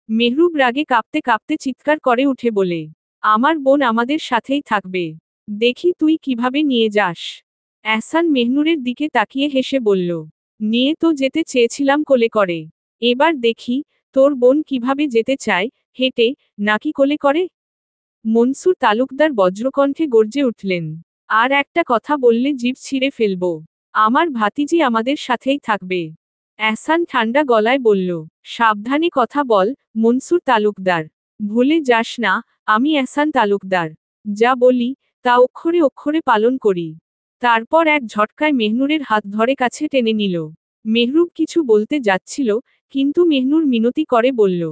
মেহরুব রাগে কাঁপতে কাঁপতে চিৎকার করে উঠে বলে, আমার বোন আমাদের সাথেই থাকবে। দেখি তুই কিভাবে নিয়ে যাস। এহসান মেহনুরের দিকে তাকিয়ে হেসে বলল, নিয়ে তো যেতে চেয়েছিলাম কোলে করে। এবার দেখি, তোর বোন কিভাবে যেতে চায়, হেঁটে, নাকি কোলে করে। মনসুর তালুকদার বজ্রকণ্ঠে গর্জে উঠলেন, আর একটা কথা বললে জিভ ছিঁড়ে ফেলব। আমার ভাতিজি আমাদের সাথেই থাকবে। এহসান ঠান্ডা গলায় বলল, সাবধানে কথা বল, মনসুর তালুকদার। ভুলে যাস না, আমি এহসান তালুকদার। যা বলি, তা অক্ষরে অক্ষরে পালন করি। তারপর এক ঝটকায় মেহনুরের হাত ধরে কাছে টেনে নিল। মেহরুব কিছু বলতে যাচ্ছিল, কিন্তু মেহনুর মিনতি করে বলল,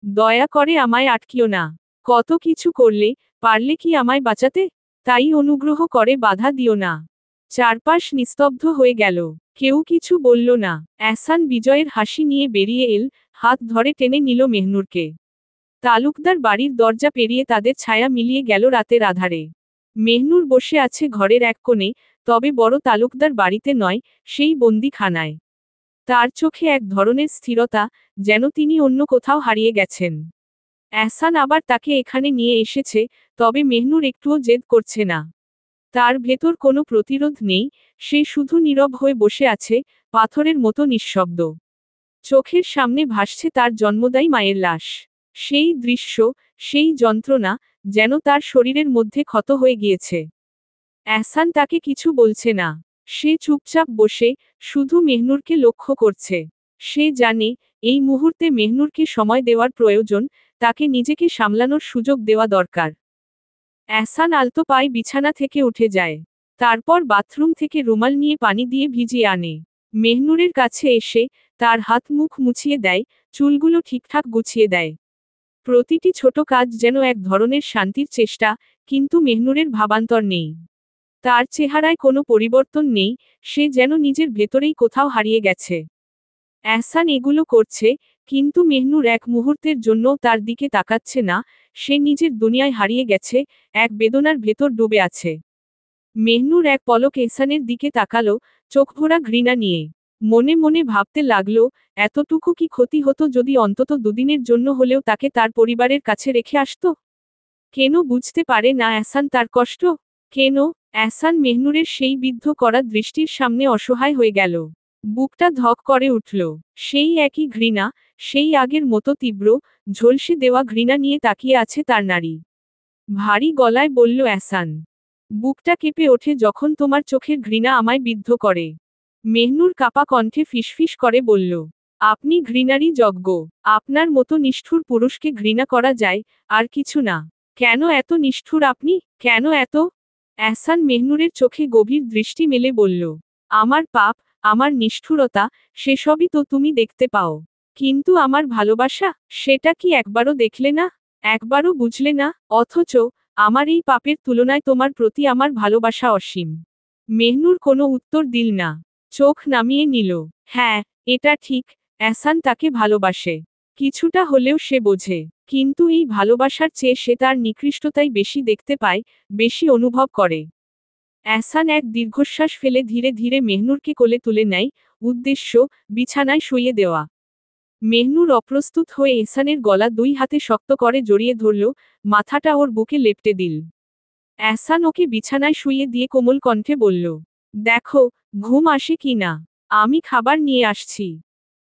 দয়া করে আমায় আটকিও না। কত কিছু করলে, পারলে কি আমায় বাঁচাতে? তাই অনুগ্রহ করে বাধা দিও না। চারপাশ নিস্তব্ধ হয়ে গেল। কেউ কিছু বলল না। এহসান বিজয়ের হাসি নিয়ে বেরিয়ে এল, হাত ধরে টেনে নিল মেহনুরকে। তালুকদার বাড়ির দরজা পেরিয়ে তাদের ছায়া মিলিয়ে গেল রাতের আধারে। মেহনুর বসে আছে ঘরের এক কোণে, তবে বড় তালুকদার বাড়িতে নয়, সেই বন্দিখানায়। তার চোখে এক ধরনের স্থিরতা, যেন তিনি অন্য কোথাও হারিয়ে গেছেন। এহসান আবার তাকে এখানে নিয়ে এসেছে, তবে মেহনুর একটুও জেদ করছে না। তার ভেতর কোনো প্রতিরোধ নেই, সে শুধু নীরব হয়ে বসে আছে, পাথরের মতো নিঃশব্দ। চোখের সামনে ভাসছে তার জন্মদায়ী মায়ের লাশ। সেই দৃশ্য, সেই যন্ত্রণা, যেন তার শরীরের মধ্যে ক্ষত হয়ে গিয়েছে। এহসান তাকে কিছু বলছে না। সে চুপচাপ বসে, শুধু মেহনুরকে লক্ষ্য করছে। সে জানে, এই মুহূর্তে মেহনুরকে সময় দেওয়ার প্রয়োজন, তাকে নিজেকে সামলানোর সুযোগ দেওয়া দরকার। এহসান আলতো পায়ে বিছানা থেকে উঠে যায়। তারপর বাথরুম থেকে রুমাল নিয়ে পানি দিয়ে ভিজিয়ে আনে। মেহনুরের কাছে এসে, তার হাত মুখ মুছিয়ে দেয়, চুলগুলো ঠিকঠাক গুছিয়ে দেয়। প্রতিটি ছোট কাজ যেন এক ধরনের শান্তির চেষ্টা, কিন্তু মেহনুরের ভাবান্তর নেই। তার চেহারায় কোনো পরিবর্তন নেই, সে যেন নিজের ভেতরেই কোথাও হারিয়ে গেছে। এহসান এগুলো করছে, কিন্তু মেহনুর এক মুহূর্তের জন্যও তার দিকে তাকাচ্ছে না, সে নিজের দুনিয়ায় হারিয়ে গেছে, এক বেদনার ভেতর ডুবে আছে। মেহনুর এক পলক এহসানের দিকে তাকালো, চোখভরা ঘৃণা নিয়ে। মনে মনে ভাবতে লাগলো, এতটুকু কি ক্ষতি হতো যদি অন্তত দুদিনের জন্য হলেও তাকে তার পরিবারের কাছে রেখে আসতো? কেন বুঝতে পারে না এহসান তার কষ্ট? কেন? এহসান মেহনুরের সেই বিদ্ধ করা দৃষ্টির সামনে অসহায় হয়ে গেল। বুকটা ধক করে উঠল। সেই একই ঘৃণা, সেই আগের মতো তীব্র, ঝলসে দেওয়া ঘৃণা নিয়ে তাকিয়ে আছে তার নারী। ভারী গলায় বলল এহসান। বুকটা কেঁপে ওঠে যখন তোমার চোখের ঘৃণা আমায় বিদ্ধ করে। মেহনুর কাপা কণ্ঠে ফিসফিস করে বলল, আপনি ঘৃণারই যজ্ঞ। আপনার মতো নিষ্ঠুর পুরুষকে ঘৃণা করা যায়, আর কিছু না। কেন এত নিষ্ঠুর আপনি? কেন এত? এহসান মেহনুরের চোখে গভীর দৃষ্টি মেলে বলল, আমার পাপ, আমার নিষ্ঠুরতা, সেসবই তো তুমি দেখতে পাও। কিন্তু আমার ভালোবাসা, সেটা কি একবারও দেখলে না? একবারও বুঝলে না? অথচ, আমার এই পাপের তুলনায় তোমার প্রতি আমার ভালোবাসা অসীম। মেহনুর কোনো উত্তর দিল না। চোখ নামিয়ে নিল। হ্যাঁ, এটা ঠিক, এহসান তাকে ভালোবাসে। কিছুটা হলেও সে বোঝে। কিন্তু এই ভালোবাসার চেয়ে সে তার নিকৃষ্টতাই বেশি দেখতে পায়, বেশি অনুভব করে। এহসান এক দীর্ঘশ্বাস ফেলে ধীরে ধীরে মেহনুরকে কোলে তুলে নেয়, উদ্দেশ্য, বিছানায় শুইয়ে দেওয়া। মেহনুর অপ্রস্তুত হয়ে এহসানের গলা 2 হাতে শক্ত করে জড়িয়ে ধরল, মাথাটা ওর বুকে লেপ্টে দিল। এহসান ওকে বিছানায় শুইয়ে দিয়ে কোমল কণ্ঠে বলল, দেখো, ঘুম আসে কি না। আমি খাবার নিয়ে আসছি।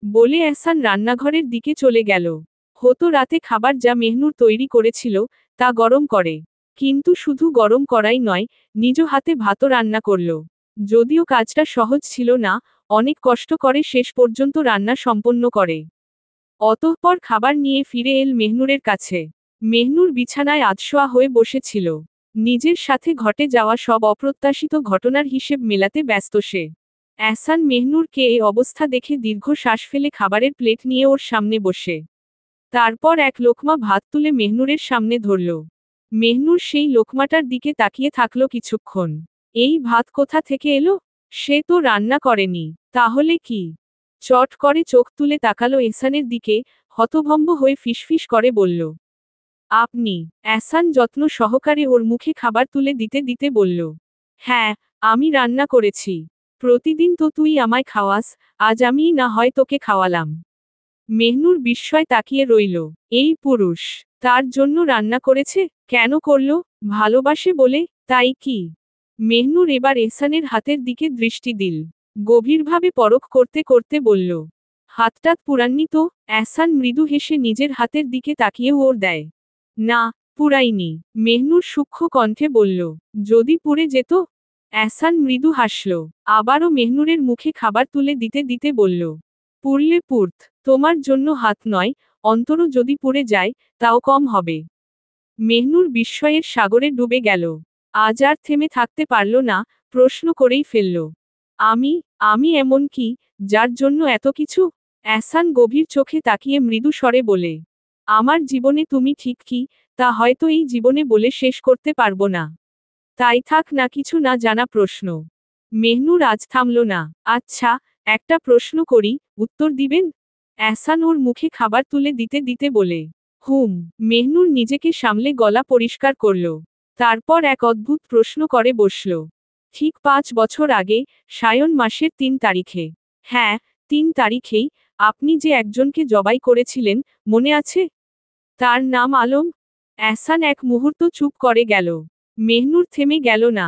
বলে এহসান রান্নাঘরের দিকে চলে গেল। হতো রাতে খাবার যা মেহনুর তৈরি করেছিল, তা গরম করে। কিন্তু শুধু গরম করাই নয়, নিজ হাতে ভাতও রান্না করল। যদিও কাজটা সহজ ছিল না, অনেক কষ্ট করে শেষ পর্যন্ত রান্না সম্পন্ন করে। অতঃপর খাবার নিয়ে ফিরে এল মেহনুরের কাছে। মেহনুর বিছানায় আধশোয়া হয়ে বসেছিল। নিজের সাথে ঘটে যাওয়া সব অপ্রত্যাশিত ঘটনার হিসেব মেলাতে ব্যস্ত সে। এহসান মেহনুরকে এই অবস্থা দেখে দীর্ঘ শ্বাস ফেলে খাবারের প্লেট নিয়ে ওর সামনে বসে তারপর এক লোকমা ভাত তুলে মেহনুরের সামনে ধরল। মেহনুর সেই লোকমাটার দিকে তাকিয়ে থাকলো কিছুক্ষণ। এই ভাত কোথা থেকে এলো? সে তো রান্না করেনি। তাহলে কি? চট করে চোখ তুলে তাকালো এহসানের দিকে, হতভম্ব হয়ে ফিসফিস করে বলল, আপনি? এহসান যত্ন সহকারে ওর মুখে খাবার তুলে দিতে দিতে বলল, হ্যাঁ, আমি রান্না করেছি। প্রতিদিন তো তুই আমায় খাওয়াস, আজ আমিই না হয় তোকে খাওয়ালাম। মেহনুর বিস্ময় তাকিয়ে রইল। এই পুরুষ তার জন্য রান্না করেছে? কেন করল? ভালোবাসে বলে, তাই কি? মেহনুর এবার এহসানের হাতের দিকে দৃষ্টি দিল। গভীরভাবে পরখ করতে করতে বলল, হাতটাত পুরাননি তো? এহসান মৃদু হেসে নিজের হাতের দিকে তাকিয়ে ওর দেয়। না, পুরাইনি। মেহনুর সূক্ষ্ম কণ্ঠে বলল, যদি পুড়ে যেত? এহসান মৃদু হাসল। আবারও মেহনুরের মুখে খাবার তুলে দিতে দিতে বলল, পুড়লে পুড়ত, তোমার জন্য হাত নয়, অন্তরও যদি পুড়ে যায়, তাও কম হবে। মেহনুর বিস্ময়ের সাগরে ডুবে গেল। আজ আর থেমে থাকতে পারল না, প্রশ্ন করেই ফেলল, আমি? আমি এমন কি, যার জন্য এত কিছু? এহসান গভীর চোখে তাকিয়ে মৃদু স্বরে বলে, আমার জীবনে তুমি ঠিক কি, তা হয়তো এই জীবনে বলে শেষ করতে পারবো না। তাই থাক না কিছু না জানা প্রশ্ন। মেহনুর আজ থামল না। আচ্ছা, একটা প্রশ্ন করি, উত্তর দিবেন? এহসান ওর মুখে খাবার তুলে দিতে দিতে বলে, হুম। মেহনুর নিজেকে সামলে গলা পরিষ্কার করল। তারপর এক অদ্ভুত প্রশ্ন করে বসল, ঠিক 5 বছর আগে, শায়ন মাসের 3 তারিখে। হ্যাঁ, 3 তারিখেই, আপনি যে একজনকে জবাই করেছিলেন, মনে আছে? তার নাম আলম? এহসান এক মুহূর্ত চুপ করে গেল। মেহনুর থেমে গেল না।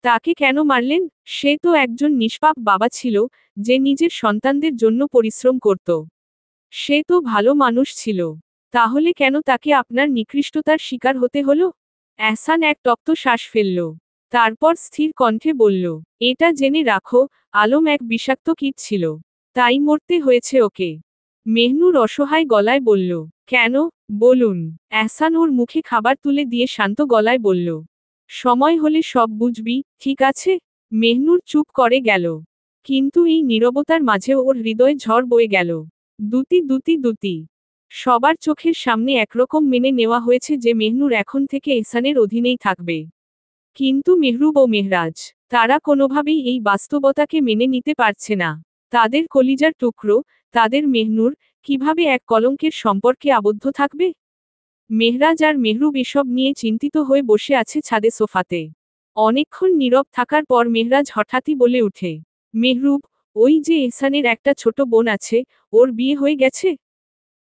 তাকে কেন মারলেন? সে তো একজন নিষ্পাপ বাবা ছিল, যে নিজের সন্তানদের জন্য পরিশ্রম করত। সে তো ভালো মানুষ ছিল। তাহলে কেন তাকে আপনার নিকৃষ্টতার শিকার হতে হলো? এহসান এক তপ্ত শ্বাস ফেলল। তারপর স্থির কণ্ঠে বলল, এটা জেনে রাখো, আলম এক বিষাক্ত কীট ছিল। তাই মরতে হয়েছে ওকে। মেহনুর অসহায় গলায় বলল, কেন? বলুন। এহসান ওর মুখে খাবার তুলে দিয়ে শান্ত গলায় বলল, সময় হলে সব বুঝবি, ঠিক আছে? মেহনুর চুপ করে গেল। কিন্তু এই নীরবতার মাঝেও ওর হৃদয়ে ঝড় বয়ে গেল। দুতি দুতি দুতি। সবার চোখের সামনে একরকম মেনে নেওয়া হয়েছে যে মেহনুর এখন থেকে এহসানের অধীনেই থাকবে। কিন্তু মেহরুব ও মেহরাজ, তারা কোনোভাবেই এই বাস্তবতাকে মেনে নিতে পারছে না। তাদের কলিজার টুকরো, তাদের মেহনুর, কিভাবে এক কলঙ্কের সম্পর্কে আবদ্ধ থাকবে? মেহরাজ আর মেহরুব এসব নিয়ে চিন্তিত হয়ে বসে আছে ছাদে সোফাতে। অনেকক্ষণ নীরব থাকার পর মেহরাজ হঠাৎই বলে উঠে, মেহরুব, ওই যে এহসানের একটা ছোট বোন আছে, ওর বিয়ে হয়ে গেছে?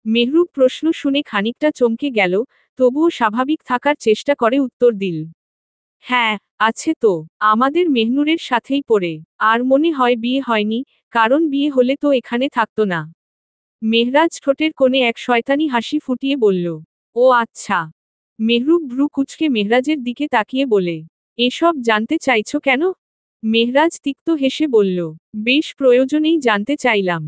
মেহরুব প্রশ্ন শুনে খানিকটা চমকে গেল, তবুও স্বাভাবিক থাকার চেষ্টা করে উত্তর দিল, হ্যাঁ, আছে তো, আমাদের মেহনুরের সাথেই পড়ে। আর মনে হয় বিয়ে হয়নি, কারণ বিয়ে হলে তো এখানে থাকতো না। মেহরাজ ঠোঁটের কোণে এক শয়তানি হাসি ফুটিয়ে বলল, ও আচ্ছা। মেহরুব ভ্রু কুঁচকে মেহরাজের দিকে তাকিয়ে বলে, এসব জানতে চাইছো কেন? মেহরাজ তিক্ত হেসে বলল, বেশ প্রয়োজনেই জানতে চাইলাম।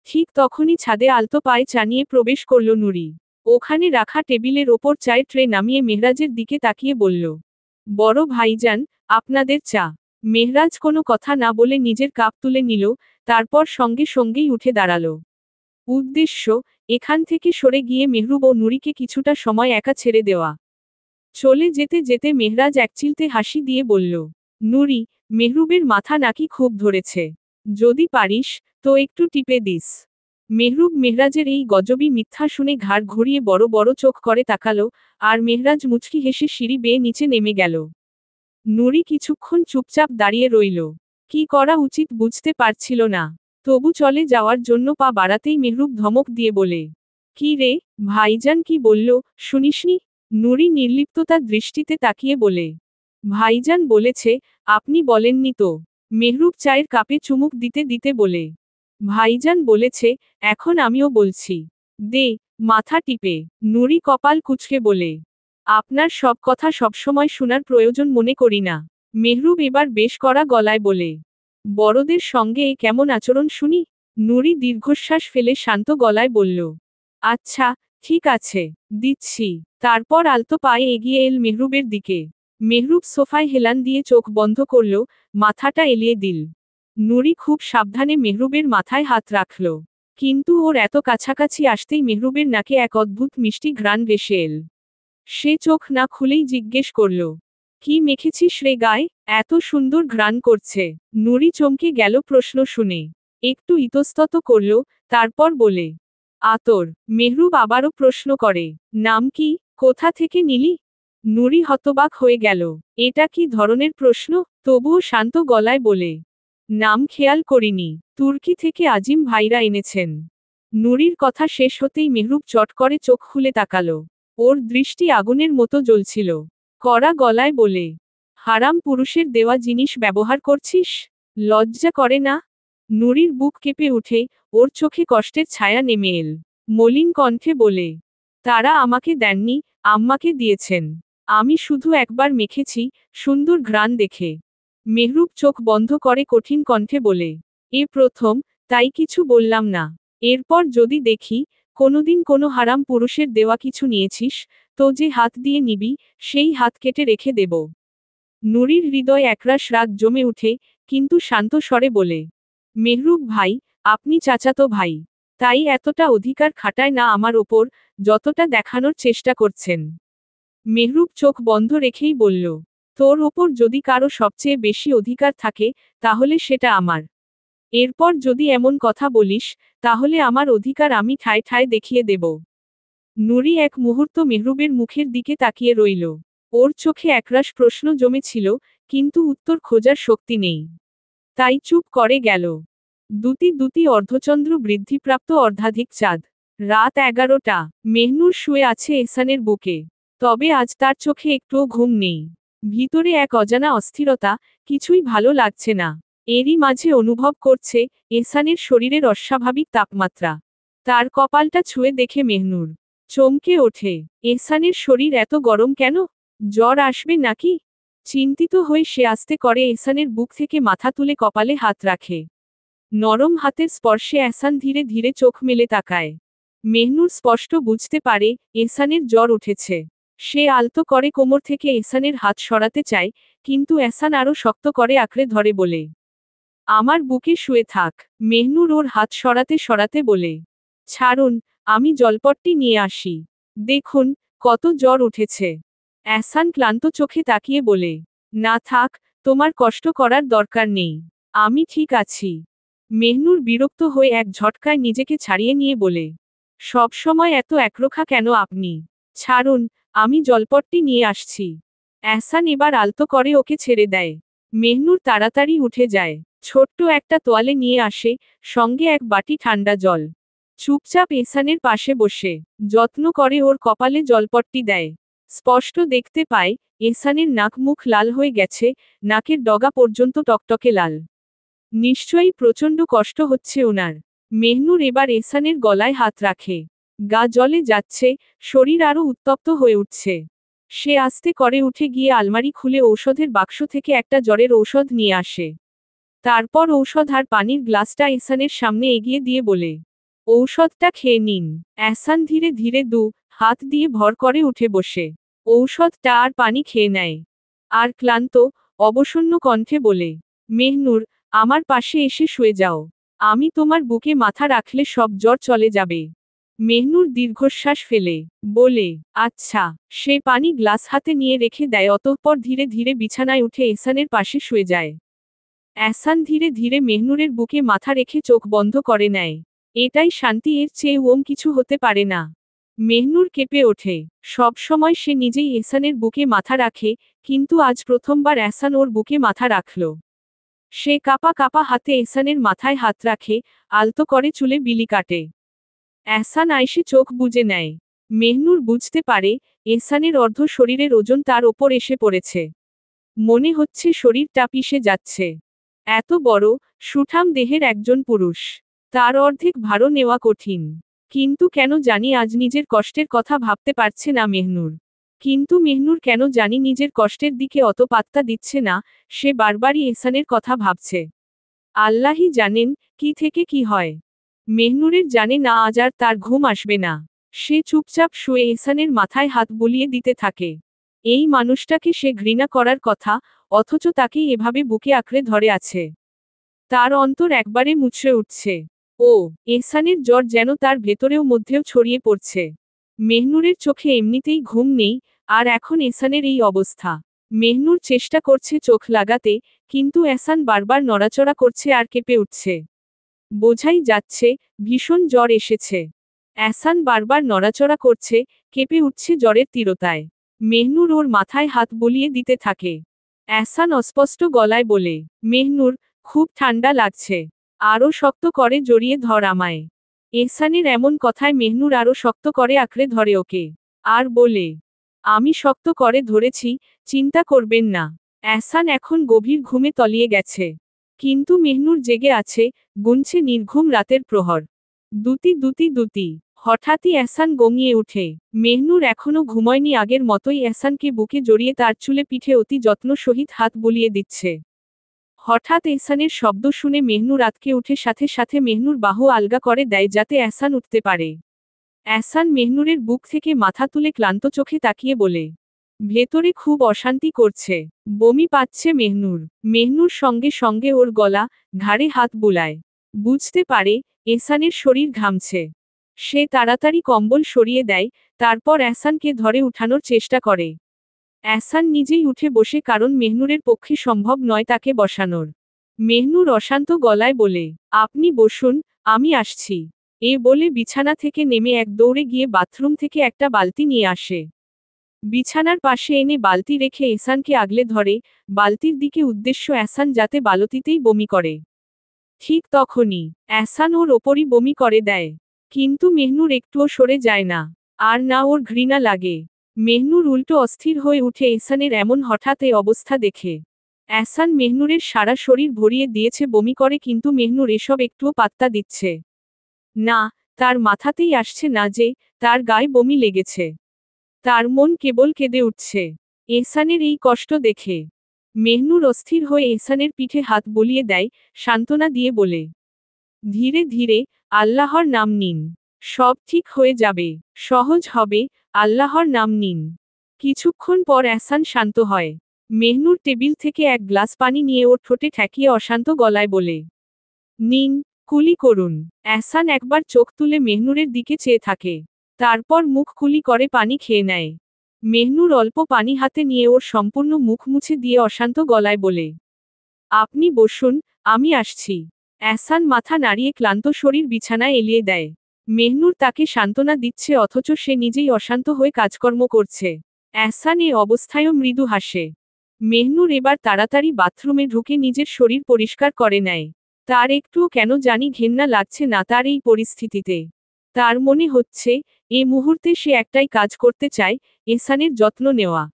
ঠিক তখনই ছাদে আলতো পায়ে চানিয়ে প্রবেশ করল নুরি। ওখানে রাখা টেবিলের ওপর চায়ের ট্রে নামিয়ে মেহরাজের দিকে তাকিয়ে বলল, বড় ভাইজান, আপনাদের চা। মেহরাজ কোনো কথা না বলে নিজের কাপ তুলে নিল, তারপর সঙ্গে সঙ্গেই উঠে দাঁড়ালো। উদ্দেশ্য, এখান থেকে সরে গিয়ে মেহরুব ও নুরিকে কিছুটা সময় একা ছেড়ে দেওয়া। চলে যেতে যেতে মেহরাজ একচিলতে হাসি দিয়ে বলল, নুরি, মেহরুবের মাথা নাকি খুব ধরেছে। যদি পারিস, তো একটু টিপে দিস। মেহরুব মেহরাজের এই গজবি মিথ্যা শুনে ঘাড় ঘুরিয়ে বড় বড় চোখ করে তাকালো, আর মেহরাজ মুচকি হেসে সিঁড়ি বেয়ে নিচে নেমে গেল। নুরি কিছুক্ষণ চুপচাপ দাঁড়িয়ে রইল। কি করা উচিত বুঝতে পারছিল না। তবু চলে যাওয়ার জন্য পা বাড়াতেই মেহরুব ধমক দিয়ে বলে, কি রে, ভাইজান কি বলল, শুনিসনি? নুরি নির্লিপ্ততার দৃষ্টিতে তাকিয়ে বলে, ভাইজান বলেছে, আপনি বলেননি তো। মেহরুব চায়ের কাপে চুমুক দিতে দিতে বলে, ভাইজান বলেছে, এখন আমিও বলছি। দে, মাথা টিপে। নুরি কপাল কুঁচকে বলে, আপনার সব কথা সবসময় শোনার প্রয়োজন মনে করি না। মেহরুব এবার বেশ কড়া গলায় বলে, বড়দের সঙ্গে এ কেমন আচরণ শুনি? নুরি দীর্ঘশ্বাস ফেলে শান্ত গলায় বলল, আচ্ছা, ঠিক আছে, দিচ্ছি। তারপর আলতো পায়ে এগিয়ে এল মেহরুবের দিকে। মেহরুব সোফায় হেলান দিয়ে চোখ বন্ধ করল, মাথাটা এলিয়ে দিল। নুরি খুব সাবধানে মেহরুবের মাথায় হাত রাখল। কিন্তু ওর এত কাছাকাছি আসতেই মেহরুবের নাকে এক অদ্ভুত মিষ্টি ঘ্রাণ ভেসে এল। সে চোখ না খুলেই জিজ্ঞেস করল, কি মেখেছিস রে গায়ে, এত সুন্দর ঘ্রাণ করছে। নুরি চমকে গেল প্রশ্ন শুনে, একটু ইতস্তত করল, তারপর বলে, আতর। মেহরুব আবারও প্রশ্ন করে, নাম কি, কোথা থেকে নিলি? নুরি হতবাক হয়ে গেল, এটা কি ধরনের প্রশ্ন, তবুও শান্ত গলায় বলে, নাম খেয়াল করিনি, তুর্কি থেকে আজিম ভাইরা এনেছেন। নুরির কথা শেষ হতেই মেহরুব চট করে চোখ খুলে তাকালো। ওর দৃষ্টি আগুনের মতো জ্বলছিল। কড়া গলায় বলে, হারাম পুরুষের দেওয়া জিনিস ব্যবহার করছিস? লজ্জা করে না? নুরির বুক কেঁপে উঠে, ওর চোখে কষ্টের ছায়া নেমে এল। মলিন কণ্ঠে বলে, তারা আমাকে দেননি, আম্মাকে দিয়েছেন। আমি শুধু একবার মেখেছি, সুন্দর ঘ্রাণ দেখে। মেহরুব চোখ বন্ধ করে কঠিন কণ্ঠে বলে, এ প্রথম, তাই কিছু বললাম না। এরপর যদি দেখি, কোনোদিন কোনো হারাম পুরুষের দেওয়া কিছু নিয়েছিস, তো যে হাত দিয়ে নিবি, সেই হাত কেটে রেখে দেব। নুরির হৃদয় একরাশ রাগ জমে উঠে, কিন্তু শান্ত স্বরে বলে, মেহরুব ভাই, আপনি চাচাতো ভাই। তাই এতটা অধিকার খাটায় না আমার ওপর, যতটা দেখানোর চেষ্টা করছেন। মেহরুব চোখ বন্ধ রেখেই বলল, তোর ওপর যদি কারো সবচেয়ে বেশি অধিকার থাকে, তাহলে সেটা আমার। এরপর যদি এমন কথা বলিস, তাহলে আমার অধিকার আমি ঠায় ঠায় দেখিয়ে দেব। নুরি এক মুহূর্ত মেহরুবের মুখের দিকে তাকিয়ে রইল। ওর চোখে একরাশ প্রশ্ন জমেছিল, কিন্তু উত্তর খোঁজার শক্তি নেই। তাই চুপ করে গেল। দুটি দুটি অর্ধচন্দ্র বৃদ্ধিপ্রাপ্ত অর্ধাধিক চাঁদ। রাত 11টা। মেহনুর শুয়ে আছে এহসানের বুকে। তবে আজ তার চোখে একটুও ঘুম নেই। ভিতরে এক অজানা অস্থিরতা, কিছুই ভালো লাগছে না। এরই মাঝে অনুভব করছে, এহসানের শরীরের অস্বাভাবিক তাপমাত্রা। তার কপালটা ছুঁয়ে দেখে মেহনুর চমকে ওঠে। এহসানের শরীর এত গরম কেন? জ্বর আসবে নাকি? চিন্তিত হয়ে সে আস্তে করে এহসানের বুক থেকে মাথা তুলে কপালে হাত রাখে। নরম হাতের স্পর্শে এহসান ধীরে ধীরে চোখ মেলে তাকায়। মেহনুর স্পষ্ট বুঝতে পারে, এহসানের জ্বর উঠেছে। সে আলতো করে কোমর থেকে এহসানের হাত সরাতে চায়, কিন্তু এহসান আরও শক্ত করে আঁকড়ে ধরে বলে, আমার বুকে শুয়ে থাক। মেহনুর ওর হাত সরাতে সরাতে বলে, ছাড়ুন, আমি জলপট্টি নিয়ে আসি। দেখুন, কত জ্বর উঠেছে। এহসান ক্লান্ত চোখে তাকিয়ে বলে, না থাক, তোমার কষ্ট করার দরকার নেই। আমি ঠিক আছি। মেহনুর বিরক্ত হয়ে এক ঝটকায় নিজেকে ছাড়িয়ে নিয়ে বলে, সব সময় এত একরোখা কেন আপনি? ছাড়ুন, আমি জলপট্টি নিয়ে আসছি। এহসান এবার আলতো করে ওকে ছেড়ে দেয়। মেহনুর তাড়াতাড়ি উঠে যায়। ছোট্ট একটা তোয়ালে নিয়ে আসে, সঙ্গে এক বাটি ঠান্ডা জল। চুপচাপ এহসানের পাশে বসে যত্ন করে ওর কপালে জলপট্টি দেয়। স্পষ্ট দেখতে পায়, এহসানের নাক মুখ লাল হয়ে গেছে, নাকের ডগা পর্যন্ত টকটকে লাল। নিশ্চয়ই প্রচণ্ড কষ্ট হচ্ছে ওনার। মেহনুর এবার এহসানের গলায় হাত রাখে। গা জ্বলে যাচ্ছে, শরীর আরও উত্তপ্ত হয়ে উঠছে। সে আস্তে করে উঠে গিয়ে আলমারি খুলে ঔষধের বাক্স থেকে একটা জ্বরের ঔষধ নিয়ে আসে। তারপর ঔষধ আর পানির গ্লাসটা এহসানের সামনে এগিয়ে দিয়ে বলে, ঔষধটা খেয়ে নিন। এহসান ধীরে ধীরে হাত দিয়ে ভর করে উঠে বসে ঔষধটা আর পানি খেয়ে নেয়। আর ক্লান্ত, অবসন্ন কণ্ঠে বলে, মেহনুর, আমার পাশে এসে শুয়ে যাও। আমি তোমার বুকে মাথা রাখলে সব জ্বর চলে যাবে। মেহনুর দীর্ঘশ্বাস ফেলে বলে, আচ্ছা। সে পানি গ্লাস হাতে নিয়ে রেখে দেয়, অতঃপর ধীরে ধীরে বিছানায় উঠে এহসানের পাশে শুয়ে যায়। এহসান ধীরে ধীরে মেহনুরের বুকে মাথা রেখে চোখ বন্ধ করে নেয়। এটাই শান্তি, এর চেয়ে কিছু হতে পারে না। মেহনুর কেঁপে ওঠে। সব সময় সে নিজেই এহসানের বুকে মাথা রাখে, কিন্তু আজ প্রথমবার এহসান ওর বুকে মাথা রাখল। সে কাপা কাপা হাতে এহসানের মাথায় হাত রাখে, আলতো করে চুলে বিলি কাটে। এহসান আয়েশে চোখ বুজে নেয়। মেহনুর বুঝতে পারে, এহসানের অর্ধ শরীরের ওজন তার ওপর এসে পড়েছে। মনে হচ্ছে শরীরটা পিষে যাচ্ছে। এত বড়, সুঠাম দেহের একজন পুরুষ। তার অর্ধেক ভারও নেওয়া কঠিন। কিন্তু কেন জানি আজ নিজের কষ্টের কথা ভাবতে পারছে না মেহনুর। কিন্তু মেহনুর কেন জানি নিজের কষ্টের দিকে অত পাত্তা দিচ্ছে না, সে বারবারই এহসানের কথা ভাবছে। আল্লাহই জানেন, কি থেকে কি হয়। মেহনুরের জানে না আজ আর তার ঘুম আসবে না। সে চুপচাপ শুয়ে এহসানের মাথায় হাত বুলিয়ে দিতে থাকে। এই মানুষটাকে সে ঘৃণা করার কথা, অথচ তাকেই এভাবে বুকে আঁকড়ে ধরে আছে। তার অন্তর একবারে মুচড়ে উঠছে। ও এহসানের জ্বর যেন তার ভেতরেও মধ্যেও ছড়িয়ে পড়ছে। মেহনুরের চোখে এমনিতেই ঘুম নেই, আর এখন এহসানের এই অবস্থা। মেহনুর চেষ্টা করছে চোখ লাগাতে, কিন্তু এহসান বারবার নড়াচড়া করছে আর কেঁপে উঠছে। বোঝাই যাচ্ছে, ভীষণ জ্বর এসেছে। এহসান বারবার নড়াচড়া করছে, কেঁপে উঠছে জ্বরের তীব্রতায়। মেহনুর ওর মাথায় হাত বুলিয়ে দিতে থাকে। এহসান অস্পষ্ট গলায় বলে, মেহনুর, খুব ঠান্ডা লাগছে। আরও শক্ত করে জড়িয়ে ধর আমায়। এহসানের এমন কথায় মেহনুর আরও শক্ত করে আঁকড়ে ধরে ওকে। আর বলে, আমি শক্ত করে ধরেছি, চিন্তা করবেন না। এহসান এখন গভীর ঘুমে তলিয়ে গেছে। কিন্তু মেহনুর জেগে আছে, গুনছে নির্ঘুম রাতের প্রহর। দুতি দুতি দুতি। হঠাৎই এহসান গঙিয়ে উঠে। মেহনুর এখনো ঘুমোয়নি, আগের মতোই এহসানকে বুকে জড়িয়ে তার চুলে পিঠে অতি যত্ন সহিত হাত বুলিয়ে দিচ্ছে। হঠাৎ এহসানের শব্দ শুনে মেহনুর আঁতকে উঠে, সাথে সাথে মেহনুর বাহু আলগা করে দেয় যাতে এহসান উঠতে পারে। এহসান মেহনুরের বুক থেকে মাথা তুলে ক্লান্ত চোখে তাকিয়ে বলে, ভেতরে খুব অশান্তি করছে, বমি পাচ্ছে মেহনুর। মেহনুর সঙ্গে সঙ্গে ওর গলা, ঘাড়ে হাত বুলায়। বুঝতে পারে এহসানের শরীর ঘামছে। সে তাড়াতাড়ি কম্বল সরিয়ে দেয়, তারপর এহসানকে ধরে উঠানোর চেষ্টা করে। এহসান নিজেই উঠে বসে, কারণ মেহনুরের পক্ষে সম্ভব নয় তাকে বসানোর। মেহনুর অশান্ত গলায় বলে, আপনি বসুন, আমি আসছি। এ বলে বিছানা থেকে নেমে এক দৌড়ে গিয়ে বাথরুম থেকে একটা বালতি নিয়ে আসে। বিছানার পাশে এনে বালতি রেখে এহসানকে আগলে ধরে, বালতির দিকে উদ্দেশ্য এহসান যাতে বালতিতেই বমি করে। ঠিক তখনই এহসান ওর ওপরই বমি করে দেয়। কিন্তু মেহনুর একটুও সরে যায় না। আর না ওর ঘৃণা লাগে। মেহনুর উল্টো অস্থির হয়ে উঠে এহসানের এমন হঠাৎ এ অবস্থা দেখে। এহসান মেহনুরের সারা শরীর ভরিয়ে দিয়েছে বমি করে, কিন্তু মেহনুর এসব একটুও পাত্তা দিচ্ছে না। তার মাথাতেই আসছে না যে তার গায়ে বমি লেগেছে। তার মন কেবল কেঁদে উঠছে এহসানের এই কষ্ট দেখে। মেহনুর অস্থির হয়ে এহসানের পিঠে হাত বুলিয়ে দেয়, সান্ত্বনা দিয়ে বলে, ধীরে ধীরে, আল্লাহর নাম নিন। সব ঠিক হয়ে যাবে, সহজ হবে, আল্লাহর নাম নিন। কিছুক্ষণ পর এহসান শান্ত হয়। মেহনুর টেবিল থেকে এক গ্লাস পানি নিয়ে ওর ঠোঁটে ঠেকিয়ে অশান্ত গলায় বলে, নিন, কুলি করুন। এহসান একবার চোখ তুলে মেহনুরের দিকে চেয়ে থাকে। তারপর মুখ কুলি করে পানি খেয়ে নেয়। মেহনুর অল্প পানি হাতে নিয়ে ওর সম্পূর্ণ মুখ মুছে দিয়ে অশান্ত গলায় বলে, আপনি বসুন, আমি আসছি। এহসান মাথা নাড়িয়ে ক্লান্ত শরীর বিছানায় এলিয়ে দেয়। মেহনুর তাকে সান্ত্বনা দিচ্ছে, অথচ সে নিজেই অশান্ত হয়ে কাজকর্ম করছে। এহসান এ অবস্থায়ও মৃদু হাসে। মেহনুর এবার তাড়াতাড়ি বাথরুমে ঢুকে নিজের শরীর পরিষ্কার করে নেয়। তার একটুও কেন জানি ঘেন্না লাগছে না তার এই পরিস্থিতিতে। তার মনে হচ্ছে, এ মুহূর্তে সে একটাই কাজ করতে চায়, এহসানের যত্ন নেওয়া।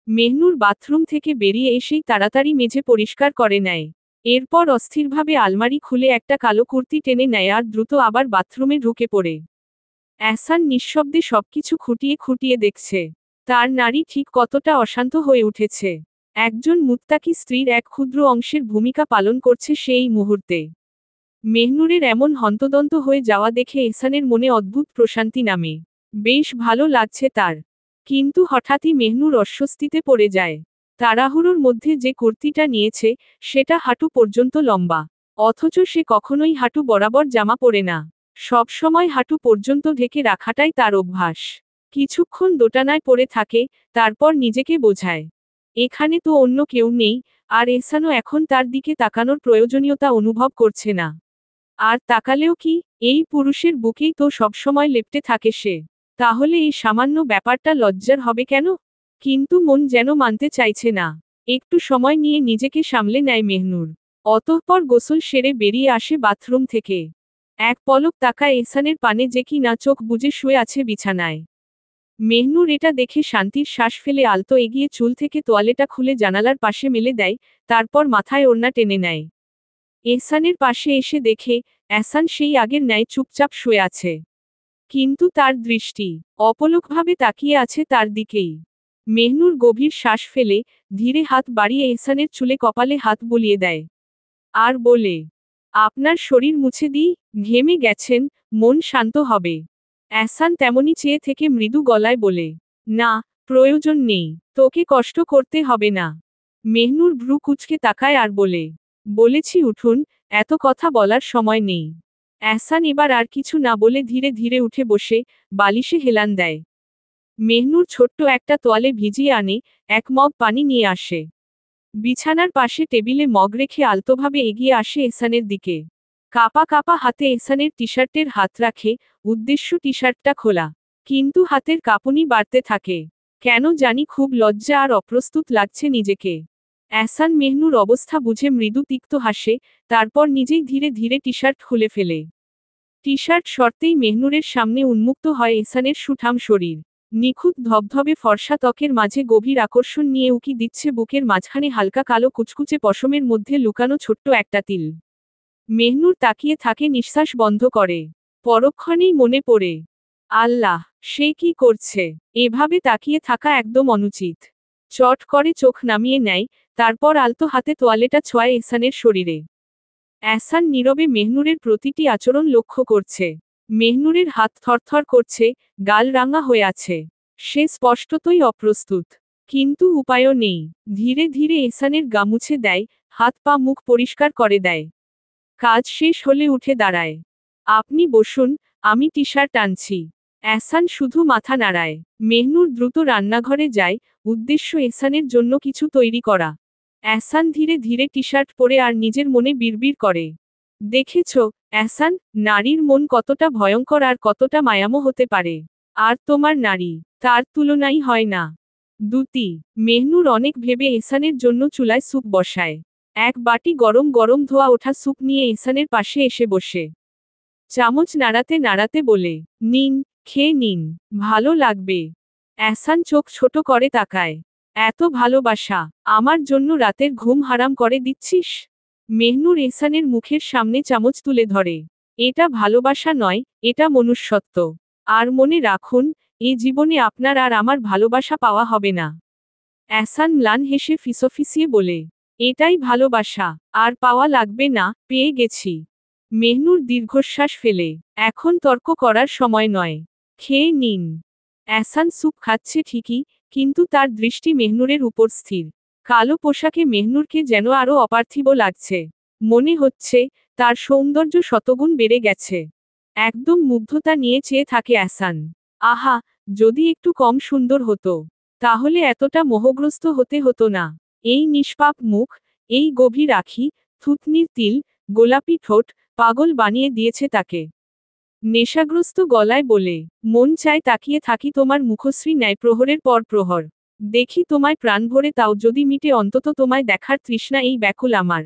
মেহনুর বাথরুম থেকে বেরিয়ে এসেই তাড়াতাড়ি মেঝে পরিষ্কার করে নেয়। এরপর অস্থিরভাবে আলমারি খুলে একটা কালো কুর্তি টেনে নেয় আর দ্রুত আবার বাথরুমে ঢুকে পড়ে। এহসান নিঃশব্দে সবকিছু খুঁটিয়ে খুঁটিয়ে দেখছে। তার নারী ঠিক কতটা অশান্ত হয়ে উঠেছে। একজন মুত্তাকি স্ত্রীর এক ক্ষুদ্র অংশের ভূমিকা পালন করছে সেই মুহূর্তে। মেহনুরের এমন হন্তদন্ত হয়ে যাওয়া দেখে এহসানের মনে অদ্ভুত প্রশান্তি নামে। বেশ ভালো লাগছে তার। কিন্তু হঠাৎই মেহনুর অস্বস্তিতে পড়ে যায়। তাড়াহুড়োর মধ্যে যে কুর্তিটা নিয়েছে, সেটা হাঁটু পর্যন্ত লম্বা। অথচ সে কখনোই হাঁটু বরাবর জামা পরে না। সব সময় হাঁটু পর্যন্ত ঢেকে রাখাটাই তার অভ্যাস। কিছুক্ষণ দোটানায় পড়ে থাকে, তারপর নিজেকে বোঝায়, এখানে তো অন্য কেউ নেই, আর এহসানও এখন তার দিকে তাকানোর প্রয়োজনীয়তা অনুভব করছে না। আর তাকালেও কি, এই পুরুষের বুকেই তো সবসময় লেপ্টে থাকে সে। তাহলে এই সামান্য ব্যাপারটা লজ্জার হবে কেন? কিন্তু মন যেন মানতে চাইছে না। একটু সময় নিয়ে নিজেকে সামলে নেয় মেহনুর। অতঃপর গোসল সেরে বেরিয়ে আসে বাথরুম থেকে। এক পলক তাকায় এহসানের পানে, যে কি না চোখ বুজে শুয়ে আছে বিছানায়। মেহনুর এটা দেখে শান্তির শ্বাস ফেলে আলতো এগিয়ে চুল থেকে তোয়ালেটা খুলে জানালার পাশে মেলে দেয়, তারপর মাথায় ওড়না টেনে নেয়। এহসানের পাশে এসে দেখে, এহসান সেই আগের ন্যায় চুপচাপ শুয়ে আছে। কিন্তু তার দৃষ্টি অপলকভাবে তাকিয়ে আছে তার দিকেই। মেহনুর গভীর শ্বাস ফেলে, ধীরে হাত বাড়িয়ে এহসানের চুলে কপালে হাত বুলিয়ে দেয়। আর বলে, আপনার শরীর মুছে দিই, ঘেমে গেছেন, মন শান্ত হবে। এহসান তেমনি চেয়ে থেকে মৃদু গলায় বলে, না, প্রয়োজন নেই, তোকে কষ্ট করতে হবে না। মেহনুর ভ্রু কুঁচকে তাকায় আর বলে, বলেছি উঠুন, এত কথা বলার সময় নেই। এহসান এবার আর কিছু না বলে ধীরে ধীরে উঠে বসে বালিশে হেলান দেয়। মেহনুর ছোট্ট একটা তোয়ালে ভিজিয়ে আনে, এক মগ পানি নিয়ে আসে। বিছানার পাশে টেবিলে মগ রেখে আলতোভাবে এগিয়ে আসে এহসানের দিকে। কাপা কাপা হাতে এহসানের টি-শার্টের হাত রাখে, উদ্দেশ্য টি-শার্টটা খোলা। কিন্তু হাতের কাঁপুনি বাড়তে থাকে। কেন জানি খুব লজ্জা আর অপ্রস্তুত লাগছে নিজেকে। এহসান মেহনুর অবস্থা বুঝে মৃদু তিক্ত হাসে, তারপর নিজেই ধীরে ধীরে টি-শার্ট খুলে ফেলে। টি-শার্ট সরতেই মেহনুরের সামনে উন্মুক্ত হয় এহসানের সুঠাম শরীর। নিখুঁত ধবধবে ফর্সা ত্বকের মাঝে গভীর আকর্ষণ নিয়ে উকি দিচ্ছে বুকের মাঝখানে হালকা কালো কুচকুচে পশমের মধ্যে লুকানো ছোট্ট একটা তিল। মেহনুর তাকিয়ে থাকে, নিঃশ্বাস বন্ধ করে। পরক্ষণেই মনে পড়ে, আল্লাহ, সে কি করছে? এভাবে তাকিয়ে থাকা একদম অনুচিত। চট করে চোখ নামিয়ে নেয়, তারপর আলতো হাতে তোয়ালেটা ছোঁয়ায় এহসানের শরীরে। এহসান নীরবে মেহনুরের প্রতিটি আচরণ লক্ষ্য করছে। মেহনুরের হাত থরথর করছে, গাল রাঙা হয়ে আছে। সে স্পষ্টতই অপ্রস্তুত। কিন্তু উপায়ও নেই। ধীরে ধীরে এহসানের গা মুছে দেয়, হাত পা মুখ পরিষ্কার করে দেয়। কাজ শেষ হলে উঠে দাঁড়ায়। আপনি বসুন, আমি টি-শার্ট আনছি। এহসান শুধু মাথা নাড়ায়। মেহনুর দ্রুত রান্নাঘরে যায়, উদ্দেশ্য এহসানের জন্য কিছু তৈরি করা। এহসান ধীরে ধীরে টি-শার্ট পরে আর নিজের মনে বিড়বিড় করে। দেখেছ, এহসান, নারীর মন কতটা ভয়ঙ্কর আর কতটা মায়ামো হতে পারে। আর তোমার নারী, তার তুলনাই হয় না। দুতি, মেহনুর অনেক ভেবে এহসানের জন্য চুলায় স্যুপ বসায়। এক বাটি গরম গরম ধোয়া ওঠা স্যুপ নিয়ে এহসানের পাশে এসে বসে। চামচ নাড়াতে নাড়াতে বলে, নিন, খেয়ে নিন, ভালো লাগবে। এহসান চোখ ছোট করে তাকায়। এত ভালোবাসা, আমার জন্য রাতের ঘুম হারাম করে দিচ্ছিস? মেহনুর এহসানের মুখের সামনে চামচ তুলে ধরে। এটা ভালোবাসা নয়, এটা মনুষ্যত্ব। আর মনে রাখুন, এ জীবনে আপনার আর আমার ভালোবাসা পাওয়া হবে না। এহসান ম্লান হেসে ফিসফিসিয়ে বলে, এটাই ভালোবাসা, আর পাওয়া লাগবে না, পেয়ে গেছি। মেহনুর দীর্ঘশ্বাস ফেলে, এখন তর্ক করার সময় নয়। খেয়ে নিন। এহসান স্যুপ খাচ্ছে ঠিকই, কিন্তু তার দৃষ্টি মেহনুরের উপর স্থির। কালো পোশাকে মেহনুরকে যেন আরও অপার্থিব লাগছে। মনে হচ্ছে, তার সৌন্দর্য শতগুণ বেড়ে গেছে। একদম মুগ্ধতা নিয়ে চেয়ে থাকে এহসান। আহা, যদি একটু কম সুন্দর হতো, তাহলে এতটা মোহগ্রস্ত হতে হতো না। এই নিষ্পাপ মুখ, এই গভীর আঁখি, থুতনির তিল, গোলাপি ঠোঁট, পাগল বানিয়ে দিয়েছে তাকে। নেশাগ্রস্ত গলায় বলে, মন চায় তাকিয়ে থাকি তোমার মুখশ্রী ন্যায় প্রহরের পর প্রহর। দেখি তোমায় প্রাণ ভরে, তাও যদি মিটে অন্তত তোমায় দেখার তৃষ্ণা এই ব্যাকুল আমার।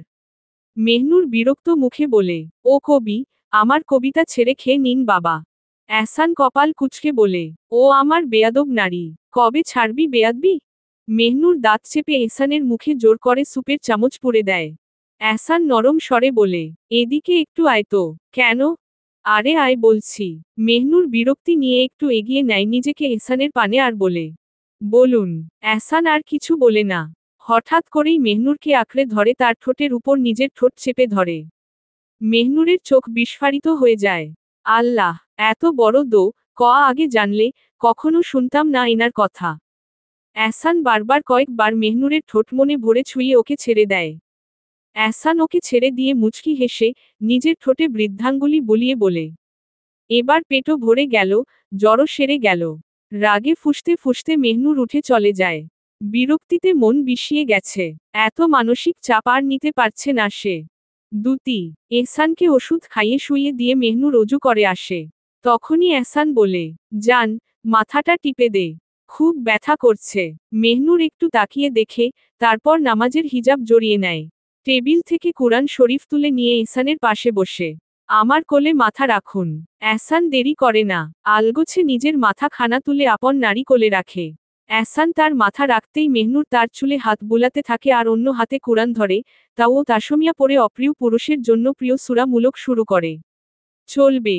মেহনুর বিরক্ত মুখে বলে, ও কবি, আমার কবিতা ছেড়ে খেয়ে নিন বাবা। এহসান কপাল কুঁচকে বলে, ও আমার বেয়াদব নারী, কবে ছাড়বি বেয়াদবি? মেহনুর দাঁত চেপে এহসানের মুখে জোর করে স্যুপের চামচ পুরে দেয়। এহসান নরম স্বরে বলে, এদিকে একটু আয় তো। কেন? আরে আয় বলছি। মেহনুর বিরক্তি নিয়ে একটু এগিয়ে নেয় নিজেকে এহসানের পানে আর বলে, বলুন। এহসান আর কিছু বলে না। হঠাৎ করেই মেহনুরকে আঁকড়ে ধরে, তার ঠোঁটের উপর নিজের ঠোঁট চেপে ধরে। মেহনুরের চোখ বিস্ফারিত হয়ে যায়। আল্লাহ, এত বড় দো, আগে জানলে, কখনো শুনতাম না এনার কথা। এহসান বারবার কয়েকবার মেহনুরের ঠোঁট মনে ভরে ছুঁয়ে ওকে ছেড়ে দেয়। এহসান ওকে ছেড়ে দিয়ে মুচকি হেসে, নিজের ঠোঁটে বৃদ্ধাঙ্গুলি বুলিয়ে বলে, এবার পেটও ভরে গেল, জ্বরও সেরে গেল। রাগে ফুঁসতে ফুঁসতে মেহনুর উঠে চলে যায়। বিরক্তিতে মন বিষিয়ে গেছে। এত মানসিক চাপ আর নিতে পারছে না সে। দুতি, এহসানকে ওষুধ খাইয়ে শুইয়ে দিয়ে মেহনুর অজু করে আসে। তখনই এহসান বলে, যান, মাথাটা টিপে দে, খুব ব্যথা করছে। মেহনুর একটু তাকিয়ে দেখে, তারপর নামাজের হিজাব জড়িয়ে নেয়। টেবিল থেকে কুরআন শরীফ তুলে নিয়ে এহসানের পাশে বসে, আমার কোলে মাথা রাখুন। এহসান দেরি করে না, আলগোছে নিজের মাথা খানা তুলে আপন নারী কোলে রাখে। এহসান তার মাথা রাখতেই মেহনুর তার চুলে হাত বুলাতে থাকে আর অন্য হাতে কুরআন ধরে, তাও তাসমিয়া পড়ে অপ্রিয় পুরুষের জন্য প্রিয় সূরা মূলক শুরু করে। চলবে।